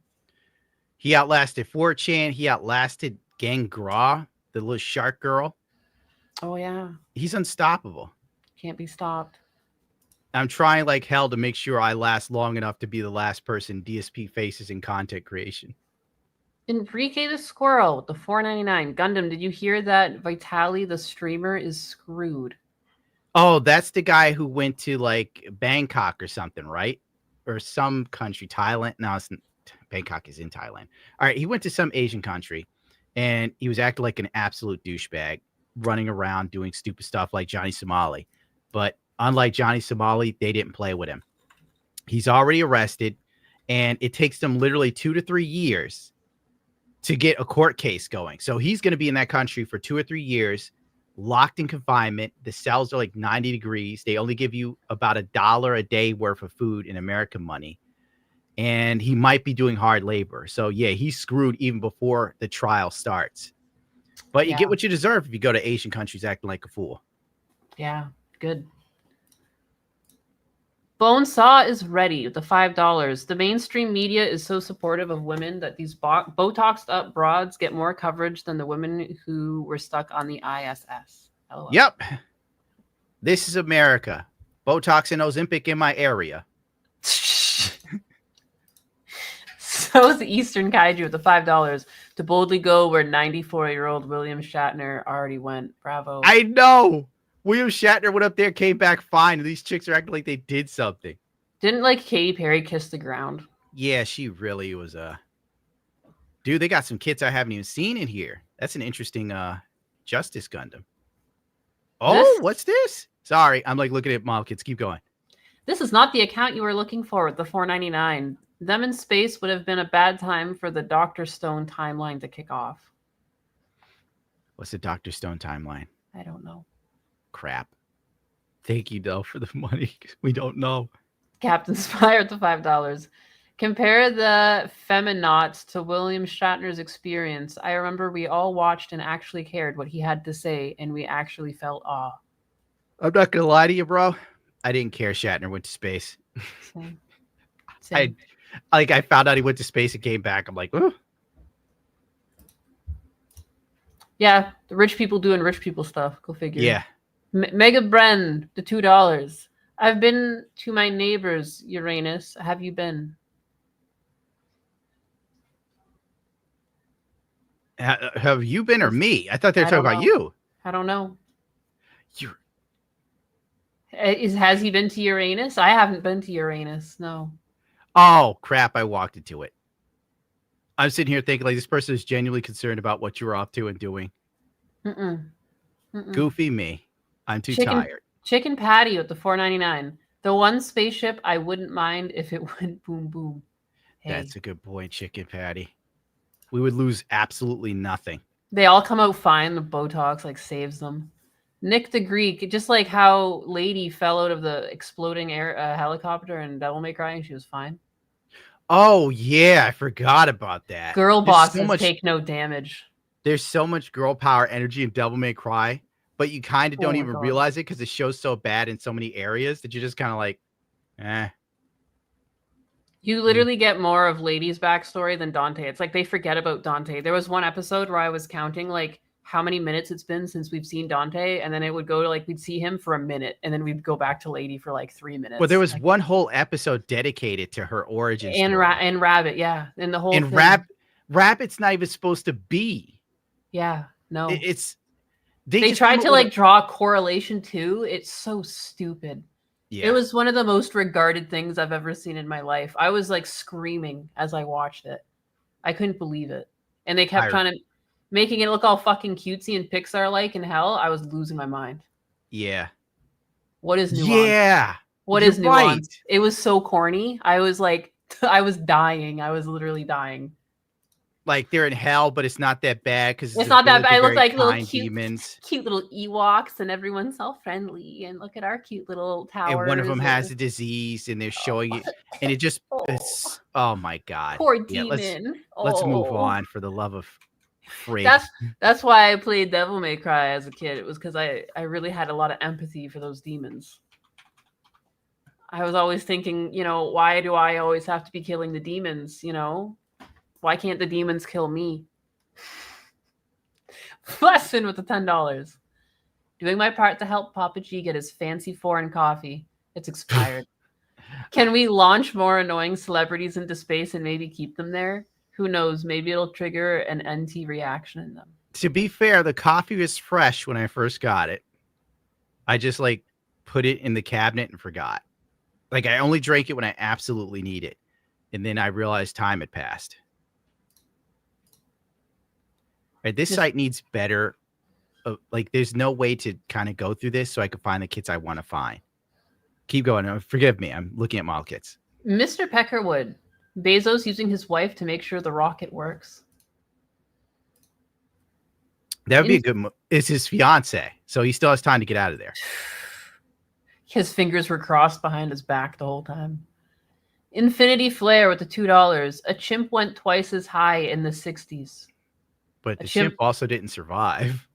He outlasted 4chan. He outlasted Gangra, the little shark girl. Oh, yeah. He's unstoppable. Can't be stopped. I'm trying like hell to make sure I last long enough to be the last person DSP faces in content creation. Enrique the Squirrel with the $4.99. Gundam, did you hear that Vitali the streamer is screwed? Oh, that's the guy who went to like Bangkok or something, right? Or some country, Thailand. No, Bangkok is in Thailand. All right, he went to some Asian country and he was acting like an absolute douchebag, running around doing stupid stuff like Johnny Somali. But unlike Johnny Somali, they didn't play with him. He's already arrested, and it takes them literally 2 to 3 years to get a court case going. So he's going to be in that country for 2 or 3 years, locked in confinement. The cells are like 90 degrees. They only give you about $1 a day worth of food in American money. And he might be doing hard labor. So, yeah, he's screwed even before the trial starts. But you get what you deserve if you go to Asian countries acting like a fool. Yeah, good. Bonesaw is ready with the $5. The mainstream media is so supportive of women that these Botoxed up broads get more coverage than the women who were stuck on the ISS. LOL. Yep. This is America. Botox and Ozempic in my area. So is the Eastern Kaiju with the $5 to boldly go where 94-year-old William Shatner already went. Bravo. I know. William Shatner went up there, came back fine, and these chicks are acting like they did something. Didn't like Katy Perry kiss the ground? Yeah, she really was dude, they got some kits I haven't even seen in here. That's an interesting Justice Gundam. Oh, what's this? Sorry, I'm like looking at model kits. Keep going. This is not the account you were looking for with the $4.99. Them in space would have been a bad time for the Dr. Stone timeline to kick off. What's the Dr. Stone timeline? I don't know. Crap. Thank you, though, for the money. We don't know. Captain Spire at the $5. Compare the Feminauts to William Shatner's experience. I remember we all watched and actually cared what he had to say, and we actually felt awe. I'm not gonna lie to you, bro. I didn't care Shatner went to space. Same. I found out he went to space and came back. I'm like, ooh. Yeah, the rich people doing rich people stuff. Go figure. Yeah. Mega Bren, the $2. I've been to my neighbor's Uranus. Have you been? Have you been or me? I thought they were talking about you. I don't know. You're... Has he been to Uranus? I haven't been to Uranus. No. Oh, crap. I walked into it. I'm sitting here thinking like this person is genuinely concerned about what you're up to and doing. Goofy me. I'm too tired. Chicken patty with the $4.99. The one spaceship I wouldn't mind if it went boom boom. Hey. That's a good point, Chicken Patty. We would lose absolutely nothing. They all come out fine. The Botox like saves them. Nick the Greek, just like how Lady fell out of the exploding helicopter in Devil May Cry and she was fine. Oh yeah, I forgot about that. Girl bosses take no damage. There's so much girl power energy in Devil May Cry, but you kind of don't even realize it because the show's so bad in so many areas that you're just kind of like, eh. You literally get more of Lady's backstory than Dante. It's like they forget about Dante. There was one episode where I was counting like how many minutes it's been since we've seen Dante, and then it would go to like we'd see him for a minute, and then we'd go back to Lady for like 3 minutes. Well, there was one whole episode dedicated to her origin story. And Rabbit, yeah, and the whole and thing. Rabbit's not even supposed to be. Yeah, no, it's they tried to like draw a correlation too. It's so stupid. Yeah. It was one of the most regarded things I've ever seen in my life. I was like screaming as I watched it. I couldn't believe it. And they kept trying to making it look all fucking cutesy and Pixar-like in hell. I was losing my mind. Yeah. What is nuance? Yeah. What is nuance? Right. It was so corny. I was like, I was dying. I was literally dying. Like they're in hell, but it's not that bad because it's not that bad. I look like little demons, cute little Ewoks, and everyone's so friendly. And look at our cute little towers. And one of them has a disease, and they're showing it, and it just it's oh my god, poor demon. Let's move on for the love of Fringe. That's why I played Devil May Cry as a kid. It was because I really had a lot of empathy for those demons. I was always thinking, you know, why do I always have to be killing the demons? You know. Why can't the demons kill me? Lesson with the $10. Doing my part to help Papa G get his fancy foreign coffee. It's expired. Can we launch more annoying celebrities into space and maybe keep them there? Who knows? Maybe it'll trigger an NT reaction in them. To be fair, the coffee was fresh when I first got it. I just like put it in the cabinet and forgot. Like I only drank it when I absolutely need it. And then I realized time had passed. Right, this site needs better. Like, there's no way to kind of go through this so I can find the kits I want to find. Keep going. Forgive me. I'm looking at model kits. Mr. Peckerwood. Bezos using his wife to make sure the rocket works. That would be a good move. It's his fiance, so he still has time to get out of there. His fingers were crossed behind his back the whole time. Infinity Flare with the $2. A chimp went twice as high in the 60s. But the chimp also didn't survive.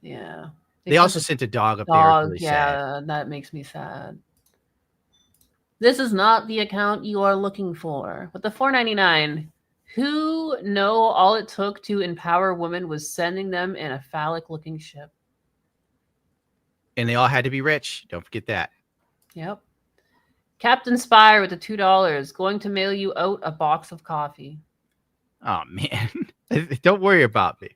Yeah. They also sent a dog up there. Really sad. That makes me sad. This is not the account you are looking for. With the $4.99, who know all it took to empower women was sending them in a phallic-looking ship. And they all had to be rich. Don't forget that. Yep. Captain Spire with the $2, going to mail you out a box of coffee. Oh, man. Don't worry about me.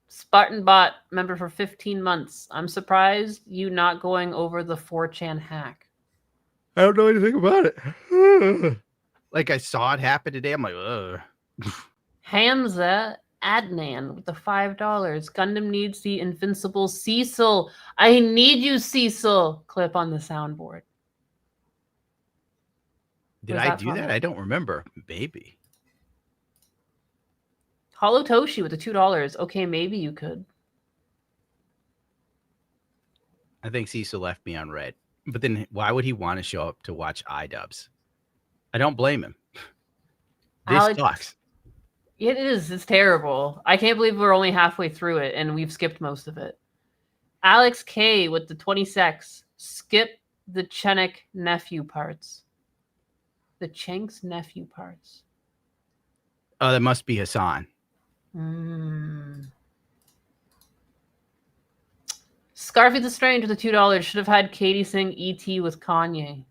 Spartan Bot, member for 15 months. I'm surprised you not going over the 4chan hack. I don't know anything about it. Like I saw it happen today. I'm like, ugh. Hamza Adnan with the $5. Gundam needs the invincible Cecil. I need you, Cecil. Clip on the soundboard. Did I do that? I don't remember. Maybe. Hollow Toshi with the $2. Okay, maybe you could. I think Cecil left me on red. But then why would he want to show up to watch iDubbbz? I don't blame him. This Alex, sucks. It is. It's terrible. I can't believe we're only halfway through it and we've skipped most of it. Alex K with the 20 secs. Skip the Chenik nephew parts. The Chenk's nephew parts. Oh, that must be Hassan. Scarfy the Strange with the $2. Should have had Katie sing E.T. with Kanye.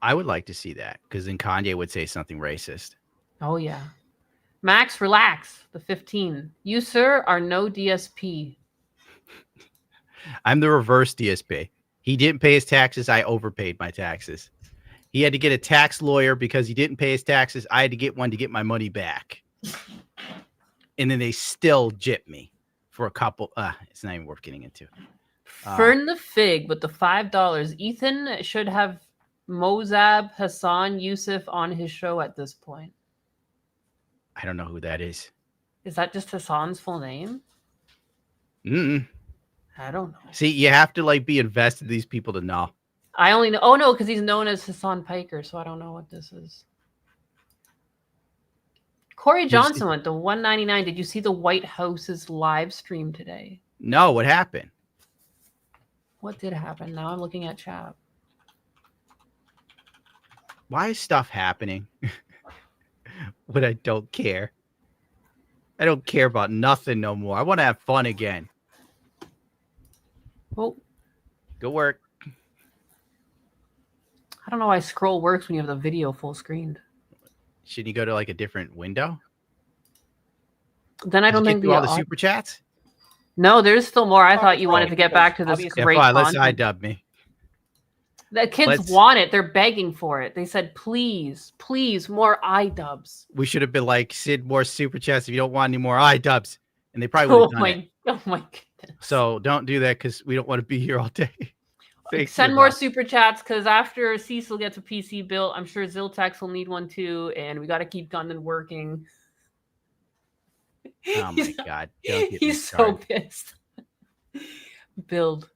I would like to see that because then Kanye would say something racist. Oh, yeah. Max, relax. The 15. You, sir, are no DSP. I'm the reverse DSP. He didn't pay his taxes. I overpaid my taxes. He had to get a tax lawyer because he didn't pay his taxes. I had to get one to get my money back. And then they still gypped me for a couple. It's not even worth getting into. Fern the Fig with the $5. Ethan should have Mozab Hassan Yusuf on his show at this point. I don't know who that is. Is that just Hassan's full name? I don't know. See, you have to like be invested in these people to know. I only know. Oh no, because he's known as Hassan Piker, so I don't know what this is. Corey Johnson went to $1.99. Did you see the White House's live stream today? No, what happened? What did happen? Now I'm looking at chat. Why is stuff happening when I don't care? I don't care about nothing no more. I want to have fun again. Oh. Go work. I don't know why scroll works when you have the video full screened. Shouldn't you go to like a different window? Then I don't think all the super chats. No, there's still more. I thought you wanted to get back to this great fine, let's content. iDub me. The kids want it. They're begging for it. They said, please, please, more iDubbbz. We should have been like, Sid, more super chats if you don't want any more iDubbbz. And they probably would have done it. Oh my goodness. So don't do that because we don't want to be here all day. Send more super chats because after Cecil gets a PC built, I'm sure Ziltex will need one too. And we got to keep Gundam working. Oh my God. Don't get He's so pissed. Build.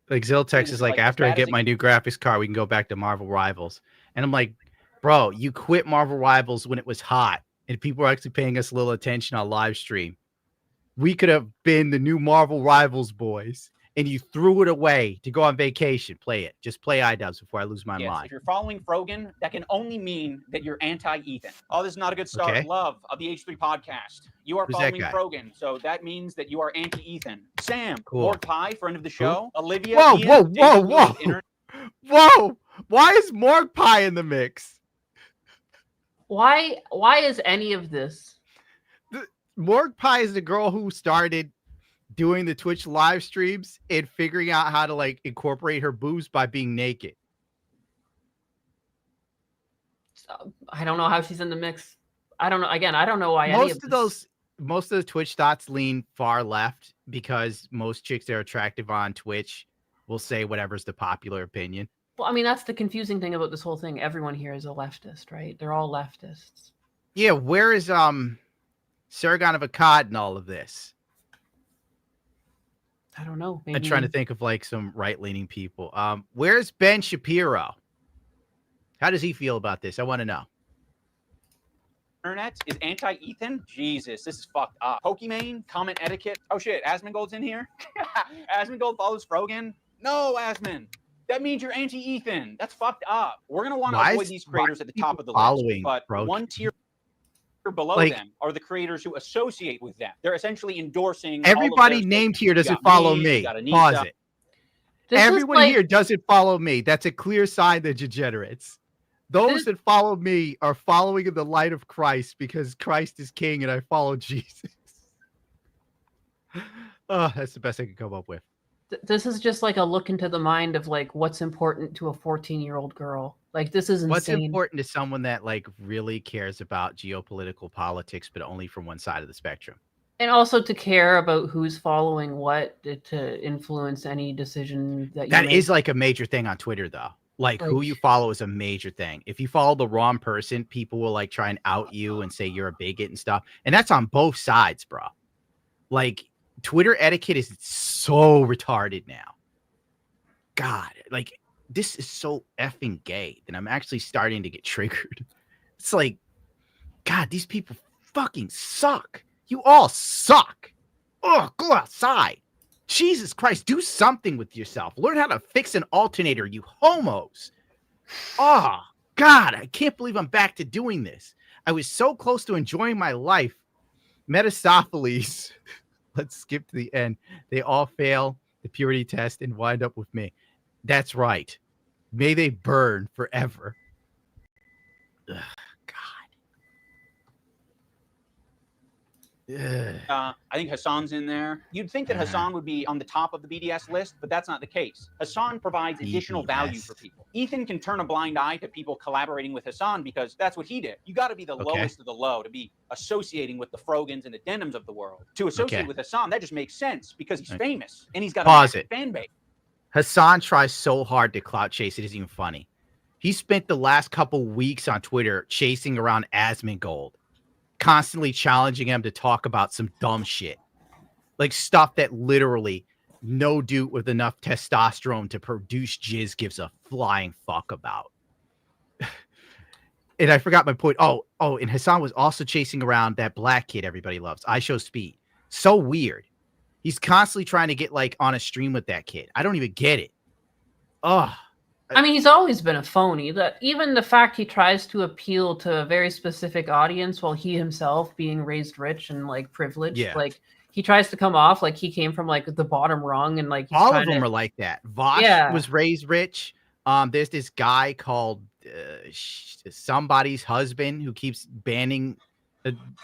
Like Ziltex is like, after I get my new graphics card, we can go back to Marvel Rivals. And I'm like, bro, you quit Marvel Rivals when it was hot and people were actually paying us a little attention on live stream. We could have been the new Marvel Rivals boys, and you threw it away to go on vacation. Play it. Just play iDubbbz before I lose my mind. If you're following Frogan, that can only mean that you're anti-Ethan. Oh, this is not a good start. Okay. Love of the H3 podcast. You are Who's that following guy? Frogan, so that means that you are anti-Ethan. Sam, Cool. Lord Pie, friend of the show. Olivia. Whoa, Ian, whoa, David whoa, Lewis, whoa. Whoa. Why is Morg Pie in the mix? Why is any of this? Morg Pie is the girl who started doing the Twitch live streams and figuring out how to like incorporate her boobs by being naked. I don't know how she's in the mix. I don't know. Again, I don't know why any of this. Most of the Twitch dots lean far left because most chicks that are attractive on Twitch will say whatever's the popular opinion. Well, I mean, that's the confusing thing about this whole thing. Everyone here is a leftist, right? They're all leftists. Yeah, where is Sargon of Akkad in all of this? I don't know. I'm trying to think of like some right-leaning people. Where's Ben Shapiro? How does he feel about this? I want to know. Internet is anti-Ethan? Jesus, this is fucked up. Pokimane, comment etiquette. Oh shit, Asmongold's in here? Asmongold follows Frogan? No, Asmon. That means you're anti-Ethan. That's fucked up. We're going to want to avoid these creators at the top of the list. But one tier below them are the creators who associate with them. They're essentially endorsing Everybody named here doesn't follow me. Pause it. Everyone here doesn't follow me. That's a clear sign they're degenerates. Those that follow me are following in the light of Christ because Christ is king and I follow Jesus. Oh, that's the best I could come up with. This is just like a look into the mind of like what's important to a 14-year-old girl. Like this is What's insane. important to someone that like really cares about geopolitical politics, but only from one side of the spectrum? And also to care about who's following what to influence any decision that you That make. is like a major thing on Twitter, though. Like who you follow is a major thing. If you follow the wrong person, people will like try and out you and say you're a bigot and stuff. And that's on both sides, bro. Like Twitter etiquette is so retarded now. God, like this is so effing gay that I'm actually starting to get triggered. It's like, God, these people fucking suck. You all suck. Oh, go outside. Jesus Christ, do something with yourself. Learn how to fix an alternator, you homos. Oh, God, I can't believe I'm back to doing this. I was so close to enjoying my life. Metastopheles. Let's skip to the end. They all fail the purity test and wind up with me. That's right. May they burn forever. Ugh, I think Hassan's in there. You'd think that Hassan would be on the top of the BDS list, but that's not the case. Hassan provides additional value for people. Ethan can turn a blind eye to people collaborating with Hassan because that's what he did. You got to be the lowest of the low to be associating with the Frogans and the Denims of the world. To associate with Hassan, that just makes sense because he's famous and he's got a massive fan base. Hassan tries so hard to clout chase. It isn't even funny. He spent the last couple weeks on Twitter chasing around Asmongold, constantly challenging him to talk about some dumb shit. Like stuff that literally no dude with enough testosterone to produce jizz gives a flying fuck about. And I forgot my point. Oh, and Hassan was also chasing around that black kid everybody loves, I Show Speed. So weird. He's constantly trying to get like on a stream with that kid. I don't even get it. Oh, I mean, he's always been a phony. That even the fact he tries to appeal to a very specific audience while he himself being raised rich and like privileged, like he tries to come off like he came from like the bottom rung and like he's all of them are like that. Vosh was raised rich. There's this guy called somebody's husband who keeps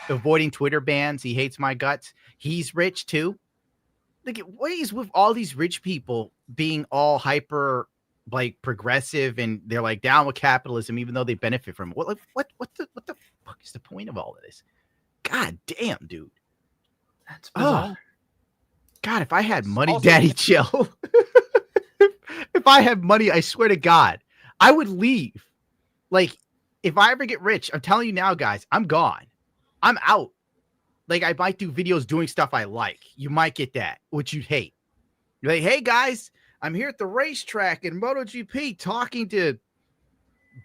avoiding Twitter bans. He hates my guts. He's rich too. Like, what is with all these rich people being all hyper like progressive and they're like down with capitalism even though they benefit from it? What the fuck is the point of all of this? God damn, dude. That's bizarre. God, if I had money, Daddy chill. If I had money, I swear to God, I would leave. Like, if I ever get rich, I'm telling you now, guys, I'm gone. I'm out. Like, I might do videos doing stuff I like. You might get that, which you'd hate. You're like, hey, guys, I'm here at the racetrack in MotoGP talking to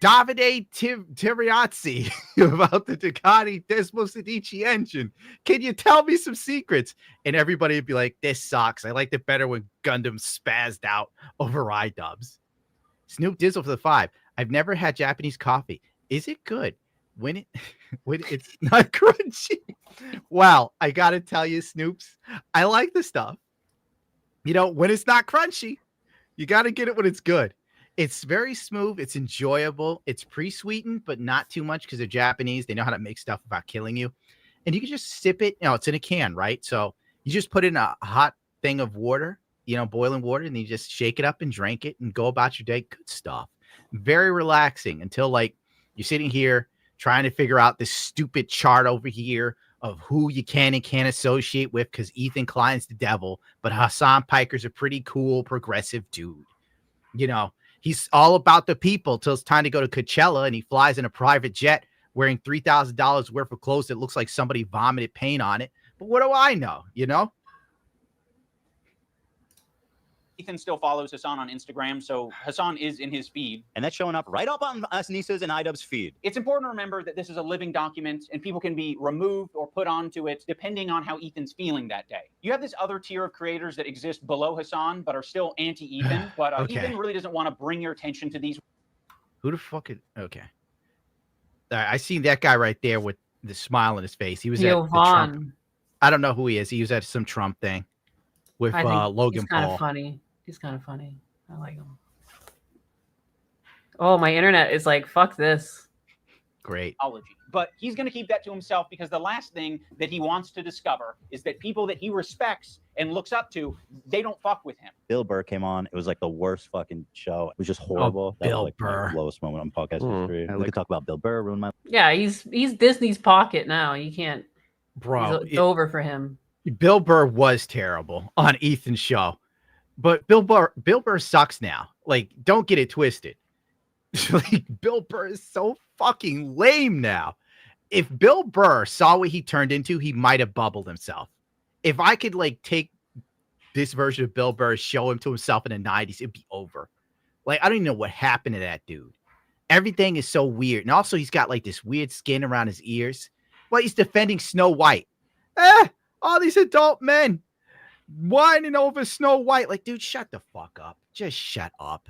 Davide Teriazzi about the Ducati Desmosedici engine. Can you tell me some secrets? And everybody would be like, this sucks. I liked it better when Gundam spazzed out over iDubbbz. Snoop Dizzle for the 5. I've never had Japanese coffee. Is it good? When it's not crunchy. Wow, I gotta tell you, Snoops, I like the stuff. You know, when it's not crunchy, you gotta get it when it's good. It's very smooth. It's enjoyable. It's pre-sweetened, but not too much because they're Japanese. They know how to make stuff without killing you. And you can just sip it. You know, it's in a can, right? So you just put it in a hot thing of water, you know, boiling water, and you just shake it up and drink it and go about your day. Good stuff. Very relaxing until like you're sitting here trying to figure out this stupid chart over here of who you can and can't associate with because Ethan Klein's the devil, but Hassan Piker's a pretty cool, progressive dude. You know, he's all about the people till it's time to go to Coachella and he flies in a private jet wearing $3,000 worth of clothes that looks like somebody vomited paint on it. But what do I know, you know? Ethan still follows Hassan on Instagram, so Hassan is in his feed. And that's showing up right up on us Nisa's and iDubbbz's feed. It's important to remember that this is a living document and people can be removed or put onto it depending on how Ethan's feeling that day. You have this other tier of creators that exist below Hassan but are still anti-Ethan, but Ethan really doesn't want to bring your attention to these. Who the fuck is... Okay. All right, I seen that guy right there with the smile on his face. He was at the Trump. I don't know who he is. He was at some Trump thing with Logan he's Paul. Kind of funny. He's kind of funny. I like him. Oh, my internet is like, fuck this. Great. But he's going to keep that to himself because the last thing that he wants to discover is that people that he respects and looks up to, they don't fuck with him. Bill Burr came on. It was like the worst fucking show. It was just horrible. That Bill was like Burr. my lowest moment on podcast history. We could talk about Bill Burr, ruin my. Yeah, he's Disney's pocket now. You can't. Bro, it's over for him. Bill Burr was terrible on Ethan's show, but Bill Burr sucks now. Like, don't get it twisted. Like, Bill Burr is so fucking lame now. If Bill Burr saw what he turned into, he might have bubbled himself. If I could like take this version of Bill Burr, show him to himself in the 90s, it'd be over. Like, I don't even know what happened to that dude. Everything is so weird. And also he's got like this weird skin around his ears. Well, he's defending Snow White. All these adult men whining over Snow White. Like, dude, shut the fuck up. Just shut up.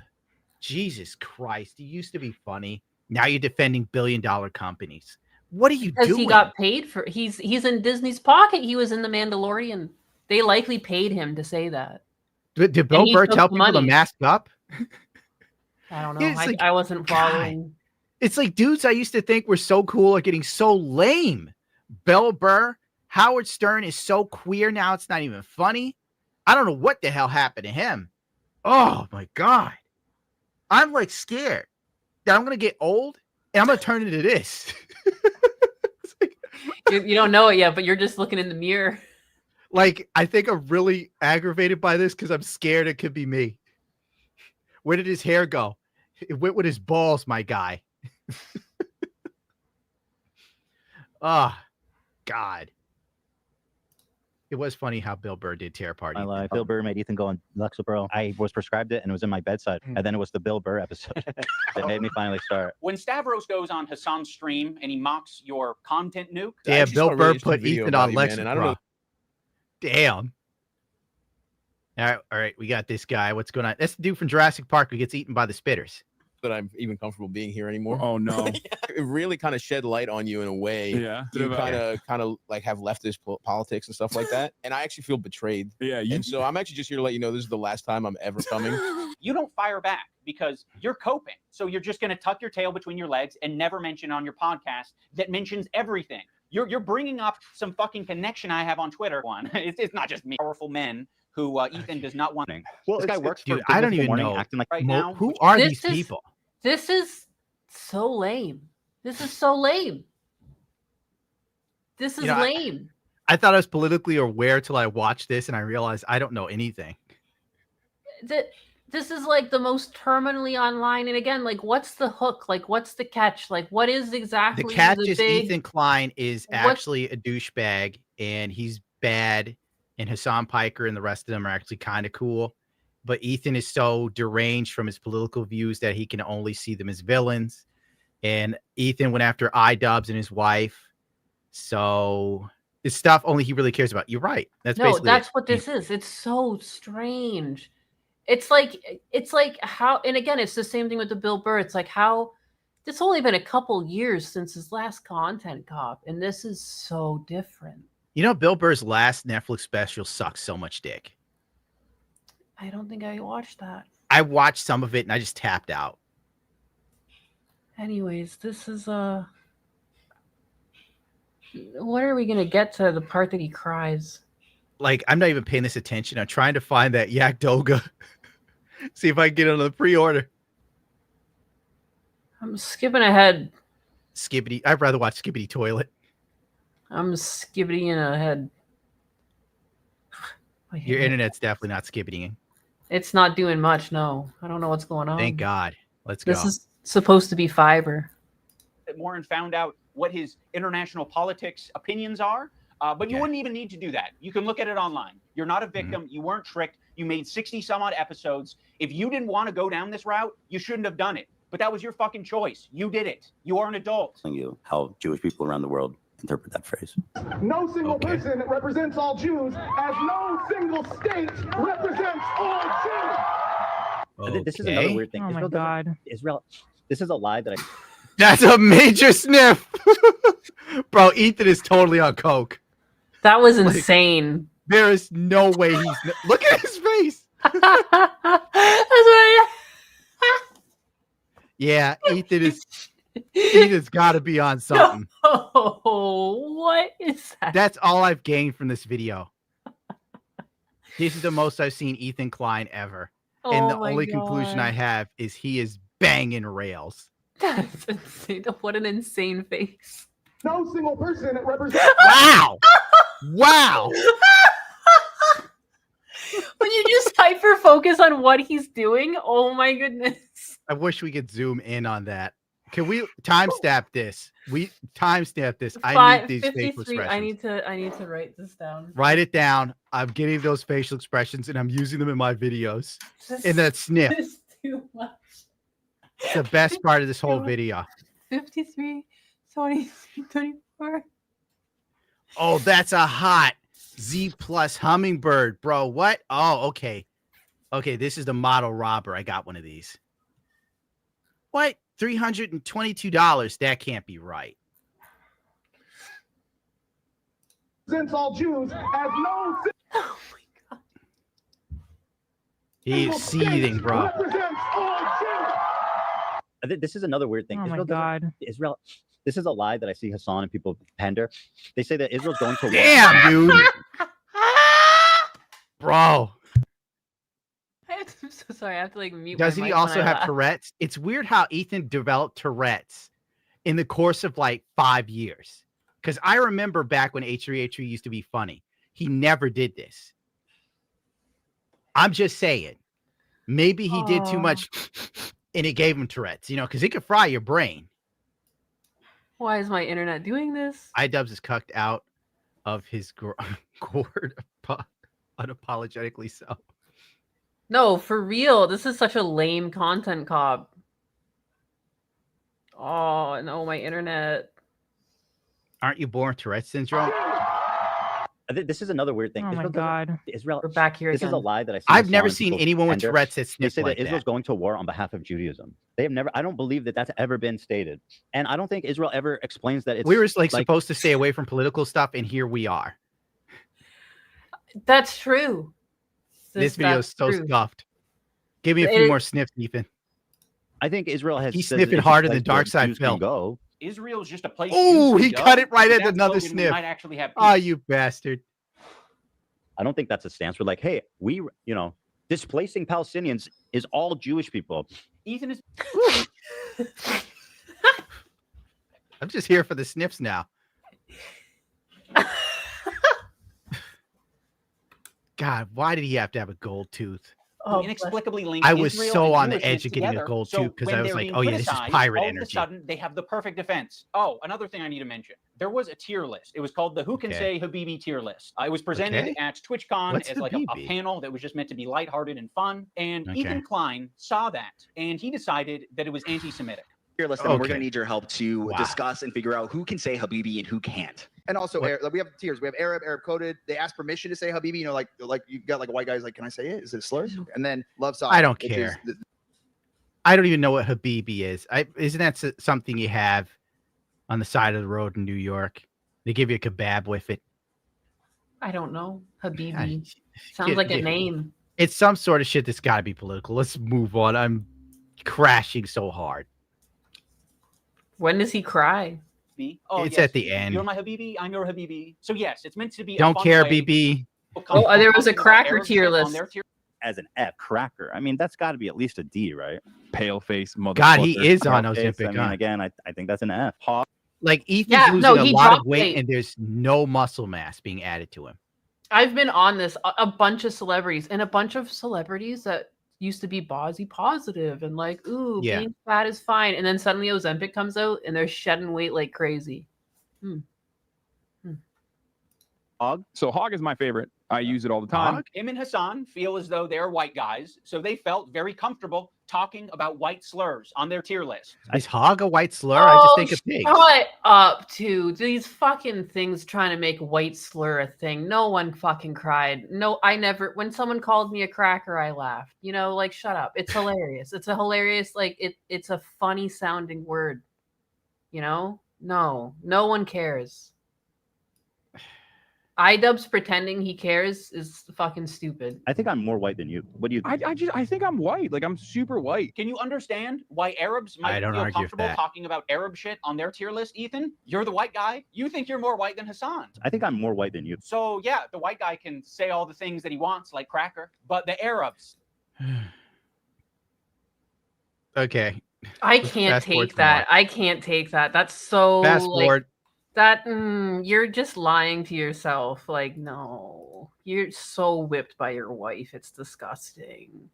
Jesus Christ. You used to be funny. Now you're defending billion-dollar companies. What are you doing? Because he got paid for he's in Disney's pocket. He was in The Mandalorian. They likely paid him to say that. Did Bill Burr tell people to mask up? I don't know. I wasn't following. God. It's like dudes I used to think were so cool are getting so lame. Bill Burr, Howard Stern is so queer now it's not even funny. I don't know what the hell happened to him. Oh my God. I'm like scared that I'm going to get old and I'm going to turn into this. You don't know it yet, but you're just looking in the mirror. Like, I think I'm really aggravated by this because I'm scared it could be me. Where did his hair go? It went with his balls, my guy. Oh, God. It was funny how Bill Burr did tear apart. My life. Bill Burr made Ethan go on Lexapro. I was prescribed it and it was in my bedside. And then it was the Bill Burr episode that made me finally start. When Stavros goes on Hassan's stream and he mocks your content nuke. Yeah, Bill Burr put Ethan on Lexapro. Damn. All right. We got this guy. What's going on? That's the dude from Jurassic Park who gets eaten by the spitters. That I'm even comfortable being here anymore. Oh no. It really kind of shed light on you in a way. Yeah. You kind of like have leftist politics and stuff like that. And I actually feel betrayed. Yeah. And so I'm actually just here to let you know this is the last time I'm ever coming. You don't fire back because you're coping. So you're just going to tuck your tail between your legs and never mention on your podcast that mentions everything. You're bringing up some fucking connection I have on Twitter. One, it's not just me. Powerful men who Ethan does not want. Well, this guy works for. Dude, I don't even know. Acting like right now. Who are these people? This is so lame. This is so lame. This is lame. I thought I was politically aware till I watched this and I realized I don't know anything. This is like the most terminally online. And again, like, what's the hook? Like, what's the catch? Like, what is exactly the catch? Is Ethan Klein is actually a douchebag and he's bad, and Hassan Piker and the rest of them are actually kind of cool. But Ethan is so deranged from his political views that he can only see them as villains. And Ethan went after iDubbbz and his wife. So it's stuff only he really cares about. You're right. That's what this is. It's so strange. It's like how, and again, it's the same thing with the Bill Burr. It's like how it's only been a couple years since his last content cop, and this is so different. You know, Bill Burr's last Netflix special sucks so much dick. I don't think I watched that. I watched some of it and I just tapped out. Anyways, this is what are we gonna get to the part that he cries? Like, I'm not even paying this attention. I'm trying to find that Yak Doga. See if I can get it on the pre-order. I'm skipping ahead. Skibbity. I'd rather watch Skibbity Toilet. I'm skibbitying ahead. Your internet's definitely not skibbitying. It's not doing much, no. I don't know what's going on. Thank God. Let's go. This is supposed to be fiber. More and found out what his international politics opinions are. But you wouldn't even need to do that. You can look at it online. You're not a victim. You weren't tricked. You made 60 some odd episodes. If you didn't want to go down this route, you shouldn't have done it. But that was your fucking choice. You did it. You are an adult. You how Jewish people around the world interpret that phrase. No single person represents all Jews, as no single state represents all Jews. This is another weird thing. Oh my God. Israel, this is a lie that I. That's a major sniff. Bro, Ethan is totally on coke. That was insane. There is no way he's... Look at his face. That's what Yeah, Ethan is... Ethan's got to be on something. Oh, what is that? That's all I've gained from this video. This is the most I've seen Ethan Klein ever. And the Oh my only conclusion I God. have is he is banging rails. That's insane. What an insane face. No single person represents. Wow. Wow. When you just hyper focus on what he's doing, oh my goodness. I wish we could zoom in on that. Can we timestamp this? We timestamp this. I need these facial 53. expressions. I need to write this down. Write it down. I'm getting those facial expressions and I'm using them in my videos. And that sniff. This is too much. It's the best part of this whole video. 53, 20, 24. Oh, that's a hot Z plus hummingbird, bro. What? Oh, okay. Okay, this is the model robber. I got one of these. What? $322? That can't be right. Represents all Jews as no He's seething, bro. represents all Jews. This is another weird thing. Oh my Israel doesn't- God. Israel. This is a lie that I see Hassan and people pander. They say that Israel's going to war. Damn, dude. Bro. I'm so sorry. I have to like mute. Doesn't my he mic when also I have laugh. Tourette's? It's weird how Ethan developed Tourette's in the course of like 5 years. Because I remember back when H3H3 used to be funny. He never did this. I'm just saying. Maybe he did too much and it gave him Tourette's, you know, because it could fry your brain. Why is my internet doing this? iDubbbz is cucked out of his gourd unapologetically so. No, for real. This is such a lame content cop. Oh no, my internet. Aren't you born with Tourette's syndrome? This is another weird thing. Oh my Israel doesn't- God. Israel. We're back here This is a again. lie that I see. I've Hassan never and seen people anyone with pander. Tourette's that They sniff say like that Israel's that. going to war on behalf of Judaism. They have never. I don't believe that that's ever been stated, and I don't think Israel ever explains that it's. We were like supposed to stay away from political stuff, and here we are. That's true. This video is so stuffed. Give me a It few is- more sniffs, Ethan. I think Israel has. He's says sniffing it's a harder place than where Darkside Jews can Phil. Go. Israel's just a place. Oh, Jews he can cut go. it right With at that another slogan, we sniff. might actually have Oh, peace. you bastard. I don't think that's a stance. We're like, hey, we, displacing Palestinians is all Jewish people. Ethan is. I'm just here for the sniffs now. God, why did he have to have a gold tooth? Oh, inexplicably linked. I was Israel so and on the Jewishness edge of getting a together. gold So tooth because when I was they're like, being oh yeah, this is criticized, pirate all energy. of a sudden, they have the perfect defense. Oh, another thing I need to mention. There was a tier list. It was called the Who Can Okay. Say Habibi tier list. It was presented Okay. at TwitchCon What's as like a Habibi? panel that was just meant to be lighthearted and fun. And Okay. Ethan Klein saw that, and he decided that it was anti-Semitic. Here, listen, we're Okay. going to need your help to Wow. discuss and figure out who can say Habibi and who can't. And also, What- we have tiers. We have Arab coded. They ask permission to say Habibi. You know, like you got like white guys like, can I say it? Is it a slur? And then love side. I don't which is care. I don't even know what Habibi is. Isn't that something you have on the side of the road in New York? They give you a kebab with it. I don't know. Habibi. Yeah, Sounds like a yeah. name. It's some sort of shit that's got to be political. Let's move on. I'm crashing so hard. When does he cry? Oh, It's yes, at the end. You're my Habibi. I'm your Habibi. So yes, it's meant to be. a Don't fun care, way BB. Oh, there was a talking about cracker Arabs tier on list. their tier As an F cracker. I mean, that's got to be at least a D, right? Pale face motherfucker. God, he is on Pale face, Ozempic. I mean, huh? again, I think that's an F. Hawk. Like Ethan's Yeah, losing no, a he lot of dropped weight, weight. and there's no muscle mass being added to him. I've been on this a bunch of celebrities and a bunch of celebrities that used to be body positive and like, ooh, Yeah. being fat is fine. And then suddenly Ozempic comes out and they're shedding weight like crazy. Hog. So Hog is my favorite. I use it all the time. Him and Hassan feel as though they're white guys, so they felt very comfortable talking about white slurs on their tier list. Is hog a white slur? I just think of pigs. Shut up, to these fucking things trying to make white slur a thing. No one fucking cried. No, I never. When someone called me a cracker, I laughed. You know, like shut up. It's hilarious. It's a hilarious, like it's a funny sounding word. You know, no one cares. iDubbbz pretending he cares is fucking stupid. I think I'm more white than you. What do you think? I think I'm white. Like I'm super white. Can you understand why Arabs I might don't feel argue with comfortable that. talking about Arab shit on their tier list, Ethan? You're the white guy. You think you're more white than Hassan. I think I'm more white than you. So yeah, the white guy can say all the things that he wants, like cracker, but the Arabs. Okay. I Let's can't fast forward take some more. that. I can't take that. That's so Fast like forward. that. You're just lying to yourself. Like, no, you're so whipped by your wife. It's disgusting.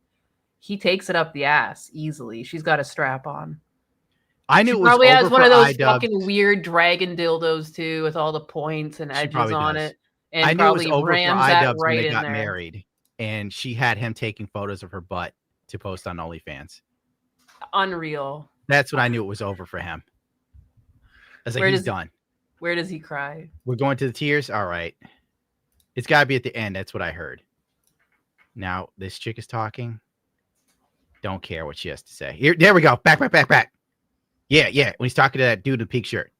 He takes it up the ass easily. She's got a strap on. I knew She it was probably over has one for of those iDubbbz. fucking weird dragon dildos too, with all the points and She edges probably on does. it, and I knew it was probably over for rams that iDubbbz when right they in got there. married, and she had him taking photos of her butt to post on OnlyFans. Unreal. That's when I knew it was over for him. I was like, Where he's does- done. Where does he cry? We're going to the tiers. All right. It's got to be at the end. That's what I heard. Now this chick is talking. Don't care what she has to say. Here, there we go. Back. Yeah. When he's talking to that dude in the pink shirt.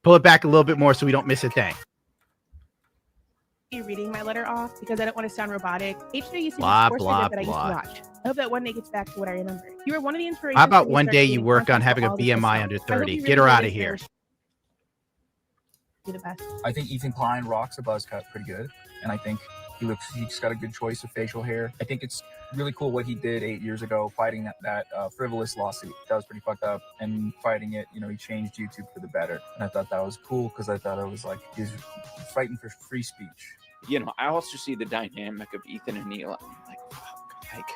Pull it back a little bit more so we don't miss a thing. You're reading my letter off because I don't want to sound robotic. H3 used to Blah, be a sports blah, event that I used blah. to watch. I hope that one day gets back to what I remember. You were one of the inspirations. How about for me to one start day you creating work on content having for a all this BMI stuff. under I hope 30? you Get really her do out of this here. and you're the best. I think Ethan Klein rocks a buzz cut pretty good, and I think he's got a good choice of facial hair. I think it's really cool what he did 8 years ago, fighting that frivolous lawsuit. That was pretty fucked up, and fighting it, he changed YouTube for the better, and I thought that was cool because I thought it was like he's fighting for free speech. I also see the dynamic of Ethan and Neil. I'm like, fuck,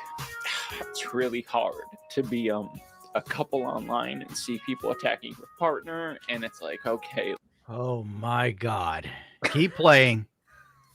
it's really hard to be a couple online and see people attacking your partner, and it's like, okay. Oh my God. Keep playing.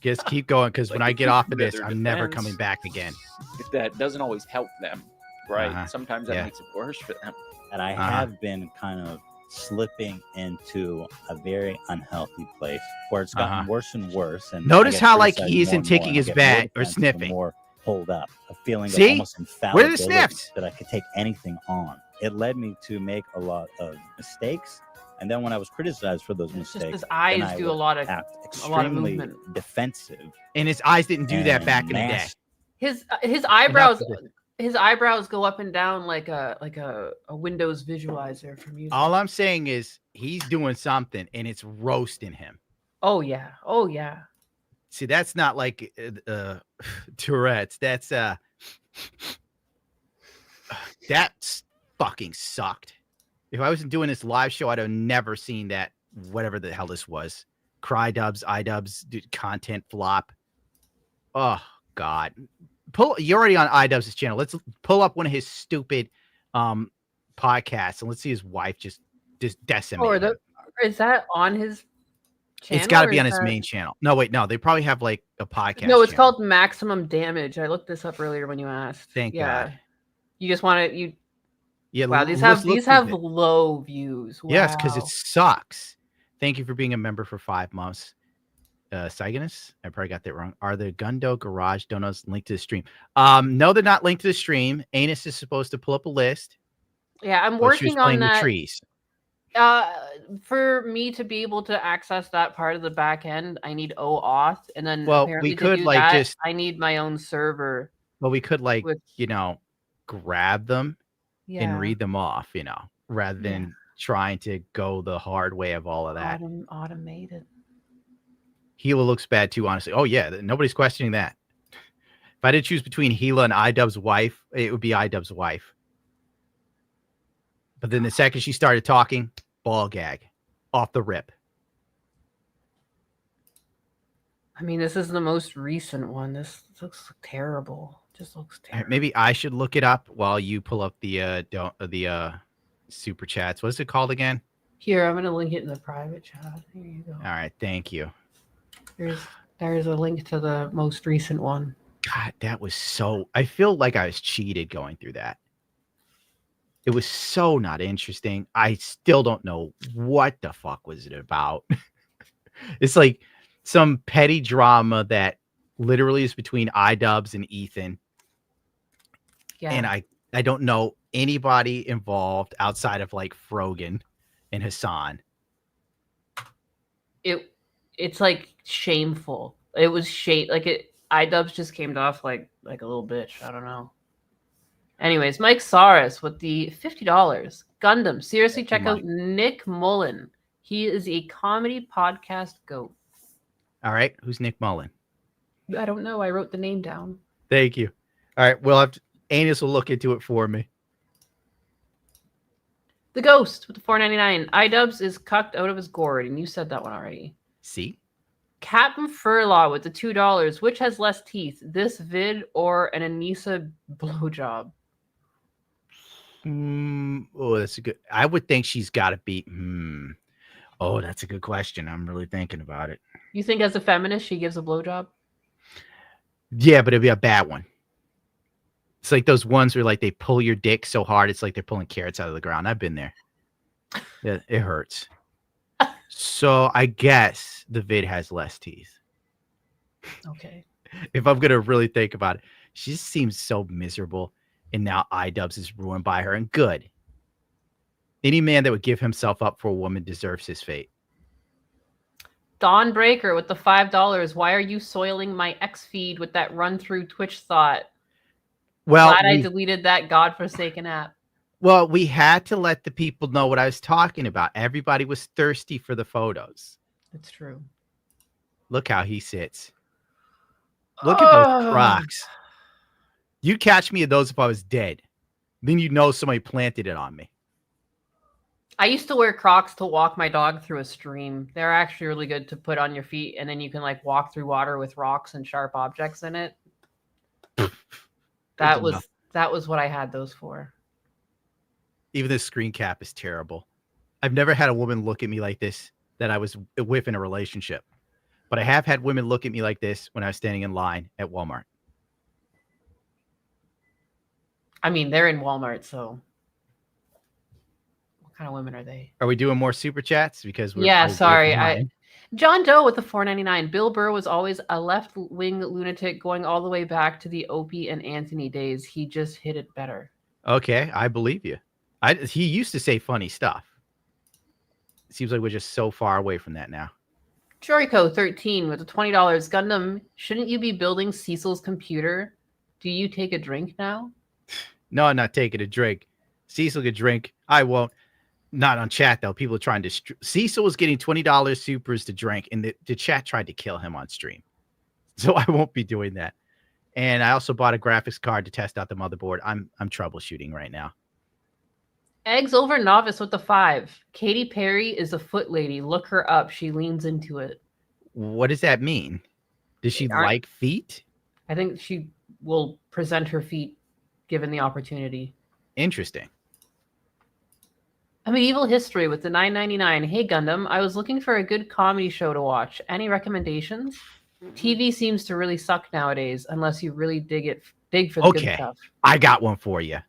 Just keep going, because when I get off of this, I'm never coming back again. If that doesn't always help them, right? Uh-huh. Sometimes that Yeah. makes it worse for them. And I have been kind of slipping into a very unhealthy place where it's gotten worse and worse. And Notice I get how, like, criticized he more isn't and more, taking and I his get bat more or defensive, the sniffing. More hold up, a feeling See? of almost Where are the infallibility sniffs? that I could take anything on. It led me to make a lot of mistakes. And then when I was criticized for those It's just mistakes, his eyes then I do a would lot of act a lot of extremely movement. defensive. And his eyes didn't do that and back in the day. nasty. His eyebrows. His eyebrows go up and down like a Windows visualizer from YouTube. All I'm saying is he's doing something, and it's roasting him. Oh yeah. Oh yeah. See, that's not like Tourette's. That's that's fucking sucked. If I wasn't doing this live show, I'd have never seen that. Whatever the hell this was, iDubbbz, content flop. Oh God, you're already on iDubbbz's channel. Let's pull up one of his stupid podcasts and let's see his wife just decimate. Is that on his channel? It's got to or be on is his that- main channel. No, wait, no, they probably have like a podcast. No, it's channel. called Maximum Damage. I looked this up earlier when you asked. Thank God. You just want to Yeah, Wow, these have low views. Wow. Yes, because it sucks. Thank you for being a member for 5 months. Sigonus, I probably got that wrong. Are the Gundo Garage donuts linked to the stream? No, they're not linked to the stream. Anus is supposed to pull up a list. Yeah, I'm but she was working on playing that. with trees. For me to be able to access that part of the back end, I need OAuth, and then Well, apparently we to could, do like, that, just- I need my own server. Well, we could With- grab them Yeah. and read them off, rather than trying to go the hard way of all of that. Automated. Gila looks bad too, honestly. Oh yeah, nobody's questioning that. If I did choose between Gila and iDubbbz's wife, it would be iDubbbz's wife. But then the second she started talking, ball gag, off the rip. I mean, this is the most recent one. This looks terrible. Just looks All right, maybe I should look it up while you pull up the super chats. What's it called again? Here, I'm gonna link it in the private chat. Here you go. All right, thank you. There's a link to the most recent one. God, that was so. I feel like I was cheated going through that. It was so not interesting. I still don't know what the fuck was it about. It's like some petty drama that literally is between iDubbbz and Ethan. Yeah. And I don't know anybody involved outside of like Frogan and Hassan. It it's like shameful. It was iDubbbz just came off like a little bitch. I don't know. Anyways, Mike Saris with the $50. Gundam. Seriously, check out Nick Mullen. He is a comedy podcast goat. All right. Who's Nick Mullen? I don't know. I wrote the name down. Thank you. All right. Well, Anus will look into it for me. The Ghost with the $4.99. iDubbbz is cucked out of his gourd, and you said that one already. See? Captain Furlaw with the $2. Which has less teeth, this vid or an Anissa blowjob? Oh, that's a good. I would think she's got to be. Oh, that's a good question. I'm really thinking about it. You think as a feminist she gives a blowjob? Yeah, but it'd be a bad one. It's like those ones where like they pull your dick so hard it's like they're pulling carrots out of the ground. I've been there. Yeah, it hurts. So I guess the vid has less teeth. Okay. If I'm gonna really think about it, she just seems so miserable, and now iDubbbz is ruined by her. And good. Any man that would give himself up for a woman deserves his fate. Dawn Breaker with the $5. Why are you soiling my X feed with that run through Twitch thought? Well, Glad I deleted that godforsaken app. Well, we had to let the people know what I was talking about. Everybody was thirsty for the photos. It's true. Look how he sits. Look at those Crocs. You'd catch me in those if I was dead. Then you'd know somebody planted it on me. I used to wear Crocs to walk my dog through a stream. They're actually really good to put on your feet, and then you can like walk through water with rocks and sharp objects in it. That was what I had those for. Even this screen cap is terrible. I've never had a woman look at me like this that I was with in a relationship. But I have had women look at me like this when I was standing in line at Walmart. I mean, they're in Walmart, so what kind of women are they? Are we doing more super chats? Because we're sorry. John Doe with the $4.99. Bill Burr was always a left-wing lunatic going all the way back to the Opie and Anthony days. He just hit it better. Okay, I believe you. He used to say funny stuff. It seems like we're just so far away from that now. Chorico 13 with the $20. Gundam, shouldn't you be building Cecil's computer? Do you take a drink now? No, I'm not taking a drink. Cecil could drink. I won't. Not on chat, though. People are trying to... Cecil was getting $20 supers to drink, and the chat tried to kill him on stream. So I won't be doing that. And I also bought a graphics card to test out the motherboard. I'm troubleshooting right now. Eggs over novice with the 5. Katy Perry is a foot lady. Look her up. She leans into it. What does that mean? Does she like feet? I think she will present her feet given the opportunity. Interesting. A Medieval History with the $9.99. Hey Gundam, I was looking for a good comedy show to watch. Any recommendations? TV seems to really suck nowadays unless you really dig for the good stuff. I got one for you.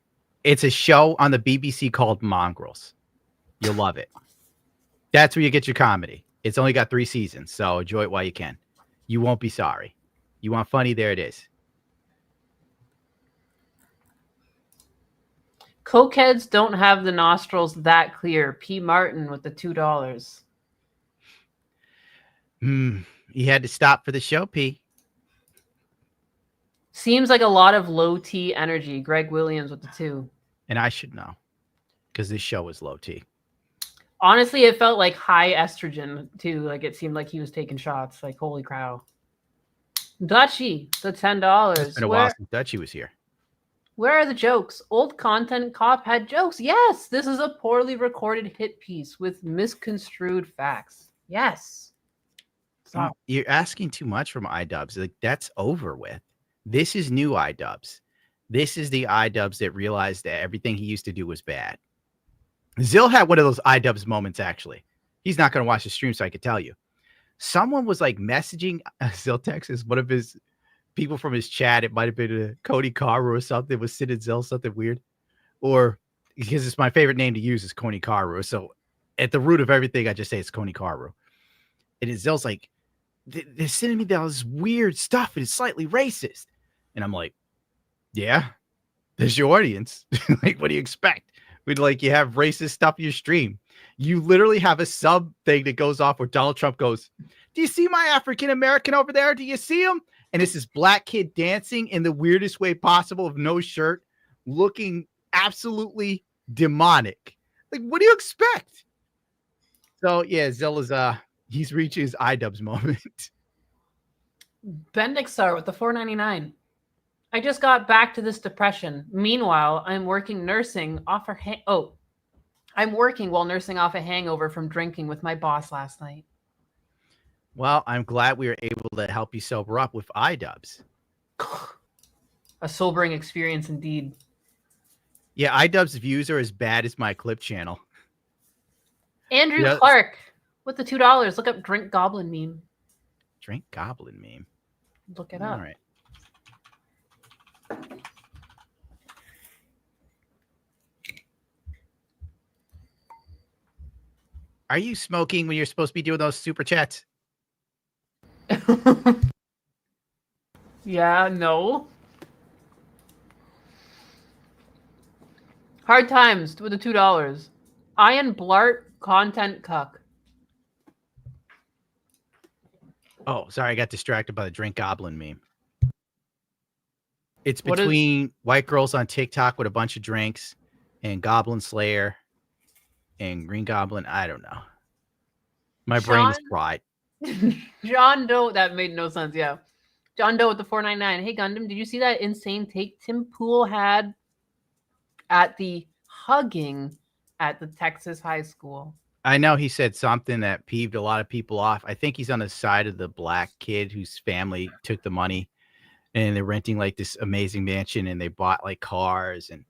It's a show on the BBC called Mongrels. You'll love it. That's where you get your comedy. It's only got 3 seasons, so enjoy it while you can. You won't be sorry. You want funny? There it is. Cokeheads don't have the nostrils that clear. P. Martin with the $2. You had to stop for the show, P. Seems like a lot of low T energy. Greg Williams with the 2. And I should know because this show is low T. Honestly, it felt like high estrogen too. Like it seemed like he was taking shots. Like holy cow. Dutchy, the $10. It's been a while since Dutchy was here. Where are the jokes? Old Content Cop had jokes. Yes, this is a poorly recorded hit piece with misconstrued facts. Yes. Oh, you're asking too much from iDubbbz. Like that's over with. This is new iDubbbz. This is the iDubbbz that realized that everything he used to do was bad. Zill had one of those iDubbbz moments, actually. He's not going to watch the stream, so I could tell you. Someone was like messaging Zill Texas, one of his people from his chat. It might have been Cody Caru or something, was Sid and Zill, something weird. Or because it's my favorite name to use is Coney Caru. So at the root of everything, I just say it's Coney Caru. And Zill's like, they're sending me all this weird stuff and it's slightly racist. And I'm like, yeah, there's your audience. Like, what do you expect? We'd like you have racist stuff in your stream. You literally have a sub thing that goes off where Donald Trump goes, "Do you see my African American over there? Do you see him?" And it's this black kid dancing in the weirdest way possible with no shirt, looking absolutely demonic. Like, what do you expect? So yeah, Zilla's he's reaching his iDubbbz moment. Bendixar with the $4.99. I just got back to this depression. Meanwhile, I'm working I'm working while nursing off a hangover from drinking with my boss last night. Well, I'm glad we were able to help you sober up with iDubbbz. A sobering experience indeed. Yeah, iDubbbz views are as bad as my clip channel. Andrew Yeah. Clark with the $2. Look up Drink Goblin meme. Drink Goblin meme. Look it up. All right. Are you smoking when you're supposed to be doing those super chats? Yeah, no. Hard times with the $2. Ian Blart content cuck. Oh, sorry, I got distracted by the Drink Goblin meme. It's What is- between white girls on TikTok with a bunch of drinks and Goblin Slayer and Green Goblin. I don't know. My brain is Sean? fried. John Doe, that made no sense. Yeah. John Doe with the $4.99. Hey, Gundam, did you see that insane take Tim Pool had at the hugging at the Texas high school? I know he said something that peeved a lot of people off. I think he's on the side of the black kid whose family took the money and they're renting like this amazing mansion and they bought like cars and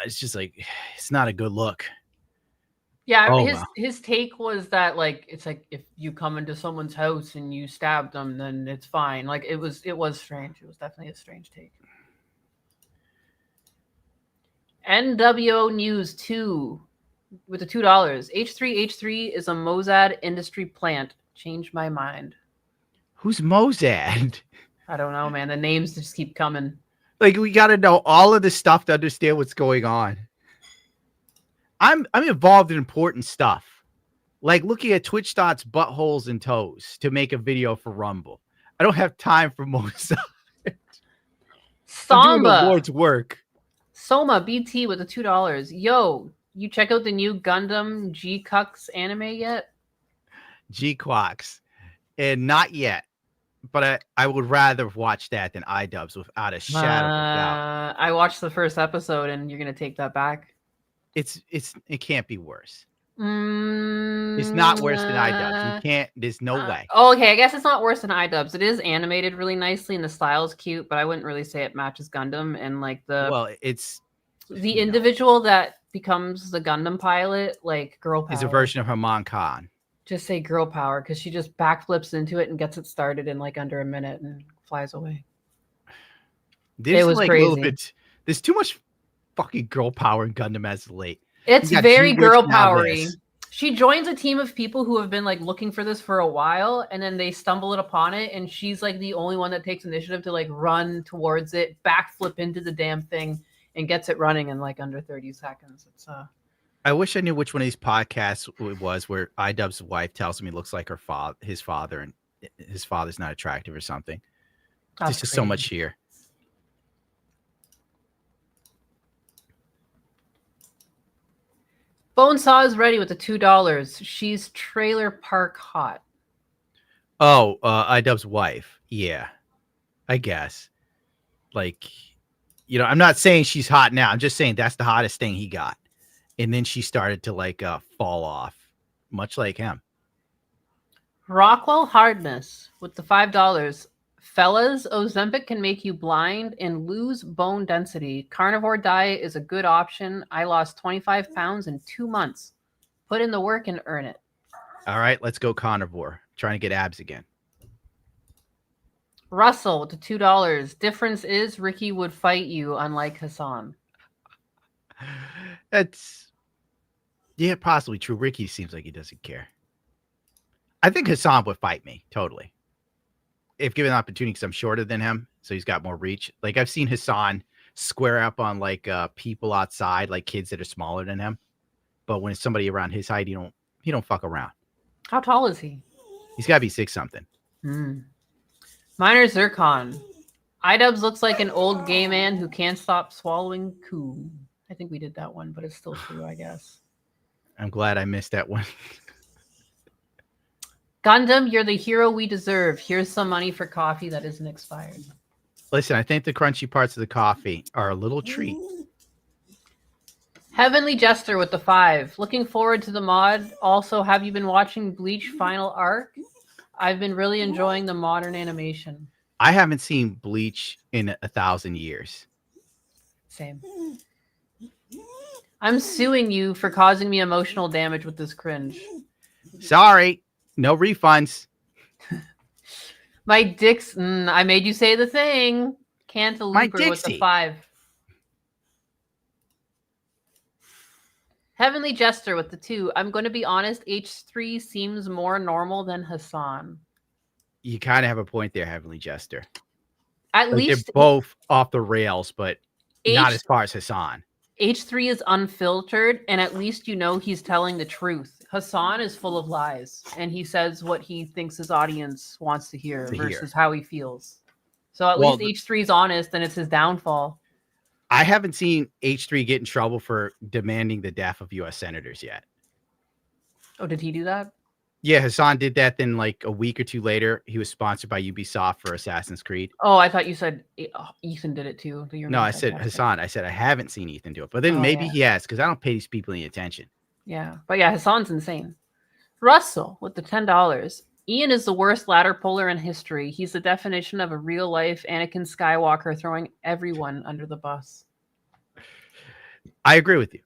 it's just like, it's not a good look. Yeah, Oh, his wow. his take was that like it's like if you come into someone's house and you stabbed them, then it's fine. Like it was strange. It was definitely a strange take. NWO News 2 with the $2. H3H3 is a Mozad industry plant. Changed my mind. Who's Mozad? I don't know, man. The names just keep coming. Like, we got to know all of this stuff to understand what's going on. I'm involved in important stuff, like looking at Twitch dots, buttholes, and toes to make a video for Rumble. I don't have time for Mozart. I'm doing Samba. the Lord's work. Soma BT with the $2. Yo, you check out the new Gundam G Cucks anime yet? G-Quacks. And not yet. But I would rather watch that than iDubbbz without a shadow of a doubt. I watched the first episode, and you're gonna take that back. It can't be worse. It's not worse than iDubbbz. You can't. There's no way. Oh, okay. I guess it's not worse than iDubbbz. It is animated really nicely, and the style is cute. But I wouldn't really say it matches Gundam. And like it's the individual that becomes the Gundam pilot, like girl power. Is a version of Haman Khan. Just say girl power because she just backflips into it and gets it started in like under a minute and flies away. It was like crazy. A little bit. There's too much fucking girl power in Gundam as of late. It's You got very G-Witch, girl now powery. this. She joins a team of people who have been like looking for this for a while, and then they stumble upon it, and she's like the only one that takes initiative to like run towards it, backflip into the damn thing, and gets it running in like under 30 seconds. It's I wish I knew which one of these podcasts it was where iDubbbz's wife tells him he looks like his father, and his father's not attractive or something. There's That's just so crazy. much here. Bonesaw is ready with the $2. She's trailer park hot. Oh, iDubbbz's wife. Yeah, I guess. Like, I'm not saying she's hot now. I'm just saying that's the hottest thing he got. And then she started to like fall off, much like him. Rockwell Hardness with the $5. Fellas, Ozempic can make you blind and lose bone density. Carnivore diet is a good option. I lost 25 pounds in 2 months. Put in the work and earn it. All right, let's go carnivore. Trying to get abs again. Russell with the $2. Difference is Ricky would fight you, unlike Hassan. That's possibly true. Ricky seems like he doesn't care. I think Hassan would fight me totally if given the opportunity, because I'm shorter than him, so he's got more reach. Like I've seen Hassan square up on like people outside, like kids that are smaller than him. but when it's somebody around his height, he don't fuck around. How tall is he? He's got to be 6 something. Minor Zircon. iDubbbz looks like an old gay man who can't stop swallowing coon. I think we did that one, but it's still true, I guess. I'm glad I missed that one. Gundam, you're the hero we deserve. Here's some money for coffee that isn't expired. Listen, I think the crunchy parts of the coffee are a little treat. Heavenly Jester with the 5. Looking forward to the mod. Also, have you been watching Bleach Final Arc? I've been really enjoying the modern animation. I haven't seen Bleach in 1,000 years. Same. I'm suing you for causing me emotional damage with this cringe. Sorry, no refunds. My Dix, I made you say the thing. Cantalouper with the 5. Heavenly Jester with the 2. I'm going to be honest, H3 seems more normal than Hassan. You kind of have a point there, Heavenly Jester. At least they're both off the rails, but not as far as Hassan. H3 is unfiltered, and at least you know he's telling the truth. Hassan is full of lies, and he says what he thinks his audience wants to hear versus how he feels. So at least H3 is honest, and it's his downfall. I haven't seen H3 get in trouble for demanding the death of U.S. senators yet. Oh, did he do that? Yeah, Hassan did that. Then, like a week or two later, he was sponsored by Ubisoft for Assassin's Creed. Oh, I thought you said Ethan did it too. No, I said Hassan. I said I haven't seen Ethan do it, but then maybe he has because I don't pay these people any attention. Yeah, but yeah, Hassan's insane. Russell with the $10. Ian is the worst ladder puller in history. He's the definition of a real-life Anakin Skywalker throwing everyone under the bus. I agree with you.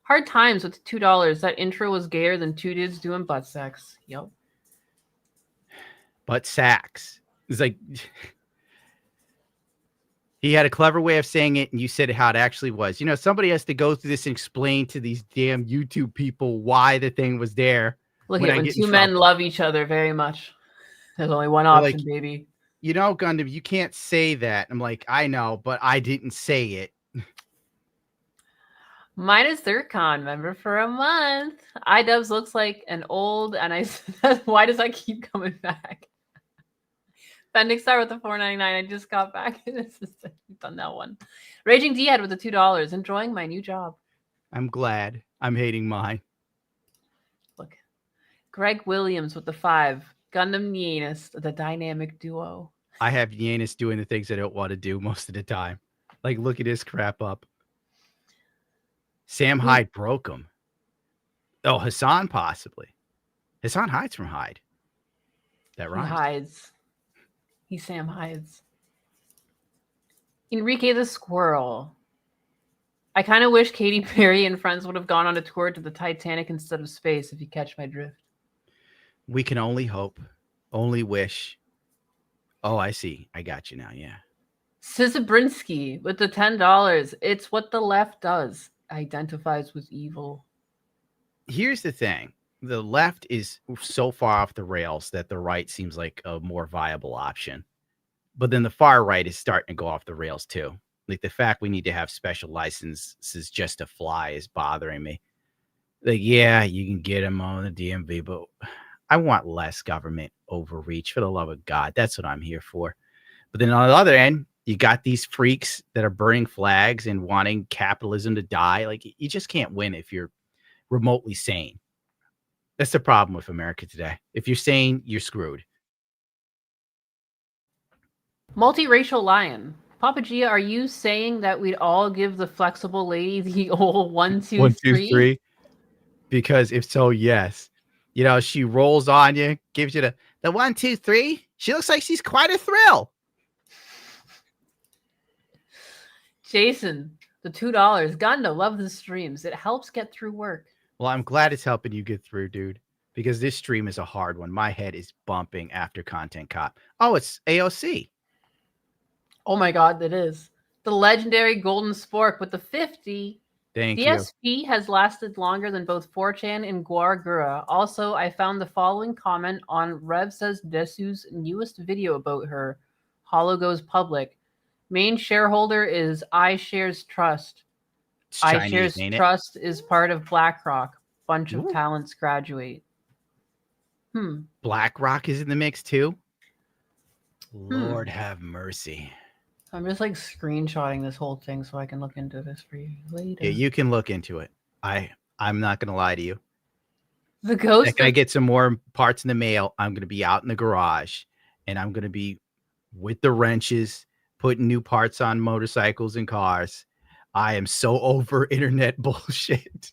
Hard Times with the $2. That intro was gayer than two dudes doing butt sex. Yep. Butt sacks. It's like he had a clever way of saying it, and you said it how it actually was. You know, somebody has to go through this and explain to these damn YouTube people why the thing was there. Look at when two men love each other very much. There's only one option, baby. You know, Gundam, you can't say that. I'm like, I know, but I didn't say it. Minus Zircon member for a month. iDubbbz looks like an old, and I said, why does that keep coming back? Bendix Star with the $4.99. I just got back. This is done that one. Raging D-Head with the $2. Enjoying my new job. I'm glad. I'm hating mine. Look. Greg Williams with the 5. Gundam Nianus, the dynamic duo. I have Yanis doing the things I don't want to do most of the time. Like, look at this crap up. Sam Hyde broke him. Oh, Hassan possibly. Hassan hides from Hyde. That rhymes. He hides. He Sam hides. Enrique the Squirrel. I kind of wish Katy Perry and friends would have gone on a tour to the Titanic instead of space, if you catch my drift. We can only hope, only wish. Oh, I see. I got you now. Yeah. Sizabrinsky with the $10. It's what the left does. Identifies with evil. Here's the thing. The left is so far off the rails that the right seems like a more viable option. But then the far right is starting to go off the rails too. Like the fact we need to have special licenses just to fly is bothering me. Like, yeah, you can get them on the DMV, but I want less government overreach, for the love of God. That's what I'm here for. But then on the other end, you got these freaks that are burning flags and wanting capitalism to die. Like, you just can't win if you're remotely sane. That's the problem with America today. If you're sane, you're screwed. Multiracial Lion. Papa Gia, are you saying that we'd all give the flexible lady the old 1, 2, 3? 1, 2, 3. Because if so, yes. You know, she rolls on you, gives you the 1, 2, 3. She looks like she's quite a thrill. Jason, the $2. Gundam, love the streams. It helps get through work. Well, I'm glad it's helping you get through, dude. Because this stream is a hard one. My head is bumping after Content Cop. Oh, it's AOC. Oh my God, that is. The legendary Golden Spork with the 50. Thank you. DSP has lasted longer than both 4chan and Guargura. Also, I found the following comment on Rev Says Desu's newest video about her. Hollow goes public. Main shareholder is iShares Trust. Chinese, iShares ain't it? Trust is part of BlackRock. Bunch of Ooh. talents graduate. BlackRock is in the mix too. Lord have mercy. I'm just like screenshotting this whole thing so I can look into this for you later. Yeah, you can look into it. I'm not gonna lie to you. The ghost. Second I get some more parts in the mail, I'm gonna be out in the garage, and I'm gonna be with the wrenches, putting new parts on motorcycles and cars. I am so over internet bullshit.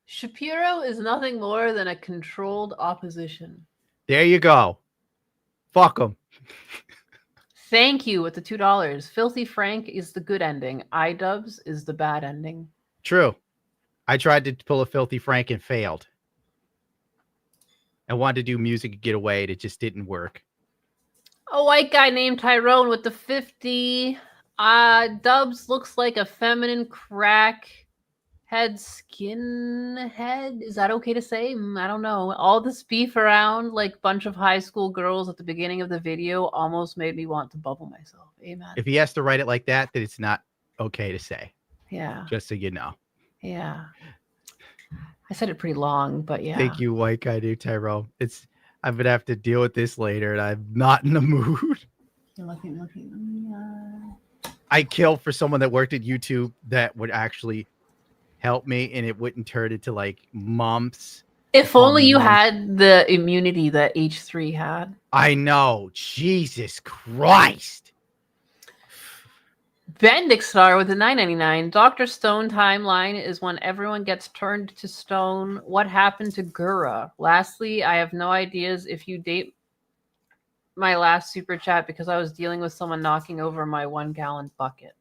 Shapiro is nothing more than a controlled opposition. There you go. Fuck them. Thank you with the $2. Filthy Frank is the good ending. iDubbbz is the bad ending. True. I tried to pull a Filthy Frank and failed. I wanted to do music and get away. It just didn't work. A white guy named Tyrone with the 50. Dubs looks like a feminine crack head skinhead. Is that okay to say? I don't know. All this beef around like bunch of high school girls at the beginning of the video almost made me want to bubble myself. Amen. If he has to write it like that, then it's not okay to say. Yeah. Just so you know. Yeah. I said it pretty long, but yeah. Thank you, white guy named Tyrone. I'm gonna have to deal with this later, and I'm not in the mood. You're looking. I kill for someone that worked at YouTube that would actually help me, and it wouldn't turn into like mumps. If only you had the immunity that H3 had. I know. Jesus Christ. Bendixstar with the $9.99. Dr. Stone timeline is when everyone gets turned to stone. What happened to Gura? Lastly, I have no ideas if you date my last super chat because I was dealing with someone knocking over my 1-gallon bucket.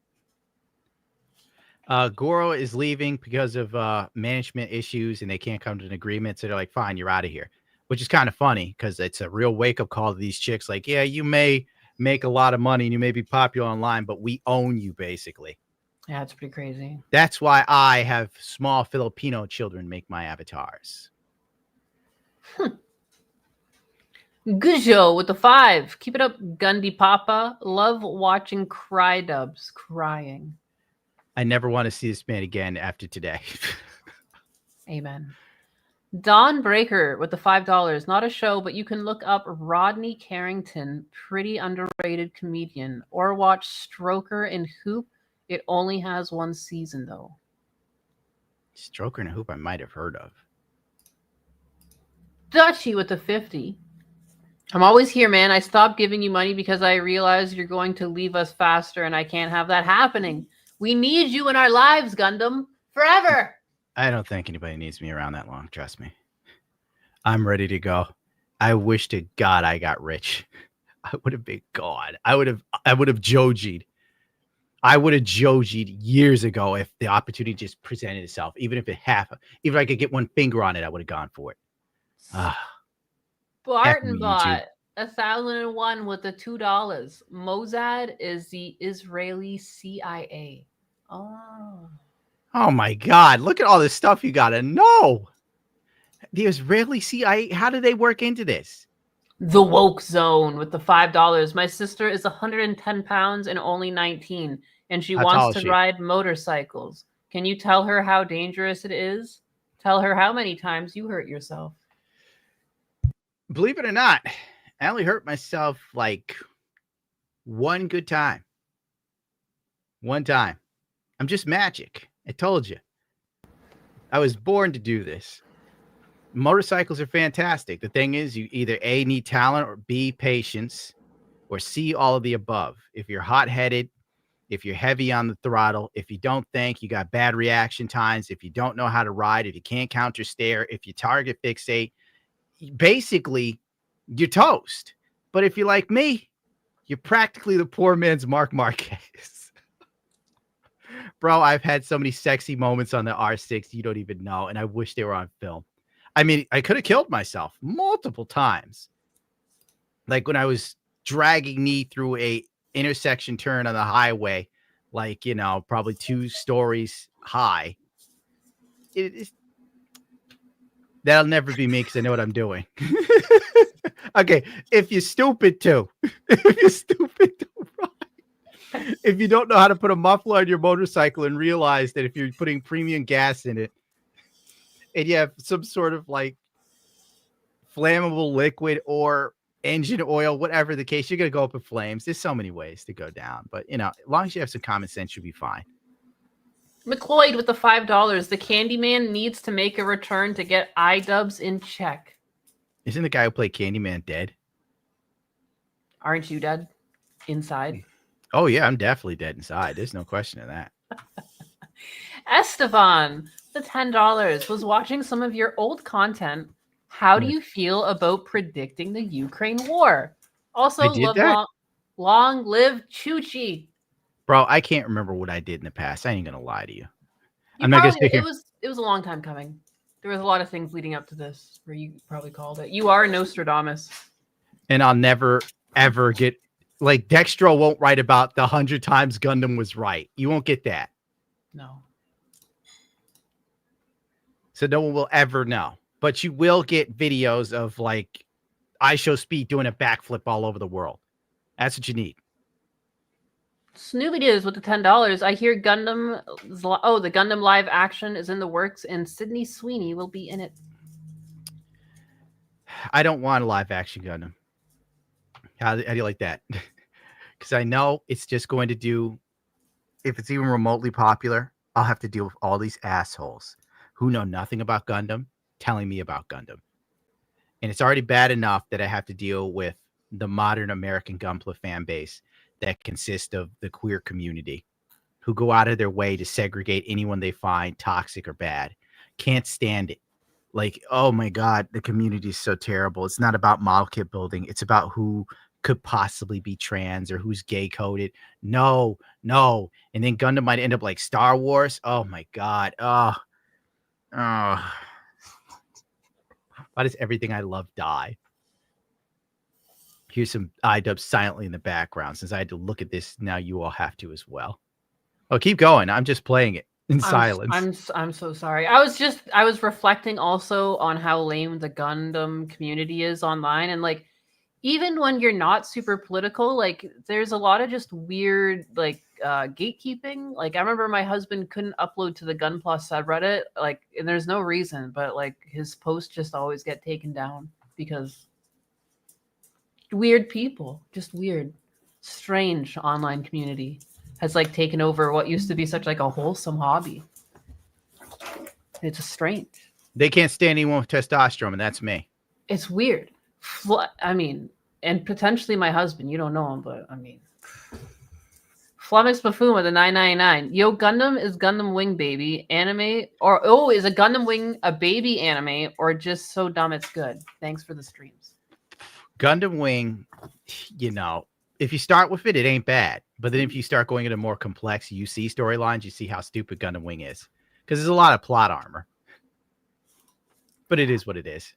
Goro is leaving because of management issues, and they can't come to an agreement. So they're like, fine, you're out of here, which is kind of funny because it's a real wake up call to these chicks. Like, yeah, you may make a lot of money and you may be popular online, but we own you basically. Yeah, it's pretty crazy. That's why I have small Filipino children make my avatars. Gujo with the 5. Keep it up, Gundy Papa. Love watching Cry Dubs crying. I never want to see this man again after today. Amen. Don Breaker with the $5. Not a show, but you can look up Rodney Carrington, pretty underrated comedian, or watch Stroker and Hoop. It only has 1 season, though. Stroker and Hoop I might have heard of. Dutchy with the 50. I'm always here, man. I stopped giving you money because I realized you're going to leave us faster, and I can't have that happening. We need you in our lives, Gundam. Forever. I don't think anybody needs me around that long. Trust me. I'm ready to go. I wish to God I got rich. I would have been God. I would have Joji'd. I would have Joji'd years ago if the opportunity just presented itself. Even if even if I could get one finger on it, I would have gone for it. Barton bought 1,001 with the $2. Mossad is the Israeli CIA. Oh my God. Look at all this stuff you got to know. The Israeli CIA, how do they work into this? The Woke Zone with the $5. My sister is 110 pounds and only 19, and she How tall wants is to she? ride motorcycles. Can you tell her how dangerous it is? Tell her how many times you hurt yourself. Believe it or not, I only hurt myself like one good time. One time. I'm just magic. I told you. I was born to do this. Motorcycles are fantastic. The thing is, you either A, need talent, or B, patience, or C, all of the above. If you're hot-headed, if you're heavy on the throttle, if you don't think, you got bad reaction times, if you don't know how to ride, if you can't counter steer, if you target fixate, basically, you're toast. But if you're like me, you're practically the poor man's Mark Marquez. Bro, I've had so many sexy moments on the R6 you don't even know, and I wish they were on film. I mean, I could have killed myself multiple times. Like when I was dragging me through a intersection turn on the highway, like, you know, probably 2 stories high. That'll never be me because I know what I'm doing. Okay, if you're stupid too. If you're stupid too, right? If you don't know how to put a muffler on your motorcycle and realize that if you're putting premium gas in it and you have some sort of like flammable liquid or engine oil, whatever the case, you're going to go up in flames. There's so many ways to go down, but you know, as long as you have some common sense, you'll be fine. McLeod with the $5. The Candyman needs to make a return to get iDubbbz in check. Isn't the guy who played Candyman dead? Aren't you dead inside? Oh yeah, I'm definitely dead inside. There's no question of that. Esteban, the $10, was watching some of your old content. How do you feel about predicting the Ukraine war? Also, I did that? long live Chuchi. Bro, I can't remember what I did in the past. I ain't gonna lie to you. You I'm not gonna probably- sit here. It was a long time coming. There was a lot of things leading up to this where you probably called it. You are Nostradamus. And I'll never ever get like Dextro won't write about the 100 times Gundam was right. You won't get that. No. So no one will ever know. But you will get videos of like I Show Speed doing a backflip all over the world. That's what you need. Snoopy Doos with the $10. I hear Gundam. Oh, the Gundam live action is in the works, and Sydney Sweeney will be in it. I don't want a live action Gundam. How do you like that? Because I know it's just going to do, if it's even remotely popular, I'll have to deal with all these assholes who know nothing about Gundam telling me about Gundam. And it's already bad enough that I have to deal with the modern American Gunpla fan base that consists of the queer community who go out of their way to segregate anyone they find toxic or bad. Can't stand it. Like, oh my God, the community is so terrible. It's not about model kit building. It's about who could possibly be trans or who's gay coded. No. And then Gundam might end up like Star Wars. Oh my God. Oh. Why does everything I love die? Here's some iDubbbz silently in the background. Since I had to look at this, now you all have to as well. Oh, keep going. I'm just playing it in silence. I'm so sorry. I was reflecting also on how lame the Gundam community is online, and like even when you're not super political, like there's a lot of just weird like gatekeeping. Like I remember my husband couldn't upload to the Gun Plus subreddit, like, and there's no reason, but like his posts just always get taken down because weird people, just weird, strange online community has like taken over what used to be such like a wholesome hobby. It's just strange. They can't stand anyone with testosterone, and that's me. It's weird. I mean, and potentially my husband. You don't know him, but I mean, Flummox Buffoon with a $9.99. Yo, Gundam is Gundam Wing baby anime, or is a Gundam Wing a baby anime, or just so dumb it's good? Thanks for the streams. Gundam Wing, you know, if you start with it, it ain't bad. But then if you start going into more complex UC storylines, you see how stupid Gundam Wing is. Because there's a lot of plot armor. But it is what it is.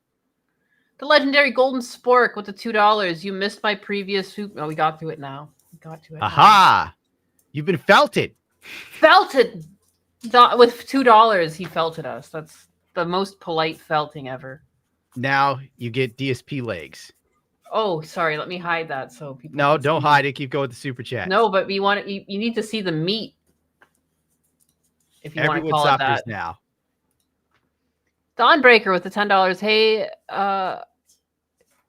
The legendary Golden Spork with the $2. You missed my previous hoop. Oh, we got to it now. We got to it. Aha! You've been felted. Felted! With $2, he felted us. That's the most polite felting ever. Now you get DSP legs. Oh, sorry. Let me hide that so people. No, don't hide it. Keep going with the super chat. No, but we want you need to see the meat. If you want to call it that. Now. Dawnbreaker with the $10. Hey,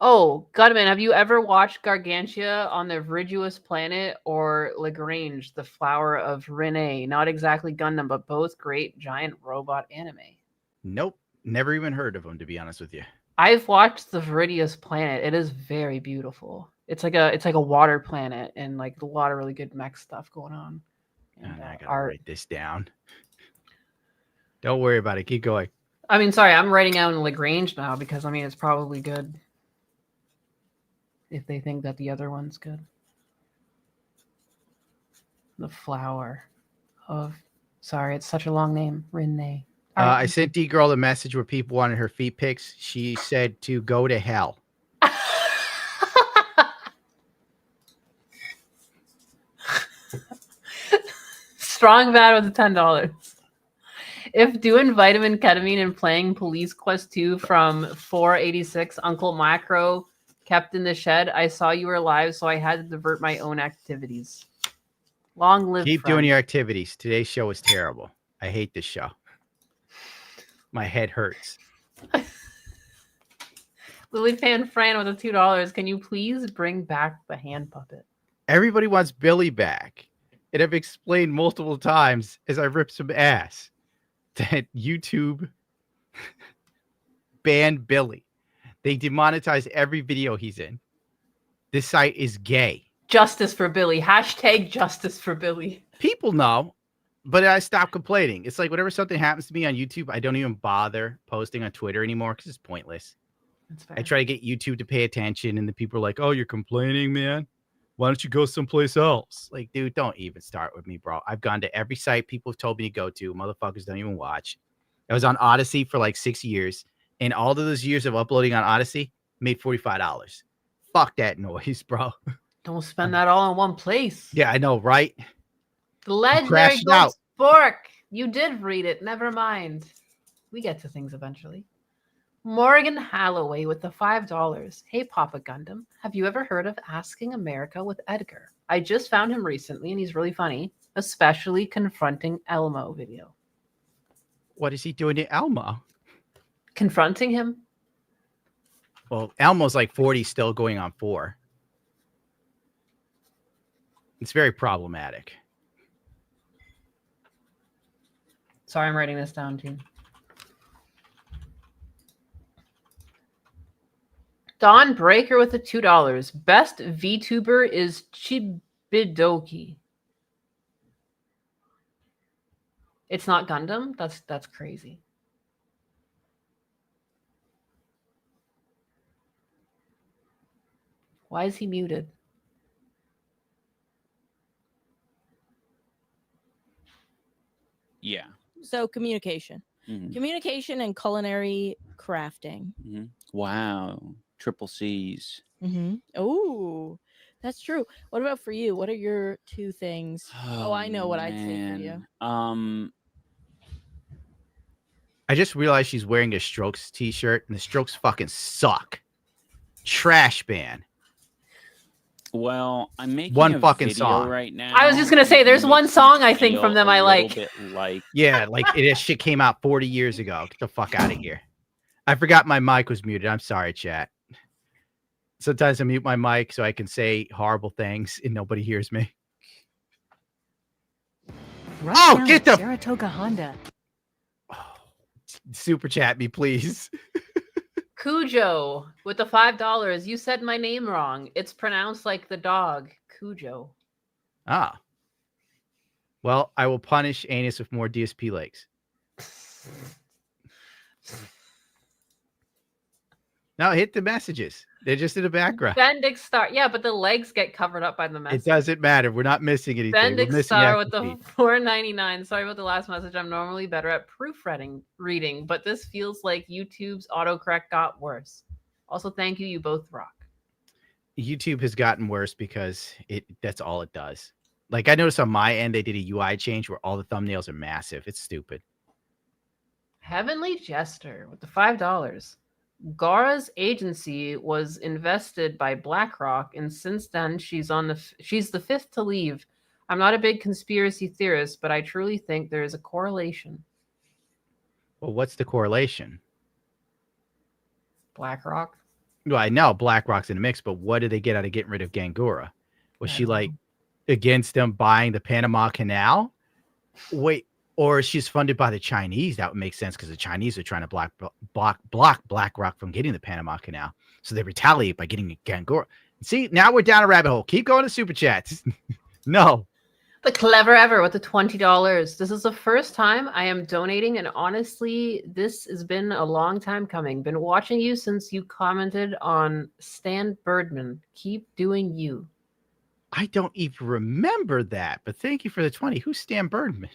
Gunman, have you ever watched Gargantia on the Viridius Planet or Lagrange, the Flower of Renee? Not exactly Gundam, but both great giant robot anime. Nope. Never even heard of them, to be honest with you. I've watched the Viridius Planet. It is very beautiful. It's like a water planet and like a lot of really good mech stuff going on. And, I gotta write this down. Don't worry about it. Keep going. I mean, sorry, I'm writing out in Lagrange now because I mean it's probably good. If they think that the other one's good. The flower of it's such a long name. Renee. I sent D-Girl a message where people wanted her feet pics. She said to go to hell. Strong bad with the $10. If doing vitamin ketamine and playing Police Quest 2 from 486 Uncle Macro kept in the shed, I saw you were live, so I had to divert my own activities. Long live Keep Friend. doing your activities. Today's show was terrible. I hate this show. My head hurts. Lily Fan Fran with the $2. Can you please bring back the hand puppet? Everybody wants Billy back. And I've explained multiple times as I rip some ass that YouTube banned Billy. They demonetize every video he's in. This site is gay. Justice for Billy. Hashtag justice for Billy. People know, but I stopped complaining. It's like whenever something happens to me on YouTube, I don't even bother posting on Twitter anymore because it's pointless. That's fair. I try to get YouTube to pay attention, and the people are like, "Oh, you're complaining, man? Why don't you go someplace else?" Like, dude, don't even start with me, bro. I've gone to every site people have told me to go to. Motherfuckers don't even watch. I was on Odyssey for like 6 years, and all of those years of uploading on Odyssey made $45. Fuck that noise, bro. Don't spend that all in one place. Yeah, I know, right? The legendary crashed Gold out. Spork. You did read it. Never mind. We get to things eventually. Morgan Halloway with the $5. Hey, Papa Gundam. Have you ever heard of Asking America with Edgar? I just found him recently, and he's really funny, especially confronting Elmo video. What is he doing to Elmo? Confronting him? Well, Elmo's like 40, still going on 4. It's very problematic. Sorry, I'm writing this down, too. Don Breaker with the $2. Best VTuber is Chibidoki. It's not Gundam? That's crazy. Why is he muted? Yeah. So communication. Mhm. Communication and culinary crafting. Wow. Triple C's. Oh, that's true. What about for you? What are your 2 things? Oh, I know what I'd say for you. I just realized she's wearing a Strokes t-shirt, and the Strokes fucking suck. Trash ban. Well, I'm making One a fucking video song. right now. I was just going to say, there's that one makes song me I think feel from them a I little like. bit like Yeah, like this shit came out 40 years ago. Get the fuck out of here. I forgot my mic was muted. I'm sorry, chat. Sometimes I mute my mic so I can say horrible things and nobody hears me. Right Get the Saratoga Honda. super chat me, please. Cujo with the $5. You said my name wrong. It's pronounced like the dog. Cujo. Ah. Well, I will punish Anus with more DSP legs. Now hit the messages. They're just in the background. Bendix Star. Yeah, but the legs get covered up by the message. It doesn't matter. We're not missing anything. We're Bendix missing Star with active the feed. $4.99. Sorry about the last message. I'm normally better at proofreading reading, but this feels like YouTube's autocorrect got worse. Also, thank you. You both rock. YouTube has gotten worse because that's all it does. Like I noticed on my end, they did a UI change where all the thumbnails are massive. It's stupid. Heavenly Jester with the $5. Gara's agency was invested by BlackRock, and since then she's the 5th to leave. I'm not a big conspiracy theorist, but I truly think there is a correlation. Well, what's the correlation? BlackRock. Well, I know BlackRock's in the mix, but what did they get out of getting rid of Gangura? Was she like against them buying the Panama Canal? Wait, or she's funded by the Chinese? That would make sense because the Chinese are trying to block BlackRock from getting the Panama Canal. So they retaliate by getting Gangura. See, now we're down a rabbit hole. Keep going to super chats. No. The Clever Ever with the $20. This is the first time I am donating, and honestly, this has been a long time coming. Been watching you since you commented on Stan Birdman. Keep doing you. I don't even remember that, but thank you for the 20. Who's Stan Birdman?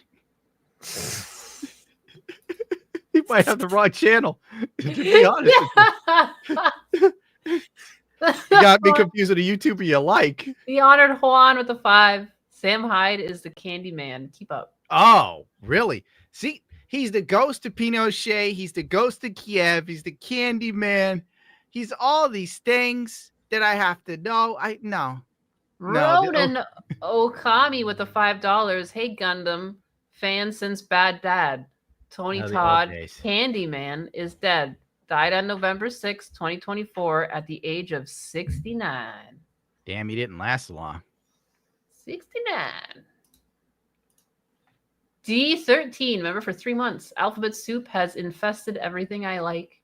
He might have the wrong channel. To be honest, you got me confused with a YouTuber you like. The Honored Juan with the 5. Sam Hyde is the candy man. Keep up. Oh, really? See, he's the ghost of Pinochet. He's the ghost of Kiev. He's the candy man. He's all these things that I have to know. No. Ronan Okami with the $5. Hey Gundam, fan since Bad Dad. Tony Oh, the old Todd, days. Candyman is dead. Died on November 6, 2024 at the age of 69. Damn, he didn't last long. 69. D13, remember for 3 months. Alphabet soup has infested everything I like.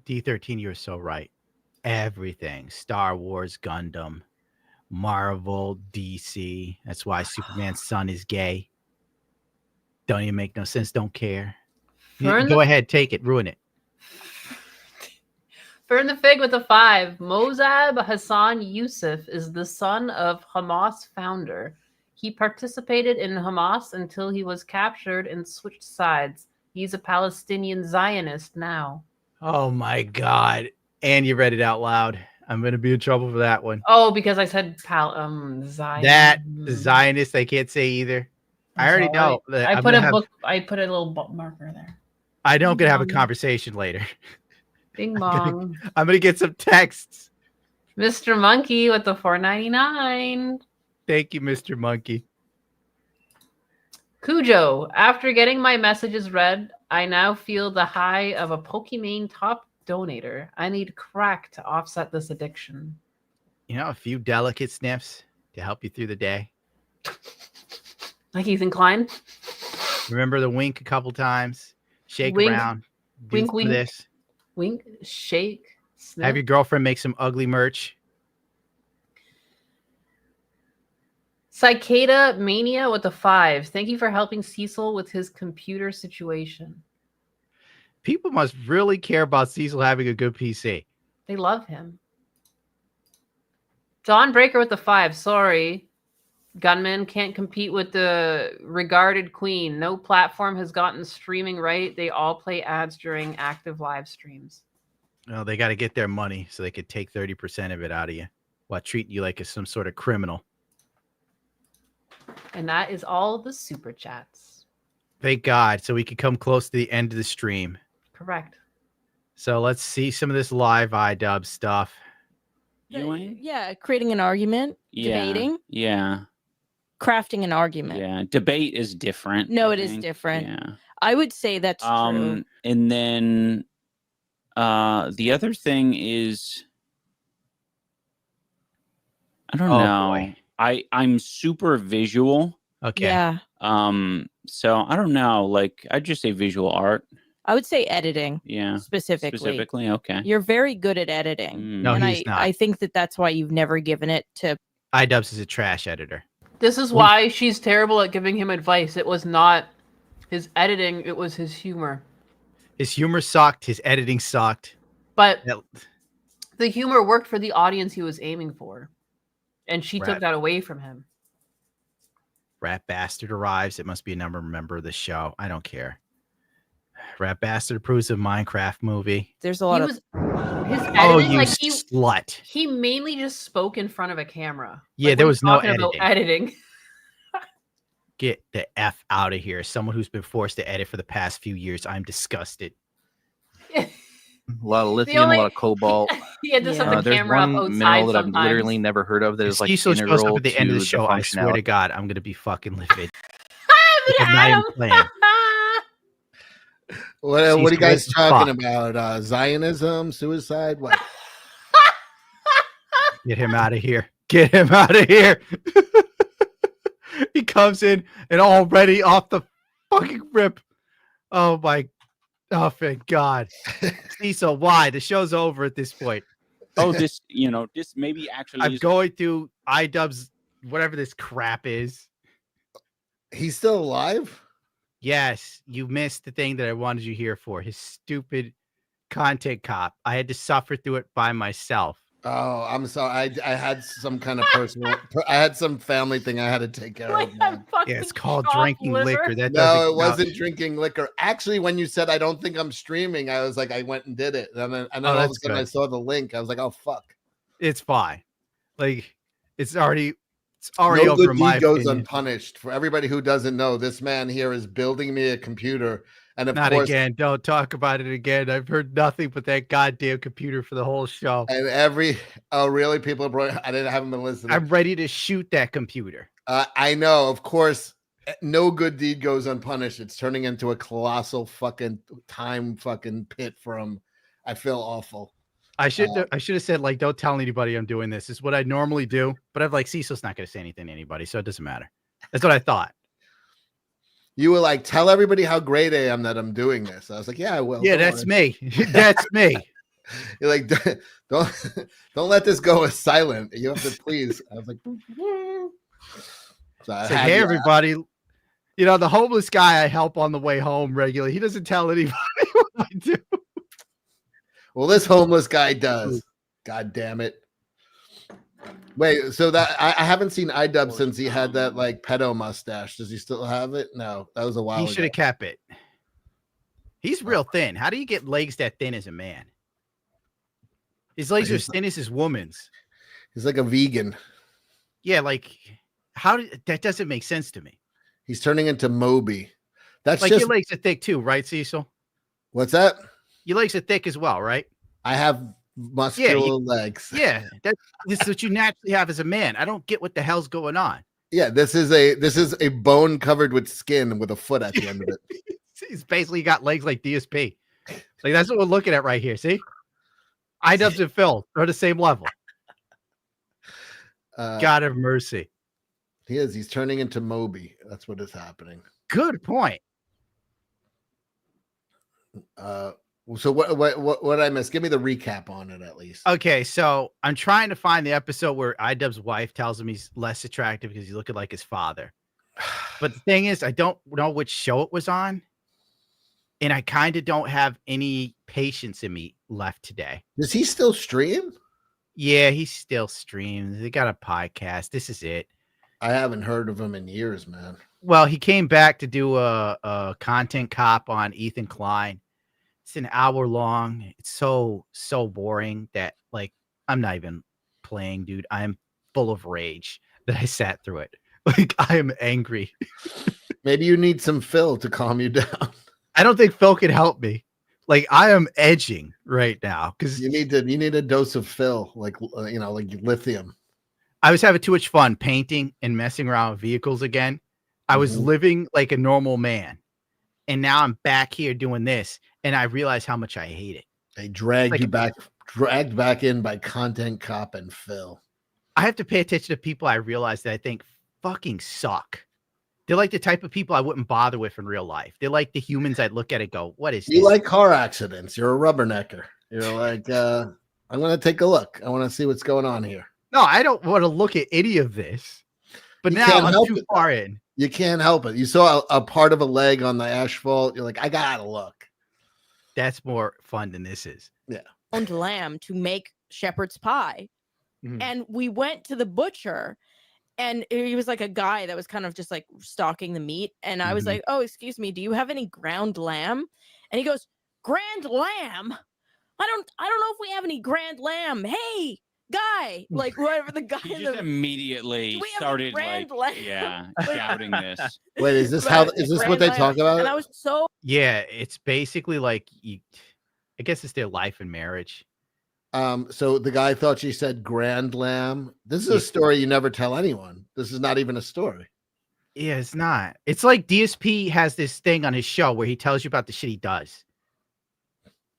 D13, you're so right. Everything. Star Wars, Gundam, Marvel, DC. That's why Superman's son is gay. Don't even make no sense. Don't care. Go ahead, take it. Ruin it. Fern the Fig with a 5. Mozab Hassan Yusuf is the son of Hamas founder. He participated in Hamas until he was captured and switched sides. He's a Palestinian Zionist now. Oh my God. And you read it out loud. I'm going to be in trouble for that one. Oh, because I said Zion. That Zionist, I can't say either. I already know. That I put a little marker there. I know I'm going to have a conversation later. Bing bong. I'm going to get some texts. Mr. Monkey with the $4.99. Thank you, Mr. Monkey. Cujo, after getting my messages read, I now feel the high of a Pokimane top donator. I need crack to offset this addiction. You know, a few delicate sniffs to help you through the day. Like Ethan Klein? Remember the wink a couple times. Shake Wink, around. wink, wink. This. Wink, shake, sniff. Have your girlfriend make some ugly merch. Cicada Mania with a 5. Thank you for helping Cecil with his computer situation. People must really care about Cecil having a good PC. They love him. Dawn Breaker with the 5. Sorry. Gunman can't compete with the regarded queen. No platform has gotten streaming right. They all play ads during active live streams. Well, they got to get their money so they could take 30% of it out of you while treating you like some sort of criminal. And that is all the super chats. Thank God. So we could come close to the end of the stream. Correct. So let's see some of this live iDub stuff. Yeah, creating an argument, debating, crafting an argument. Yeah, debate is different. No, I it is think. different. Yeah. I would say that's true. And then the other thing is, I don't know. Boy. I'm super visual. Okay. Yeah. So I don't know. Like, I'd just say visual art. I would say editing. Yeah. Specifically. Okay. You're very good at editing. No, and he's not. I think that's why you've never given it to iDubbbz is a trash editor. This is why she's terrible at giving him advice. It was not his editing, it was his humor. His humor sucked. His editing sucked. But the humor worked for the audience he was aiming for. And she Rat. took that away from him. Rat Bastard arrives. It must be a member of the show. I don't care. Rat Bastard approves of Minecraft movie. There's a lot of His editing, Oh, you like slut. he mainly just spoke in front of a camera. Yeah, Like, there when was he's no talking about editing. Get the F out of here. Someone who's been forced to edit for the past few years. I'm disgusted. A lot of lithium, only- a lot of cobalt. He had to set the There's camera up one outside mineral that I've sometimes. literally never heard of that is like Cecil shows up integral at the end of the to show. I swear to functionality. God, I'm going to be fucking livid. I'm not even playing. What are you Cecil guys is talking fucked. about? Zionism, suicide? What? Get him out of here. Get him out of here. He comes in and already off the fucking rip. Oh my. Oh, thank God. Cecil, why? The show's over at this point. Oh, this maybe actually. I'm going through iDubbbz, whatever this crap is. He's still alive? Yes, you missed the thing that I wanted you here for. His stupid content cop. I had to suffer through it by myself. Oh, I'm sorry. I had some kind of personal. I had some family thing I had to take care of. Man. Yeah, it's called drinking liquor. That No, doesn't it wasn't drinking liquor. Actually, when you said I don't think I'm streaming, I was like, I went and did it, and then all of a that's sudden I good. saw the link. I was like, oh fuck. It's fine. Like it's already No over good in my deed goes opinion. unpunished. For everybody who doesn't know, this man here is building me a computer And of Not course, again. Don't talk about it again. I've heard nothing but that goddamn computer for the whole show. and oh really? People are I haven't been listening. I'm ready to shoot that computer. I know, of course, no good deed goes unpunished. It's turning into a colossal fucking time fucking pit from. I feel awful. I should have said, like, don't tell anybody I'm doing this. This is what I normally do. But I'm like, Cecil's not going to say anything to anybody, so it doesn't matter. That's what I thought. You were like, tell everybody how great I am that I'm doing this. I was like, yeah, I will. Yeah, that's me. That's me. You're like, don't let this go as silent. You have to please. I was like, so It's like, hey, everybody. You know, the homeless guy I help on the way home regularly. He doesn't tell anybody what I do. Well, this homeless guy does. God damn it. Wait, so that I haven't seen iDub since he had that like pedo mustache. Does he still have it? No, that was a while He ago. should have kept it. He's real thin. How do you get legs that thin as a man? His legs are as thin as his woman's. He's like a vegan. Yeah, like that doesn't make sense to me. He's turning into Moby. That's like just your legs are thick too, right, Cecil? What's that? Your legs are thick as well, right? I have muscular legs. Yeah, this is what you naturally have as a man. I don't get what the hell's going on. Yeah, this is a bone covered with skin with a foot at the end of it. He's basically got legs like DSP. Like that's what we're looking at right here. See, iDubbbz and Phil are the same level. God have mercy. He is. He's turning into Moby. That's what is happening. Good point. So what I missed? Give me the recap on it at least. Okay, so I'm trying to find the episode where iDubbbz's wife tells him he's less attractive because he's looking like his father. But the thing is, I don't know which show it was on, and I kind of don't have any patience in me left today. Does he still stream? Yeah, he still streams. They got a podcast. This is it. I haven't heard of him in years, man. Well, he came back to do a content cop on Ethan Klein. It's an hour long. It's so boring that like I'm not even playing, dude. I'm full of rage that I sat through it. Like I am angry. Maybe you need some Phil to calm you down. I don't think Phil can help me. Like I am edging right now because you need a dose of Phil, like like lithium. I was having too much fun painting and messing around with vehicles again. I was living like a normal man. And now I'm back here doing this, and I realize how much I hate it. They dragged you back, dragged back in by Content Cop and Phil. I have to pay attention to people I realize that I think fucking suck. They're like the type of people I wouldn't bother with in real life. They're like the humans I'd look at and go, what is this? You like car accidents. You're a rubbernecker. You're like, I'm going to take a look. I want to see what's going on here. No, I don't want to look at any of this. But now I'm too far in. You can't help it. You saw a part of a leg on the asphalt. You're like, I gotta look. That's more fun than this is. Yeah. Owned lamb to make shepherd's pie. And we went to the butcher, and he was like a guy that was kind of just like stalking the meat. And I was like, oh, excuse me, do you have any ground lamb? And he goes, ground lamb? I don't know if we have any ground lamb. Hey, guy, like whatever the guy He just immediately started like, shouting this. Wait, is this what they talk about? And I was so it's basically like I guess it's their life and marriage. So the guy thought she said grand lamb. This is a story you never tell anyone. This is not even a story. Yeah, it's not. It's like DSP has this thing on his show where he tells you about the shit he does.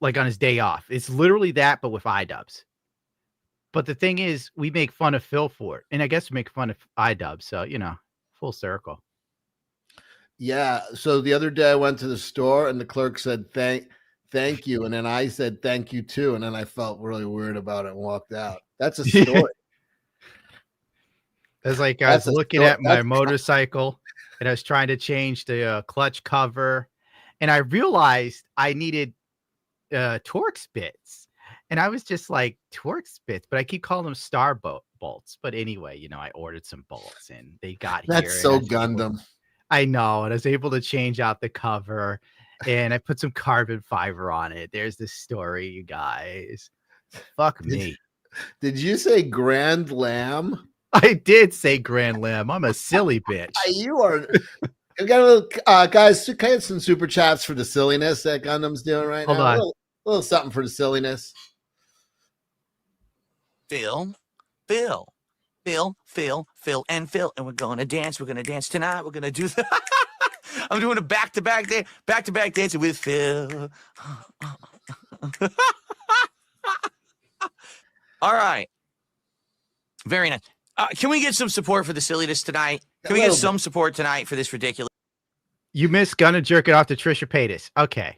Like on his day off. It's literally that, but with iDubbbz. But the thing is, we make fun of Phil for it. And I guess we make fun of iDubbbz. So, full circle. Yeah. So the other day I went to the store and the clerk said, thank you. And then I said, thank you too. And then I felt really weird about it and walked out. That's a story. It's like I was looking at my motorcycle and I was trying to change the clutch cover. And I realized I needed Torx bits. And I was just like, Torx bits, but I keep calling them star bolts. But anyway, I ordered some bolts and they got here. That's so Gundam. I know. And I was able to change out the cover and I put some carbon fiber on it. There's the story, you guys. Fuck me. Did you say Grand Lamb? I did say Grand Lamb. I'm a silly bitch. You are. We got a little, guys. Can I get some super chats for the silliness that Gundam's doing right Hold now? on. A little something for the silliness. Phil, and we're gonna dance. We're gonna dance tonight. We're gonna do the. I'm doing a back-to-back dancing with Phil. All right, very nice. Can we get some support for the silliness tonight? Can we get some support tonight for this ridiculous? You missed Gunna jerking off to Trisha Paytas. Okay,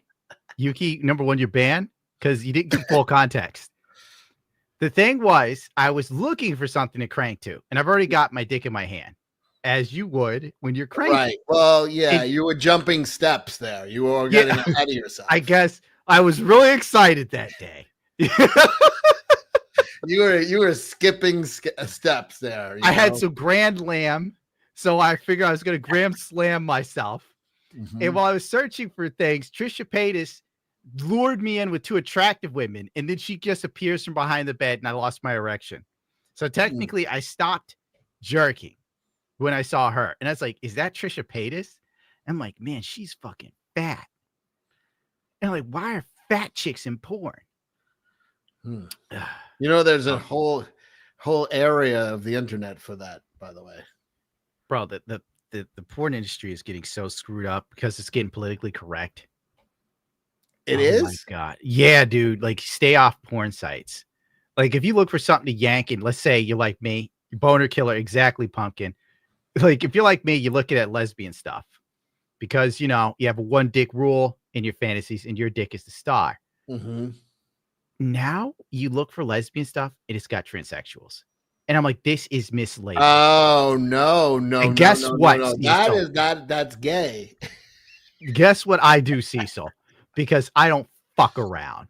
Yuki, number one, you're banned because you didn't give full context. The thing was, I was looking for something to crank to, and I've already got my dick in my hand, as you would when you're cranking. Right. Well, yeah, you were jumping steps there. You were getting ahead of yourself. I guess I was really excited that day. You were skipping steps there. I had some Grand Lamb, so I figured I was going to Grand Slam myself. And while I was searching for things, Trisha Paytas lured me in with two attractive women, and then she just appears from behind the bed, and I lost my erection. So technically, I stopped jerking when I saw her, and I was like, "Is that Trisha Paytas?" I'm like, "Man, she's fucking fat." And I'm like, "Why are fat chicks in porn?" You know, there's a whole area of the internet for that, by the way. Bro, the porn industry is getting so screwed up because it's getting politically correct. It is? My God. Yeah, dude. Like, stay off porn sites. Like, if you look for something to yank, and let's say you're like me, boner killer, exactly, pumpkin. Like, if you're like me, you're looking at lesbian stuff because, you know, you have a one dick rule in your fantasies and your dick is the star. Now you look for lesbian stuff and it's got transsexuals. And I'm like, this is mislabeled. Oh, no. And guess what? No. That's gay. Guess what I do, Cecil? Because I don't fuck around.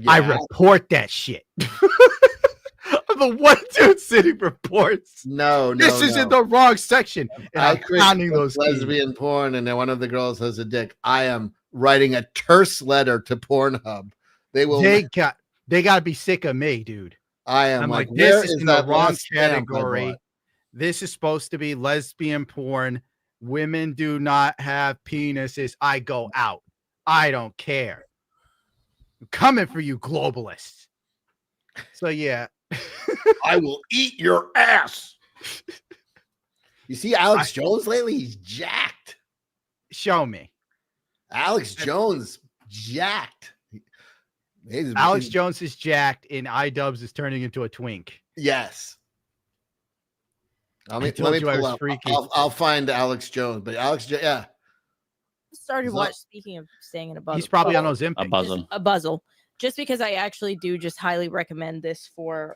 I report that shit. I'm the one dude sitting reports. This is in the wrong section. And I'm counting those lesbian porn, and then one of the girls has a dick. I am writing a terse letter to Pornhub. They got to be sick of me, dude. I'm like, this is in the wrong category. This is supposed to be lesbian porn. Women do not have penises. I go out. I don't care. I'm coming for you, globalists. So yeah. I will eat your ass. You see Alex Jones lately? He's jacked. Show me. Alex Jones jacked. Alex Jones is jacked, and iDubbbz is turning into a twink. Yes. Let me pull up. I'll find Alex Jones, but yeah. Started watching. Speaking of staying in a buzzle, he's probably on Ozempic. A buzzle. Just because I actually do just highly recommend this for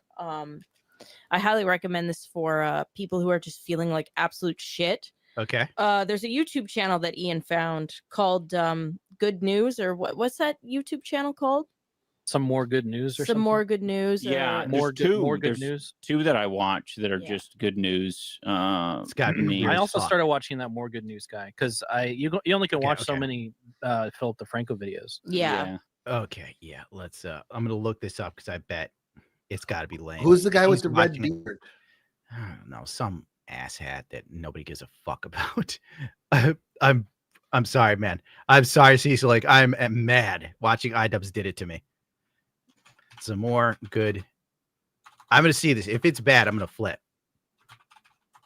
people who are just feeling like absolute shit. Okay. There's a YouTube channel that Ian found called Good News, or what's that YouTube channel called? Some More Good News or Some something? More Good News. Yeah, More good there's news. Two that I watch that are just good news. It's got me. I also started watching that More Good News guy because you only can watch so many Philip DeFranco videos. Yeah. Okay. Yeah. Let's. I'm gonna look this up because I bet it's got to be lame. Who's the guy with the red beard? I don't know. Some asshat that nobody gives a fuck about. I'm sorry, man. I'm sorry, Cecil. Like, I'm mad watching iDubbbz did it to me. Some more good. I'm gonna see this. If it's bad, I'm gonna flip.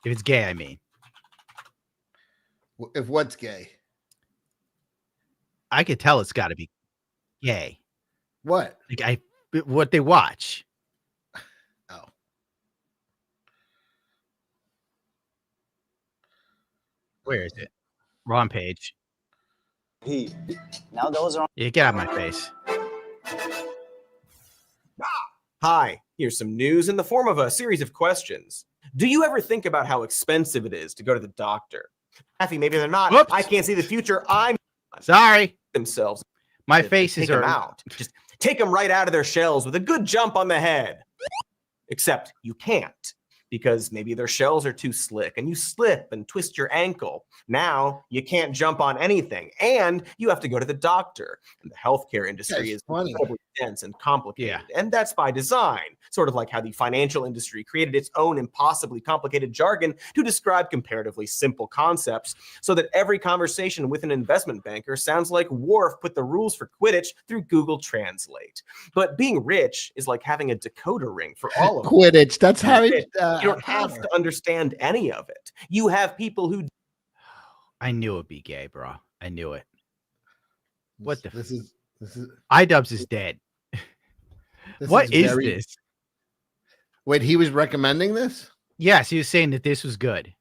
If it's gay, I mean. If what's gay? I could tell it's got to be gay. What? Like what they watch. Oh. Where is it? Wrong page. Now those are. Yeah, get out of my face. Hi, here's some news in the form of a series of questions. Do you ever think about how expensive it is to go to the doctor? Kathy, maybe they're not. Whoops. I can't see the future. I'm sorry. Themselves. My face is take them out. Just take them right out of their shells with a good jump on the head. Except you can't. because maybe their shells are too slick and you slip and twist your ankle. Now you can't jump on anything and you have to go to the doctor. And the healthcare industry is incredibly dense and complicated. And that's by design, sort of like how the financial industry created its own impossibly complicated jargon to describe comparatively simple concepts so that every conversation with an investment banker sounds like Worf put the rules for Quidditch through Google Translate. But being rich is like having a decoder ring for all of it. Quidditch. That's Harry. You don't have to understand any of it. You have people who. I knew it'd be gay, bro. I knew it. What the? This is iDubbbz is dead. What is this? Wait, he was recommending this? Yes, he was saying that this was good.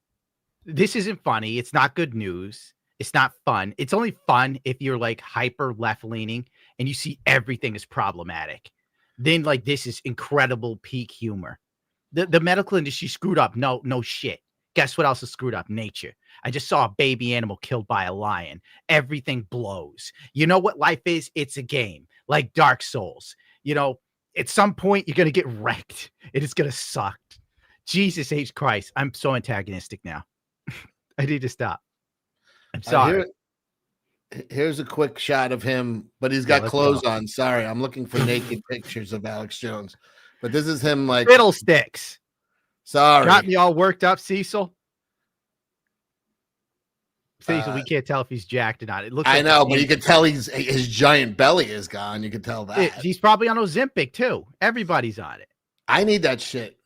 This isn't funny. It's not good news. It's not fun. It's only fun if you're like hyper left leaning and you see everything is problematic. Then like this is incredible peak humor. The medical industry screwed up. No shit. Guess what else is screwed up? Nature. I just saw a baby animal killed by a lion. Everything blows. You know what life is? It's a game like Dark Souls. You know, at some point you're going to get wrecked. It is going to suck. Jesus H. Christ. I'm so antagonistic now. I need to stop. I'm sorry. Here's a quick shot of him, but he's got clothes on. Sorry, I'm looking for naked pictures of Alex Jones. But this is him like fiddlesticks. Sorry. Got me all worked up, Cecil. Cecil, we can't tell if he's jacked or not. It looks. I know, but you can tell his giant belly is gone. You can tell that. He's probably on Ozempic too. Everybody's on it. I need that shit.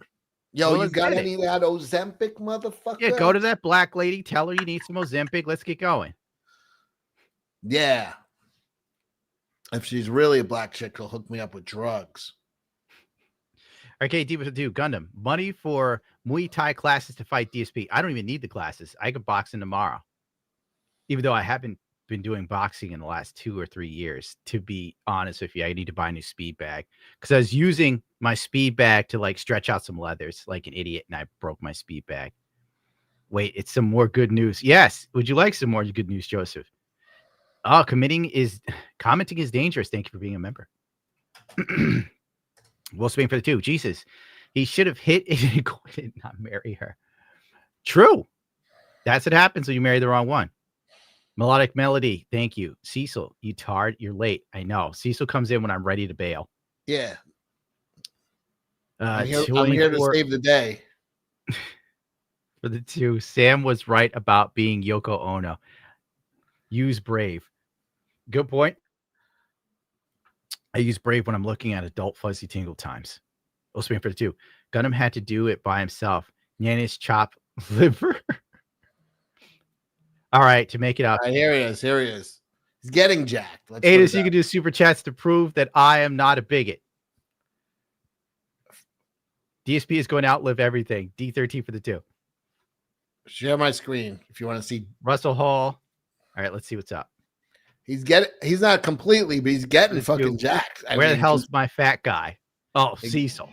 Yo, Well, you got let's any of that Ozempic, motherfucker? Yeah, go to that black lady. Tell her you need some Ozempic. Let's get going. Yeah. If she's really a black chick, she'll hook me up with drugs. Okay, Diva 2, Gundam. Money for Muay Thai classes to fight DSP. I don't even need the classes. I could box in tomorrow. Even though I haven't been doing boxing in the last 2 or 3 years, to be honest with you, I need to buy a new speed bag because I was using my speed bag to like stretch out some leathers like an idiot, and I broke my speed bag. Wait, it's some more good news. Yes. Would you like some more good news, Joseph? Oh, commenting is dangerous. Thank you for being a member. Will Spain for the 2. Jesus, he should have hit it and quit it, not marry her. True. That's what happens when you marry the wrong one. Melodic Melody, thank you. Cecil, you tard, you're late. I know. Cecil comes in when I'm ready to bail. Yeah. I'm here to save the day. For the 2, Sam was right about being Yoko Ono. Use Brave. Good point. I use Brave when I'm looking at adult fuzzy tingle times. Also, for the 2, Gundam had to do it by himself. Nana's chop liver. All right, to make it up. Here he is. Here he is. He's getting jacked. Adis, you can do super chats to prove that I am not a bigot. DSP is going to outlive everything. D13 for the 2. Share my screen if you want to see Russell Hall. All right, let's see what's up. He's not completely, but he's getting fucking jacked. Where the hell's my fat guy? Oh, Cecil.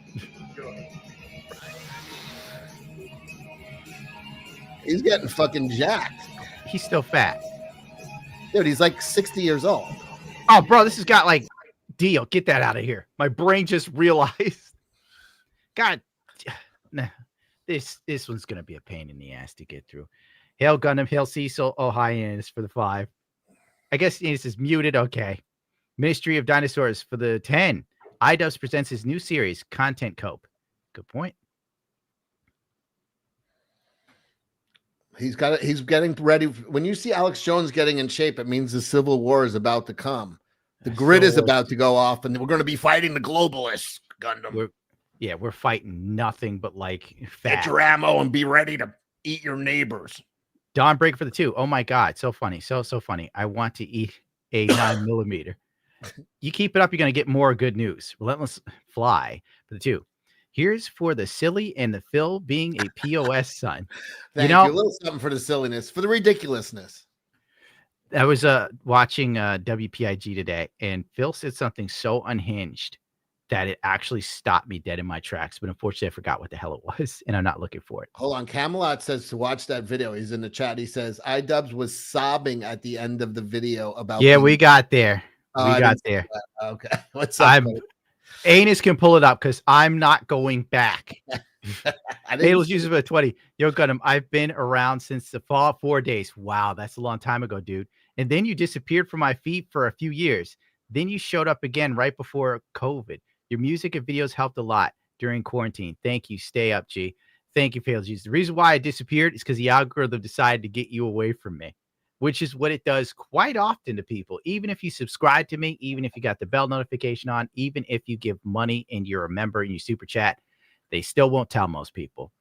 He's getting fucking jacked. He's still fat. Dude, he's like 60 years old. Oh, bro, this has got like deal. Get that out of here. My brain just realized. God, nah, this one's gonna be a pain in the ass to get through. Hail Gundam, hail Cecil. Oh, hi, Anis for the 5. I guess Anis is muted. Okay. Ministry of Dinosaurs for the 10. iDubbbz presents his new series, Content Cope. Good point. He's getting ready. When you see Alex Jones getting in shape, it means the Civil War is about to come. The grid is about to go off, and we're going to be fighting the globalists, Gundam. We're fighting nothing but like fat. Get your ammo and be ready to eat your neighbors. Dawn Break for the 2. Oh my God. So funny. So funny. I want to eat a 9mm. You keep it up, you're going to get more good news. Relentless Fly for the 2. Here's for the silly and the Phil being a POS son. Thank you. A little something for the silliness, for the ridiculousness. I was watching WPIG today, and Phil said something so unhinged that it actually stopped me dead in my tracks. But unfortunately, I forgot what the hell it was, and I'm not looking for it. Hold on. Camelot says to watch that video. He's in the chat. He says, iDubbbz was sobbing at the end of the video about. Yeah, we got there. We got there. Okay. What's up? Anus can pull it up because I'm not going back. Hadel's uses about 20. Yo, Gunham, I've been around since the fall 4 days. Wow, that's a long time ago, dude. And then you disappeared from my feed for a few years. Then you showed up again right before COVID. Your music and videos helped a lot during quarantine. Thank you. Stay up, G. Thank you, Hadel's Use. The reason why I disappeared is because the algorithm decided to get you away from me, which is what it does quite often to people. Even if you subscribe to me, even if you got the bell notification on, even if you give money and you're a member and you super chat, they still won't tell most people.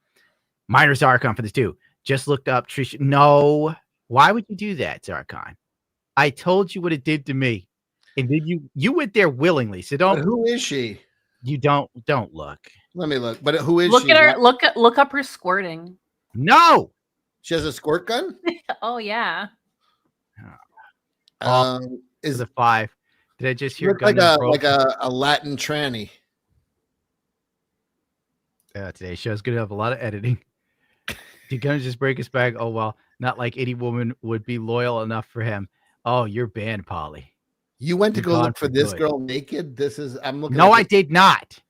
Minor Zarkon for this too. Just looked up Trisha. No. Why would you do that, Zarkon? I told you what it did to me. And then you went there willingly. So don't. But who is she? You don't look. Let me look. But who is Look she? at her. Look up her squirting. No. She has a squirt gun? Oh yeah. Is the 5. Did I just hear Look like a Latin tranny. Today's show's gonna have a lot of editing. You're gonna just break his back. Oh well, not like any woman would be loyal enough for him. Oh, you're banned, Polly. You went to You're go gone look for this good. girl naked. I'm looking. No, at I did not.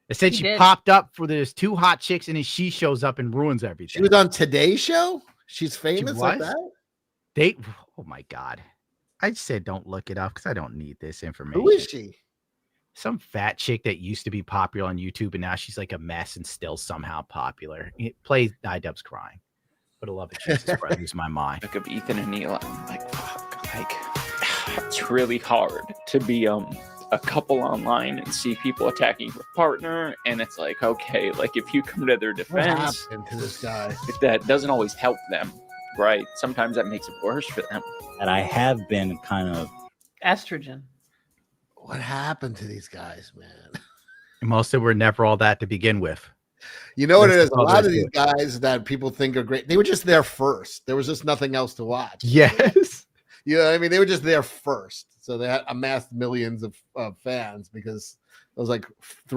I said He she did. popped up for there's 2 hot chicks, and then she shows up and ruins everything. She was on Today's Show. She's famous like was? that. Oh my god! I just said don't look it up because I don't need this information. Who is she? Some fat chick that used to be popular on YouTube, and now she's like a mess and still somehow popular. It plays iDubbbz crying. For the love of Jesus, bro, I lose my mind. Like of Ethan and Neil, I'm like, fuck, like it's really hard to be a couple online and see people attacking your partner, and it's like, okay, like if you come to their What defense, happened to this guy? if that doesn't always help them, right? Sometimes that makes it worse for them. And I have been kind of Estrogen. What happened to these guys, man? Most of them were never all that to begin with. You know what it That's is? A all lot of there's these to it. guys that people think are great, they were just there first. There was just nothing else to watch. Yes. You know what I mean? They were just there first. So they had amassed millions of fans because it was like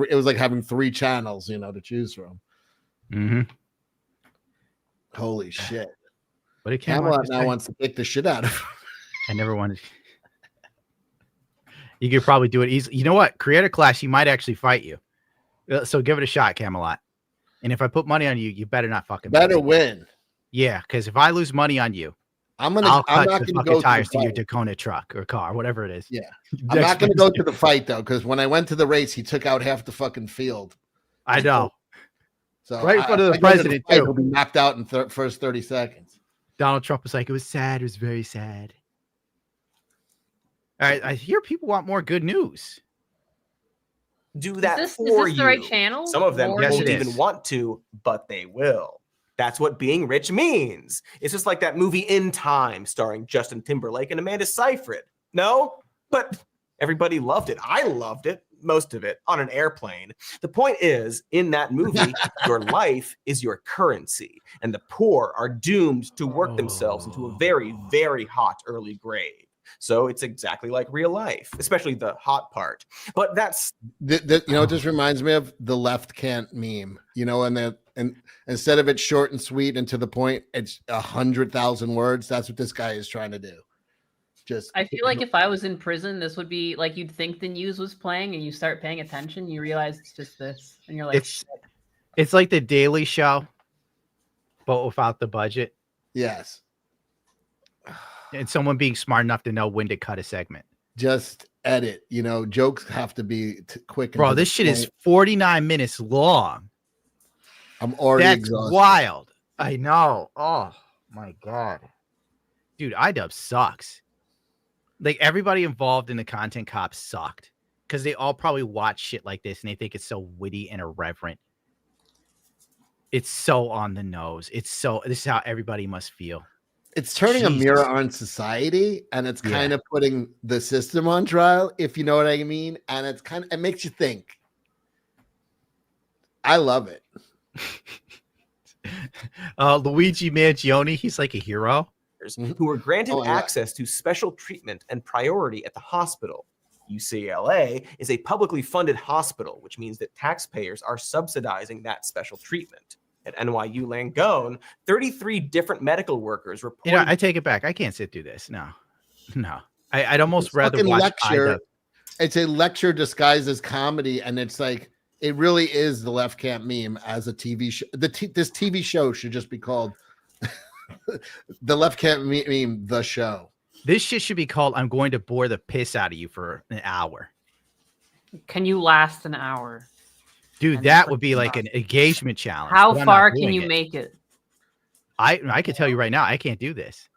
it was like having 3 channels, you know, to choose from. Mm-hmm. Holy shit. But it came Camelot now wants to kick the shit out of him. I never wanted. You could probably do it easily. You know what? Creator Clash, he might actually fight you. So give it a shot, Camelot. And if I put money on you, you better not fucking Better win. Yeah, because if I lose money on you, I'm I'll not cut gonna the go fucking to the tires to your fight. Dakota truck or car, whatever it is. Yeah. I'm not going to go to the fight though, because when I went to the race, he took out half the fucking field. I know. So Right in front of the if I go to president, fight, too. He'll be knocked out in first 30 seconds. Donald Trump was like, it was sad. It was very sad. All right, I hear people want more good news. Do that Is for this you. the right channel? Some of them Or- Yes, won't it even is. want to, but they will. That's what being rich means. It's just like that movie In Time starring Justin Timberlake and Amanda Seyfried. No, but everybody loved it. I loved it, most of it, on an airplane. The point is, in that movie, your life is your currency, and the poor are doomed to work themselves into a very, very hot early grave. So it's exactly like real life, especially the hot part. But that's You know, it just reminds me of the left can't meme, you know, and instead of it short and sweet and to the point, it's 100,000 words. That's what this guy is trying to do. Just I feel like if I was in prison, this would be like you'd think the news was playing, and you start paying attention, you realize it's just this, and you're like, It's like the Daily Show, but without the budget. Yes. And someone being smart enough to know when to cut a segment. just edit, you know, jokes have to be quick. and Bro, to the this shit is point. 49 minutes long. I'm already That's exhausted. wild. I know. Oh my god. Dude, iDubbbz sucks. Like everybody involved in the Content Cop sucked because they all probably watch shit like this and they think it's so witty and irreverent. It's so on the nose. This is how everybody must feel. It's turning a Jesus. mirror on society, and it's kind of putting the system on trial, if you know what I mean. And it makes you think. I love it. Luigi Mangione, he's like a hero. Who were granted Oh, yeah. access to special treatment and priority at the hospital. UCLA is a publicly funded hospital, which means that taxpayers are subsidizing that special treatment. At NYU Langone, 33 different medical workers reported. You know, I take it back. I can't sit through this. No. I'd almost It's rather fucking watch lecture. iDubbbz. It's a lecture disguised as comedy, and it's like It really is the left camp meme as a TV show. This TV show should just be called the left camp meme, the show. This shit should be called "I'm going to bore the piss out of you for an hour." Can you last an hour? Dude, that would be like an engagement challenge. How but I'm not far can doing you it. make it? I can tell you right now, I can't do this.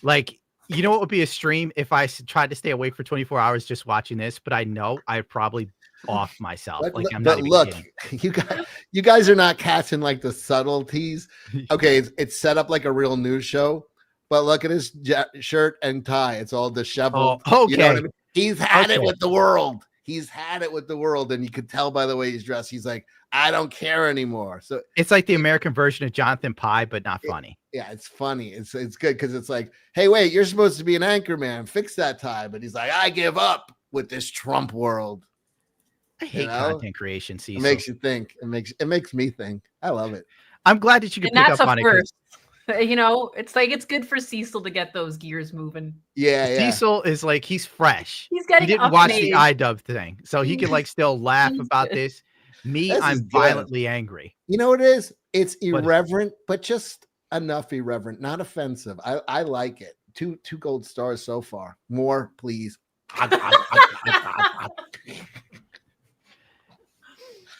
Like, you know what would be a stream if I tried to stay awake for 24 hours just watching this, but I know I'd probably off myself. Like, I'm not even kidding. You guys are not catching like the subtleties. Okay, it's set up like a real news show, but look at his shirt and tie. It's all disheveled. Oh, okay. You know what I mean? He's had it with the world. He's had it with the world, and you could tell by the way he's dressed. He's like, I don't care anymore. So It's like the American version of Jonathan Pye, but not funny. yeah, it's funny. It's good because it's like, hey, wait, you're supposed to be an anchor man. Fix that tie. But he's like, I give up with this Trump world. I hate content creation, Cecil. It makes you think. It makes me think. I love it. I'm glad that you can And pick that's up a on it. first. You know, it's like it's good for Cecil to get those gears moving. Yeah. Cecil is like, he's fresh. He's getting he didn't up watch in the age. iDub thing, so he can like still laugh about this. Me, This is I'm good. violently angry. You know what it is? It's What is it? irreverent, but just enough irreverent, not offensive. I like it. Two gold stars so far. More, please.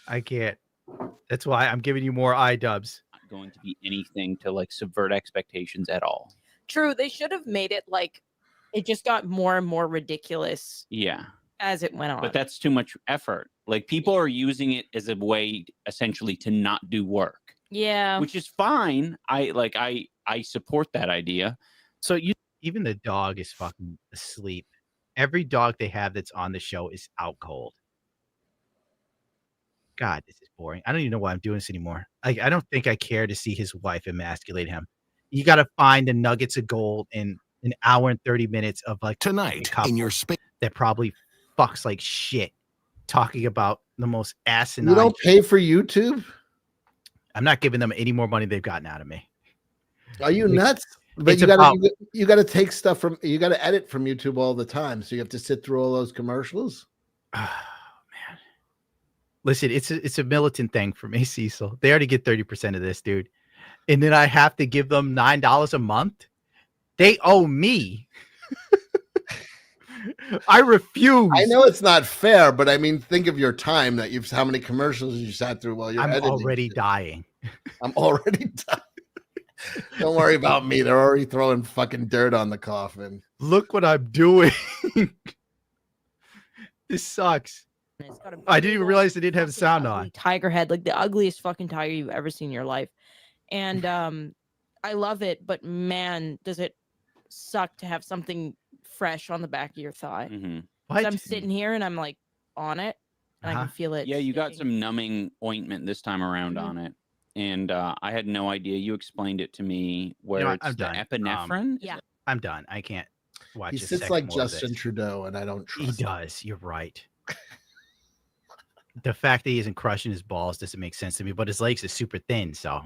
I can't. That's why I'm giving you more iDubs. Not going to be anything to like subvert expectations at all. True, they should have made it like it just got more and more ridiculous Yeah. as it went on. But that's too much effort. Like people are using it as a way essentially to not do work, yeah. which is fine. I support that idea. So even the dog is fucking asleep. Every dog they have that's on the show is out cold. God, this is boring. I don't even know why I'm doing this anymore. I don't think I care to see his wife emasculate him. You got to find the nuggets of gold in an hour and 30 minutes of like tonight in your space that probably fucks like shit, talking about the most asinine. You don't pay for YouTube? I'm not giving them any more money they've gotten out of me. Are you It's- nuts? But it's you gotta about- you gotta take stuff from you gotta edit from YouTube all the time. So you have to sit through all those commercials. Listen, it's a militant thing for me, Cecil. They already get 30% of this, dude. And then I have to give them $9 a month. They owe me. I refuse. I know it's not fair, but I mean, think of your time that you've how many commercials you sat through while you're I'm editing. already dying. I'm already dying. Don't worry about me. They're already throwing fucking dirt on the coffin. Look what I'm doing. This sucks. I didn't even realize they didn't have sound on. Tiger head, like the ugliest fucking tiger you've ever seen in your life. And I love it, but man, does it suck to have something fresh on the back of your thigh. Mm-hmm. 'Cause I'm sitting here and I'm like on it and I can feel it. Yeah, you got some numbing ointment this time around on it. And I had no idea. You explained it to me where You know what? it's I'm the done. epinephrine. Yeah. I'm done. I can't watch. He a sits second like more of Justin this. Trudeau, and I don't trust He does. You're right. The fact that he isn't crushing his balls doesn't make sense to me, but his legs are super thin, so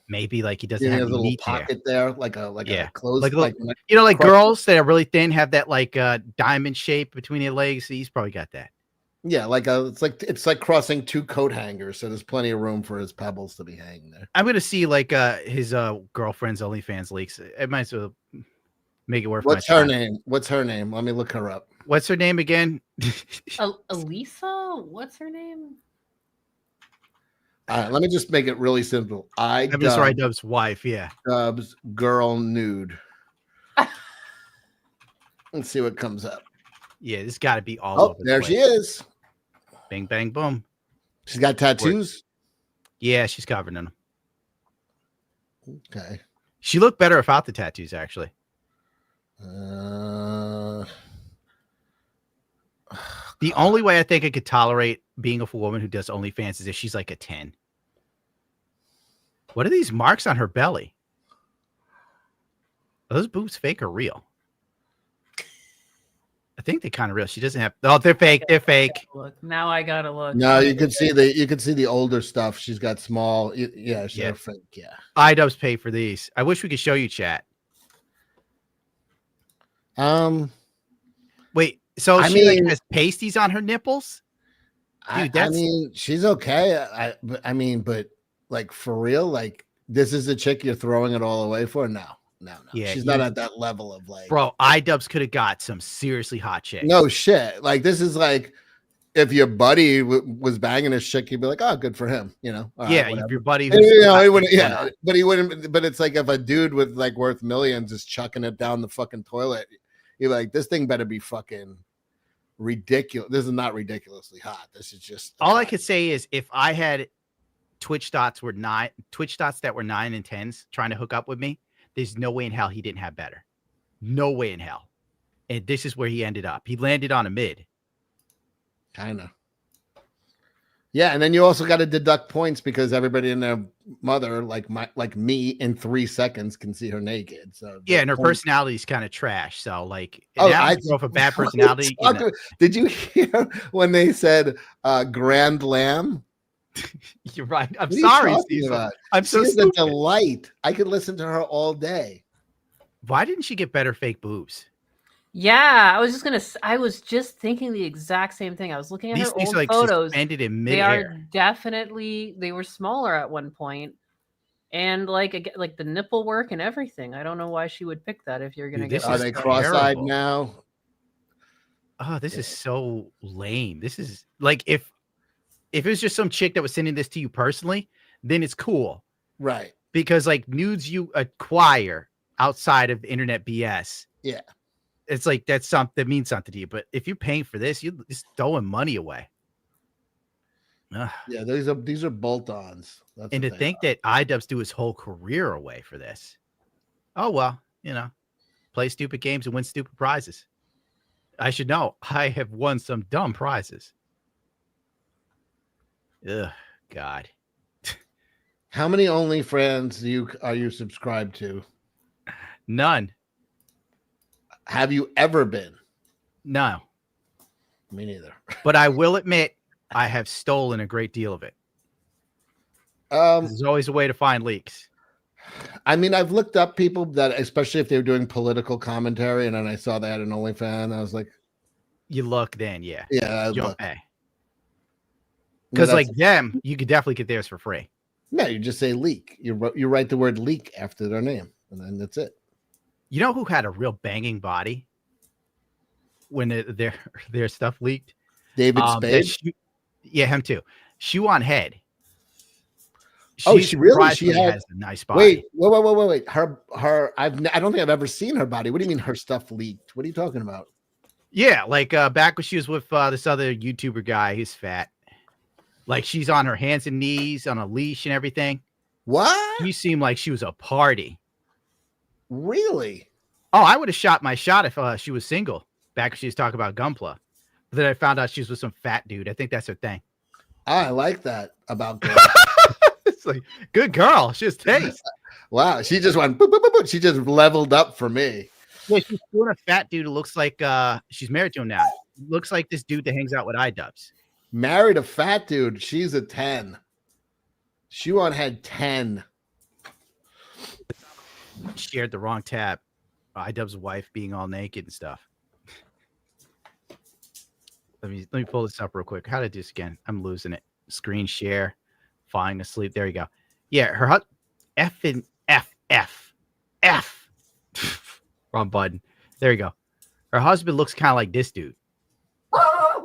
maybe like he doesn't Yeah, have a any little meat pocket there, like a closed, like, like, you know, like crush- girls that are really thin have that like diamond shape between their legs. He's probably got that. Yeah, it's like crossing two coat hangers, so there's plenty of room for his pebbles to be hanging there. I'm gonna see like his girlfriend's OnlyFans leaks. It might as well make it worth. What's my her time. name? What's her name? Let me look her up. What's her name again? Elisa? What's her name? All right, let me just make it really simple. Mr. iDubbbz's wife, yeah. Dubs girl nude. Let's see what comes up. Yeah, this got to be all Oh, over. there she is. Bing, bang, boom. She's got tattoos. Yeah, she's covered in them. Okay. She looked better without the tattoos, actually. The only way I think I could tolerate being a woman who does OnlyFans is if she's like a 10. What are these marks on her belly? Are those boobs fake or real? I think they're kind of real. She doesn't have. Oh, they're fake. They're fake. Look, now I gotta look. No, you can see the older stuff. She's got small. Yeah, she's Yeah. fake. Yeah. iDubbbz pay for these. I wish we could show you, chat. Wait. So I she like mean- has pasties on her nipples? I mean, she's okay. I mean, but like for real, like this is the chick you're throwing it all away for? No. Yeah, She's not at that level of like, bro. iDubbbz could have got some seriously hot chicks. no shit. Like this is like if your buddy was banging his chick, you'd be like, oh, good for him, you know? All right, Yeah, whatever. if your buddy, And, who's you know, he wouldn't, why yeah, not? but he wouldn't. But it's like if a dude with like worth millions is chucking it down the fucking toilet, you're like, this thing better be fucking ridiculous. This is not ridiculously hot. This is just All I could say is if I had Twitch dots that were 9 and 10s trying to hook up with me, there's no way in hell he didn't have better. No way in hell. And this is where he ended up. He landed on a mid. kind of. Yeah, and then you also got to deduct points because everybody and their mother, like me, in 3 seconds can see her naked. So Yeah, and her points- personality is kind of trash. So like, Oh, now I I throw up a bad personality. You know, Did you hear when they said Grand Lamb? you're right. I'm What are you sorry, talking Cecil. about? I'm so She's stupid. a delight. I could listen to her all day. Why didn't she get better fake boobs? Yeah, I was just thinking the exact same thing. I was looking at These her things old are, like, photos. suspended in They are midair. definitely, they were smaller at one point, and like the nipple work and everything. I don't know why she would pick that if you're gonna Dude, get. this Are is they cross-eyed terrible. now? Oh, this is so lame. This is like if it was just some chick that was sending this to you personally, then it's cool. Right. Because like nudes you acquire outside of internet BS, Yeah. it's like that's something that means something to you. But if you're paying for this, you're just throwing money away. Ugh. Yeah, these are bolt-ons. That's And the to thing. think that iDubbbz do his whole career away for this. Oh well, you know, play stupid games and win stupid prizes. I should know. I have won some dumb prizes. Ugh, God. How many OnlyFans are you subscribed to? None. Have you ever been? No. Me neither. But I will admit, I have stolen a great deal of it. There's always a way to find leaks. I mean, I've looked up people that, especially if they were doing political commentary, and then I saw they had an OnlyFans. I was like, You look then, yeah. yeah, You don't look. pay. No, Because that's- like them, you could definitely get theirs for free. no, you just say leak. You write the word leak after their name, and then that's it. You know who had a real banging body when their stuff leaked? David that Spade? yeah, him too. Shoe on head. Oh, she really? She surprisingly had has a nice body. Wait. Her. I don't think I've ever seen her body. What do you mean her stuff leaked? What are you talking about? Yeah, like back when she was with this other YouTuber guy, he's fat. Like she's on her hands and knees on a leash and everything. What? You seem like she was a party. Really? Oh, I would have shot my shot if she was single. Back when she was talking about Gunpla. But then I found out she was with some fat dude. I think that's her thing. I like that about girls. It's like, good girl. She has taste. Wow, she just went. Boop, boop, boop, boop. She just leveled up for me. Yeah, she's doing a fat dude who looks like she's married to him now. Looks like this dude that hangs out with iDubbbz. Married a fat dude. She's a 10. Shuan had 10. Shared the wrong tab. iDubbbz's wife being all naked and stuff. Let me pull this up real quick. How to do this again? I'm losing it. Screen share. Falling asleep. There you go. Yeah, her F and F. Wrong button. There you go. Her husband looks kind of like this dude. Oh.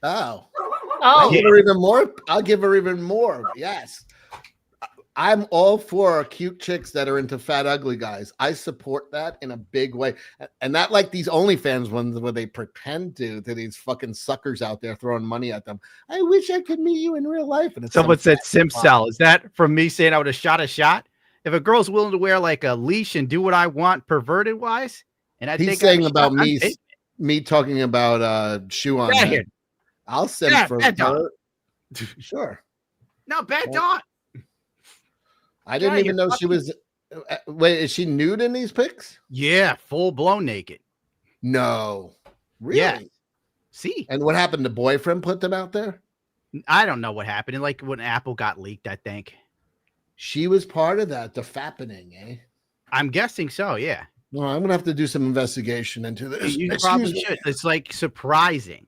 Oh. I'll give her even more. I'll give her even more. Yes. I'm all for cute chicks that are into fat, ugly guys. I support that in a big way. And not like these OnlyFans ones where they pretend to these fucking suckers out there throwing money at them. I wish I could meet you in real life. And it's Someone some said fat Simcell. Is that from me saying I would have shot a shot? If a girl's willing to wear like a leash and do what I want perverted wise, and I He's think saying I'm about shot, I'm me, taking me talking about shoe on. Get outta head. here. I'll send Yeah, for bad dog. her. Sure. No, bad Well, dog. I didn't Yeah, even you're know she was. Wait, is she nude in these pics? Yeah, full blown naked. No. Really? Yeah. See, And what happened? The boyfriend put them out there? I don't know what happened. Like when Apple got leaked, I think. She was part of that, the fappening, eh? I'm guessing so. Yeah. Well, I'm gonna have to do some investigation into this. You Excuse probably me. should. It's like surprising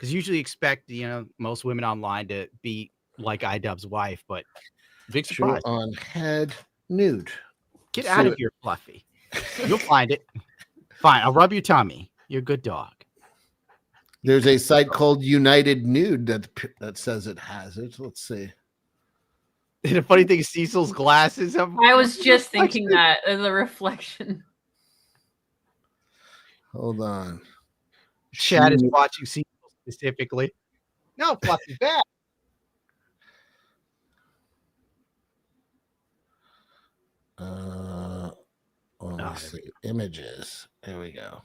Because usually expect most women online to be like iDubbbz's wife, but big Shoe surprise. on head nude. Get out of here, Fluffy. You'll find it. Fine, I'll rub your tummy. You're a good dog. There's a site called United Nude that says it has it. Let's see. The funny thing is Cecil's glasses have. I was just thinking that as a reflection. Hold on. Chad is watching Cecil specifically. No, Fluffy's bad. Let's see. Images. There we go.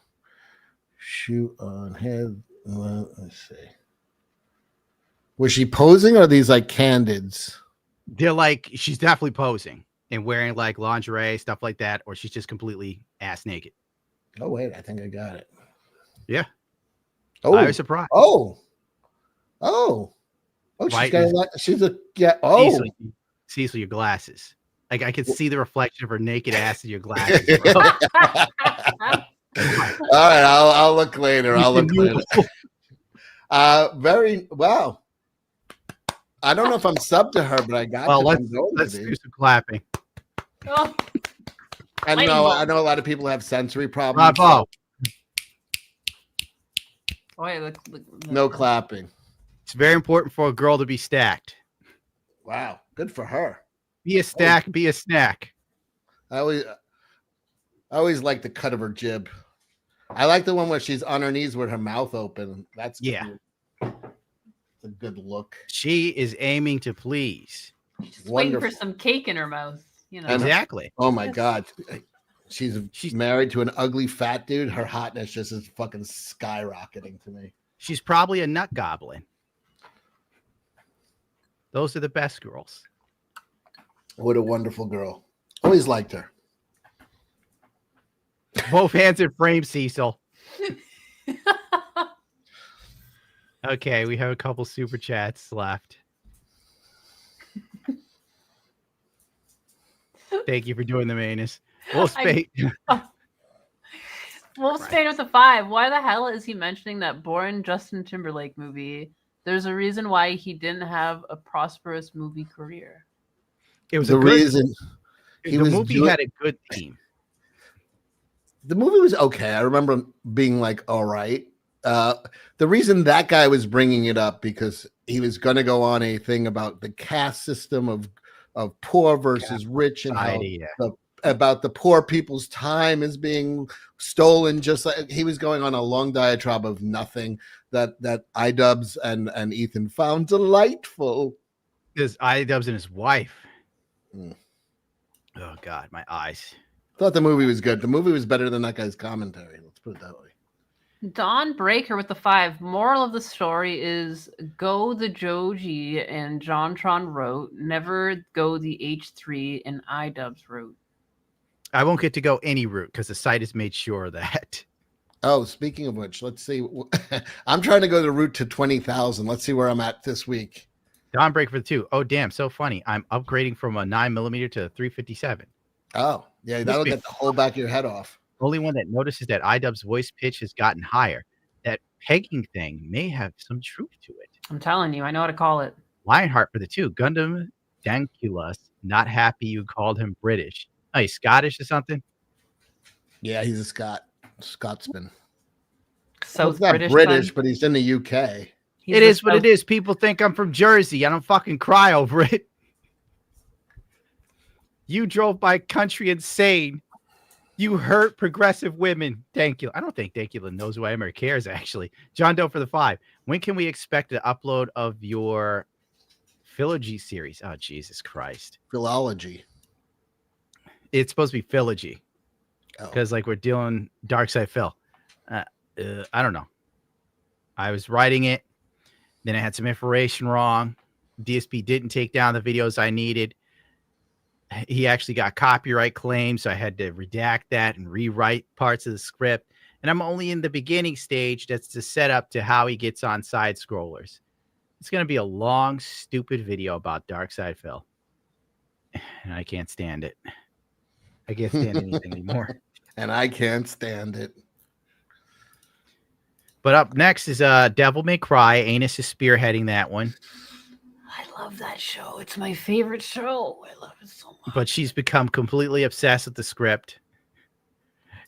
Shoe on head. Let's see. Was she posing or are these like candids? They're like, she's definitely posing and wearing like lingerie, stuff like that, or she's just completely ass naked. Oh, wait, I think I got it. Yeah. Oh, I was surprised. Oh, Right, she's a yeah. Oh, Cecil, your glasses. Like I could see the reflection of her naked ass in your glasses. Bro. All right, I'll look later. I'll look later. Very wow. I don't know if I'm sub to her, but I got. Well, let's do some clapping. Oh. I know a lot of people have sensory problems. Bravo. Oh, yeah, No clapping. It's very important for a girl to be stacked. Wow, good for her. Be a stack, be a snack. I always like the cut of her jib. I like the one where she's on her knees with her mouth open. That's Yeah. It's a good look. She is aiming to please. She's waiting for some cake in her mouth. Exactly. Oh my God. She's married to an ugly fat dude. Her hotness just is fucking skyrocketing to me. She's probably a nut goblin. Those are the best girls. What a wonderful girl. Always liked her. Both hands in frame, Cecil. Okay, we have a couple super chats left. Thank you for doing the mainest. Wolf Spade. Wolf Spade with a 5. Why the hell is he mentioning that boring Justin Timberlake movie? There's a reason why he didn't have a prosperous movie career. It was the reason the movie had a good theme. The movie was okay. I remember being like, all right. The reason that guy was bringing it up because he was going to go on a thing about the caste system of poor versus rich and how about the poor people's time is being stolen. Just like he was going on a long diatribe of nothing that iDubbbz and Ethan found delightful. There's iDubbbz and his wife. Oh God, my eyes. Thought the movie was good. The movie was better than that guy's commentary. Let's put it that way. Don Breaker with the 5. Moral of the story is go the Joji and JonTron wrote, never go the H3 and iDubbbz wrote. I won't get to go any route because the site has made sure of that. Oh, speaking of which, let's see. I'm trying to go the route to 20,000. Let's see where I'm at this week. Don Breaker for the 2. Oh, damn, so funny. I'm upgrading from a 9mm to a 357. Oh, yeah, that'll get the whole back of your head off. Only one that notices that iDubbbz's voice pitch has gotten higher. That pegging thing may have some truth to it. I'm telling you, I know how to call it. Lionheart for the 2. Gundam Danculus, not happy you called him British. Oh, he's Scottish or something? Yeah, he's a Scotsman. So he's not British, but he's in the UK. It is what it is. People think I'm from Jersey. I don't fucking cry over it. You drove my country insane. You hurt progressive women. Dankula. I don't think Dankula knows who I am or cares, actually. John Doe for the 5. When can we expect an upload of your Philology series? Oh, Jesus Christ. Philology. It's supposed to be Philology. Because, like, we're doing Dark Side Phil. I don't know. I was writing it. Then I had some information wrong. DSP didn't take down the videos I needed. He actually got copyright claims, so I had to redact that and rewrite parts of the script. And I'm only in the beginning stage. That's the setup to how he gets on side scrollers. It's going to be a long, stupid video about Dark Side Phil. And I can't stand it. I can't stand anything anymore. And I can't stand it. But up next is Devil May Cry. Anus is spearheading that one. I love that show. It's my favorite show. I love it so much. But she's become completely obsessed with the script.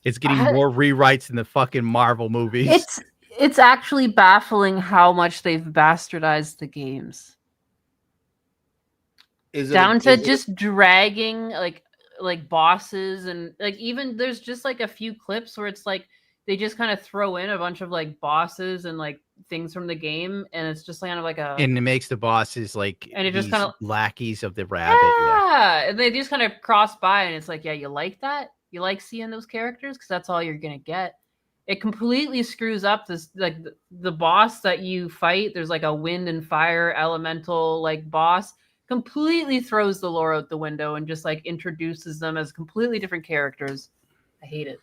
It's getting more rewrites than the fucking Marvel movies. It's actually baffling how much they've bastardized the games. Down to just dragging like bosses and like even there's just like a few clips where it's like they just kind of throw in a bunch of like bosses and like things from the game, and it's just kind of like a And it makes the bosses like and it just these kind of lackeys of the rabbit. yeah, and they just kind of cross by, and it's like, yeah, you like that? You like seeing those characters because that's all you're gonna get. It completely screws up this like the boss that you fight. There's like a wind and fire elemental like boss. Completely throws the lore out the window and just like introduces them as completely different characters. I hate it.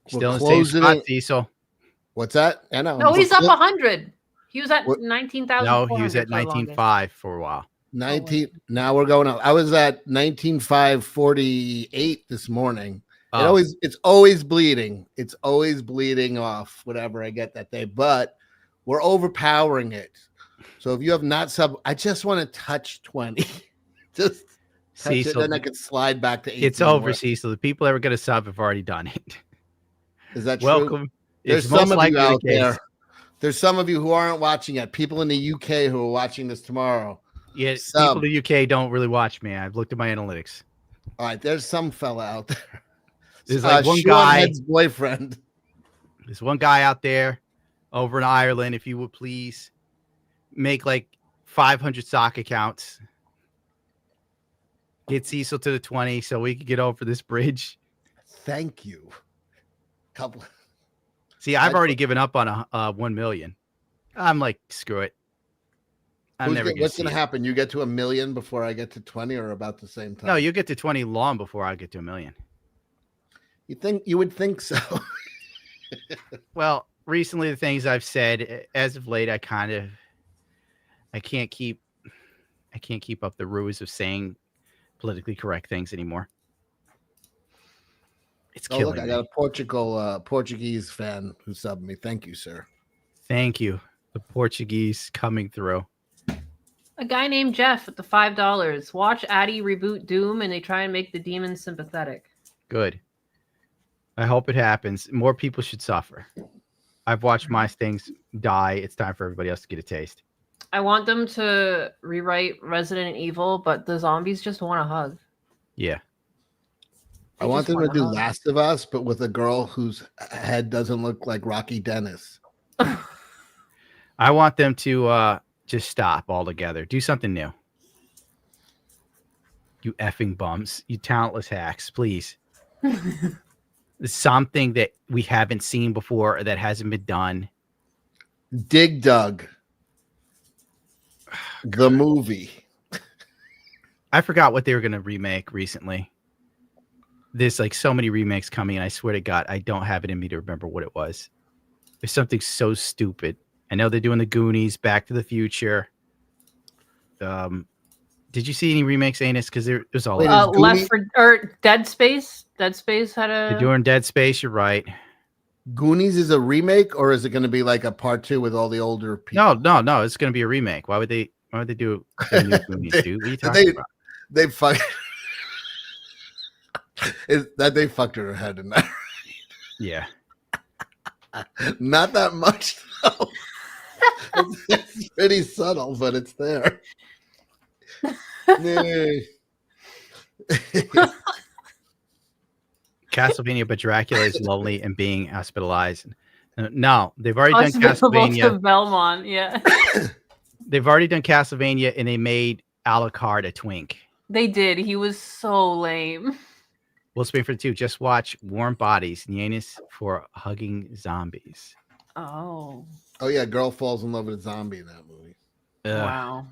Still in the same spot, Cecil. What's that? I know. No, he's up 100. He was at 19,000. No, he was at 19.5 for a while. 19. Now we're going up. I was at 19,548 this morning. Oh. It's always bleeding. It's always bleeding off whatever I get that day. But we're overpowering it. So if you have not sub, I just want to touch 20. Just touch it, then I could slide back to 18. It's over, Cecil. The people that were going to sub have already done it. Is that welcome? True? There's some of you out there. There's some of you who aren't watching yet. People in the UK who are watching this tomorrow. Yeah, people in the UK don't really watch me. I've looked at my analytics. All right, there's some fella out there. There's like one guy. Head's boyfriend. There's one guy out there over in Ireland. If you would please make like 500 sock accounts. Get Cecil to the 20 so we can get over this bridge. Thank you. Couple. See, I've already given up on 1 million. I'm like, screw it. What's going to happen? You get to 1 million before I get to 20 or about the same time? No, you get to 20 long before I get to 1 million. You would think so. Well, recently the things I've said as of late, I can't keep up the ruse of saying politically correct things anymore. It's killing look, I got a Portuguese fan who subbed me. Thank you, sir. Thank you. The Portuguese coming through. A guy named Jeff at the $5. Watch Addy reboot Doom and they try and make the demons sympathetic. Good. I hope it happens. More people should suffer. I've watched my things die. It's time for everybody else to get a taste. I want them to rewrite Resident Evil, but the zombies just want a hug. Yeah. I want them to do Last of Us, but with a girl whose head doesn't look like Rocky Dennis. I want them to just stop altogether. Do something new. You effing bums. You talentless hacks, please. Something that we haven't seen before or that hasn't been done. Dig Dug. The movie. I forgot what they were going to remake recently. There's like so many remakes coming, and I swear to God, I don't have it in me to remember what it was. There's something so stupid. I know they're doing the Goonies, Back to the Future. Did you see any remakes, Anus? Because there's all Dead Space. Dead Space had a. They're doing Dead Space. You're right. Goonies is a remake, or is it going to be like a part 2 with all the older people? No. It's going to be a remake. Why would they do a new Goonies, dude? What are you talking about? They fucked. They fucked her head in that. Yeah. Not that much though. It's pretty subtle, but it's there. Castlevania, but Dracula is lonely and being hospitalized. No, they've already done Castlevania. To Belmont, yeah. They've already done Castlevania, and they made Alucard a twink. They did. He was so lame. We'll spin for 2. Just watch Warm Bodies, Nyannis for Hugging Zombies. Oh. Oh yeah, girl falls in love with a zombie in that movie. Wow.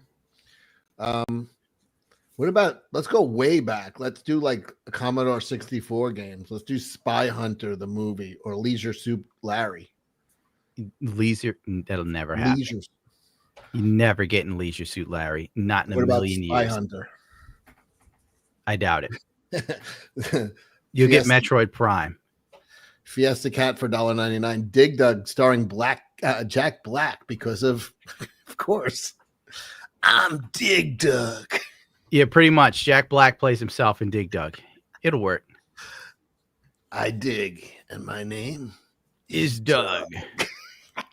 What about, let's go way back. Let's do like Commodore 64 games. Let's do Spy Hunter, the movie, or Leisure Suit Larry. That'll never happen. You never get in Leisure Suit Larry. Not in a million years. Spy Hunter? I doubt it. You'll get Metroid Prime. Fiesta Cat for $1.99. Dig Dug starring Jack Black because of course, I'm Dig Dug. Yeah, pretty much. Jack Black plays himself in Dig Dug. It'll work. I dig, and my name is Doug.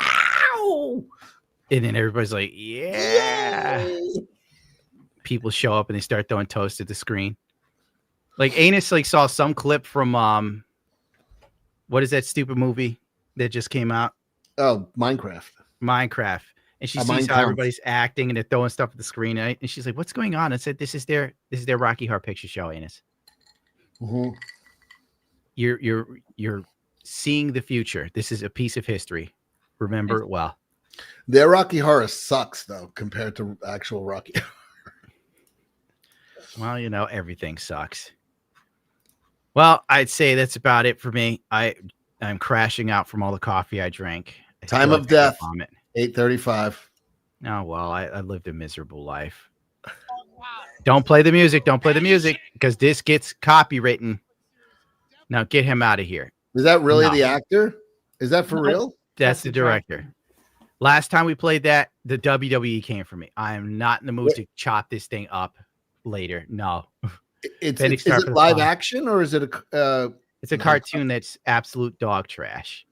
Ow! And then everybody's like, yeah. Yay! People show up and they start throwing toast at the screen. Like Anus saw some clip from what is that stupid movie that just came out? Oh, Minecraft. And she sees how everybody's acting and they're throwing stuff at the screen. And she's like, what's going on? I said, this is their Rocky Horror Picture Show, Anus. Mm-hmm. You're seeing the future. This is a piece of history. Remember it well. Their Rocky Horror sucks though compared to actual Rocky. Well, everything sucks. Well, I'd say that's about it for me. I'm crashing out from all the coffee I drank. Time of death. 8:35. Oh well, I lived a miserable life. Don't play the music. Don't play the music because this gets copywritten. Now get him out of here. Is that really the actor? Is that for real? That's the director. Last time we played that, the WWE came for me. I am not in the mood to chop this thing up later. No. Is it live action or is it it's a cartoon that's absolute dog trash.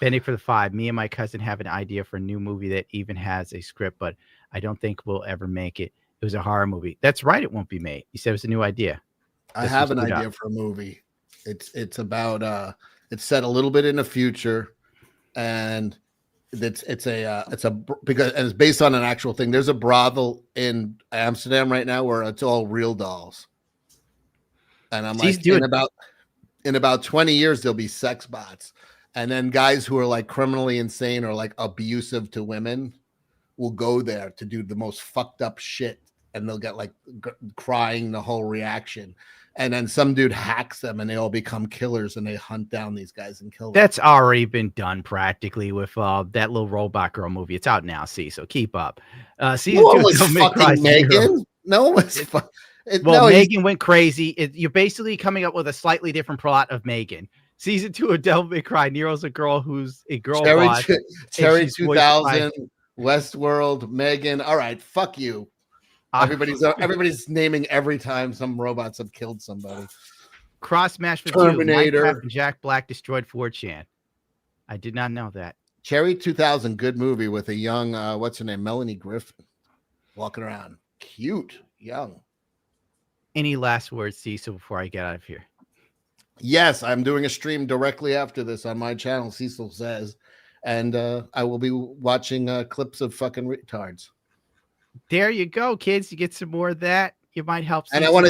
Benny for the 5. Me and my cousin have an idea for a new movie that even has a script, but I don't think we'll ever make it. It was a horror movie. That's right. It won't be made. You said it was a new idea. I have an idea for a movie. It's about it's set a little bit in the future, and because it's based on an actual thing. There's a brothel in Amsterdam right now where it's all real dolls, and I'm like, in about 20 years there'll be sex bots, and then guys who are like criminally insane or like abusive to women will go there to do the most fucked up shit, and they'll get like crying the whole reaction. And then some dude hacks them and they all become killers and they hunt down these guys and kill them. That's already been done practically with that little robot girl movie. It's out now, so keep up. Season 2 was fucking Megan. No, Megan went crazy. You're basically coming up with a slightly different plot of Megan. Season 2 of Devil May Cry. Nero's a girl who's a girl. Cherry 2000, Westworld, Megan. All right, fuck you. Everybody's naming every time some robots have killed somebody. Cross Smash for Terminator. Minecraft and Jack Black destroyed 4chan. I did not know that. Cherry 2000, good movie with a young what's her name, Melanie Griffin, walking around, cute, young. Any last words, Cecil, before I get out of here? Yes, I'm doing a stream directly after this on my channel, Cecil Says, and I will be watching clips of fucking retards. There you go, kids. You get some more of that. You might help. And I want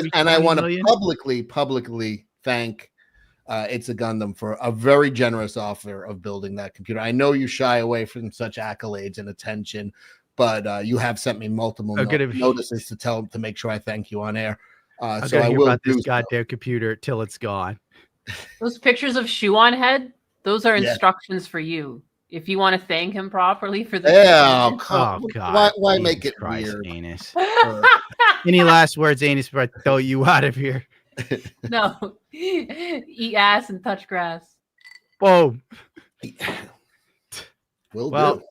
to publicly thank It's a Gundam for a very generous offer of building that computer. I know you shy away from such accolades and attention, but you have sent me multiple notices to make sure I thank you on air. So I will about this goddamn computer till it's gone. Those pictures of Shoe on Head, those are instructions for you. If you want to thank him properly for this. Yeah, God. Why make it Christ, weird? Anus. Any last words, Anus, before I throw you out of here? No. Eat ass and touch grass. Boom. Well,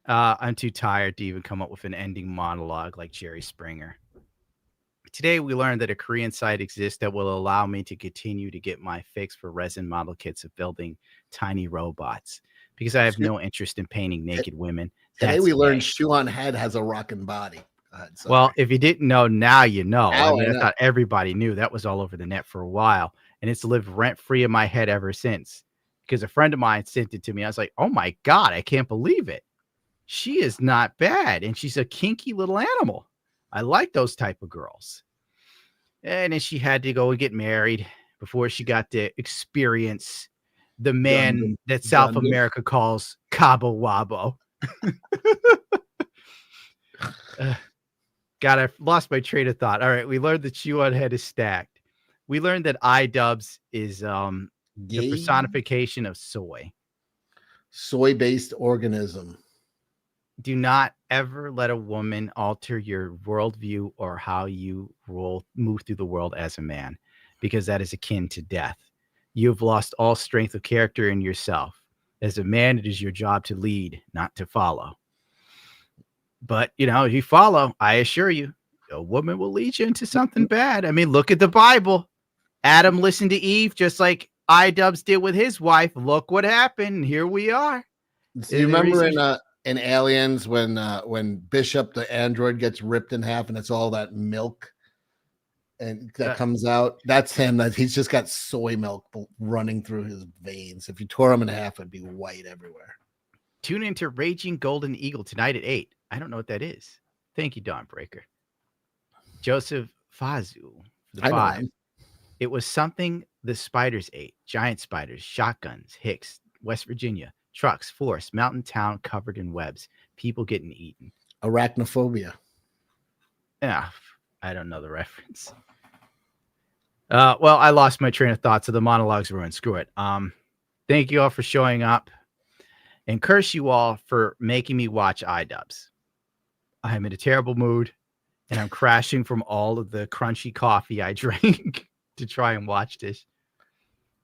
I'm too tired to even come up with an ending monologue like Jerry Springer. Today, we learned that a Korean site exists that will allow me to continue to get my fix for resin model kits of building tiny robots. Because I have no interest in painting naked women. Today we learned Shoe on Head has a rockin' body. Well, if you didn't know, now you know. Now I I know. thought everybody knew. That was all over the net for a while. And it's lived rent-free in my head ever since. Because a friend of mine sent it to me. I was like, oh my God, I can't believe it. She is not bad. And she's a kinky little animal. I like those type of girls. And then she had to go and get married before she got to experience the man that South America calls Cabo Wabo. God, I lost my train of thought. All right, we learned that Shoe on Head is stacked. We learned that iDubbbz is the personification of soy. Soy-based organism. Do not ever let a woman alter your worldview or how you move through the world as a man, because that is akin to death. You've lost all strength of character in yourself. As a man, it is your job to lead, not to follow. But, if you follow, I assure you, a woman will lead you into something bad. I mean, look at the Bible. Adam listened to Eve just like iDubbbz did with his wife. Look what happened. Here we are. Do you remember in Aliens when Bishop the android gets ripped in half and it's all that milk and that comes out? That's him. That he's just got soy milk running through his veins. If you tore him in half, it'd be white everywhere. Tune into Raging Golden Eagle tonight at 8. I don't know what that is. Thank you, Dawnbreaker. Joseph Fazu. The 5. It was something the spiders ate. Giant spiders, shotguns, Hicks, West Virginia, trucks, forest, mountain town covered in webs, people getting eaten. Arachnophobia. Yeah, I don't know the reference. Well, I lost my train of thought, so the monologues ruined. Screw it. Thank you all for showing up, and curse you all for making me watch iDubbbz. I'm in a terrible mood, and I'm crashing from all of the crunchy coffee I drank to try and watch this.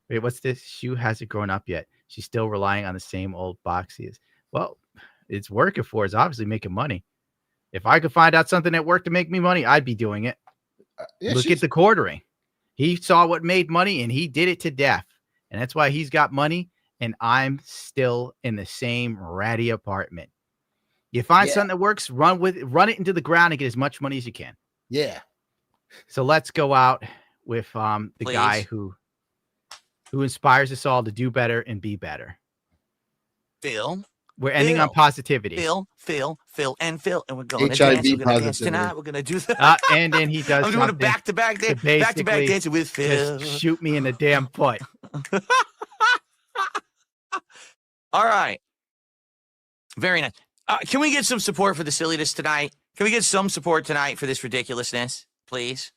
Wait, what's this? Shu hasn't grown up yet. She's still relying on the same old boxies. Well, it's working for us. Obviously making money. If I could find out something that worked to make me money, I'd be doing it. Look at the quartering. He saw what made money and he did it to death. And that's why he's got money and I'm still in the same ratty apartment. You find something that works, run it into the ground and get as much money as you can. Yeah. So let's go out with the guy who inspires us all to do better and be better. Phil. We're ending on positivity. Phil, and we're going to HIV dance. We're going to dance positivity. tonight. We're going to do that. And then he does. I'm doing a back-to-back dancing with Phil. Just shoot me in the damn foot. All right. Very nice. Can we get some support for the silliness tonight? Can we get some support tonight for this ridiculousness, please?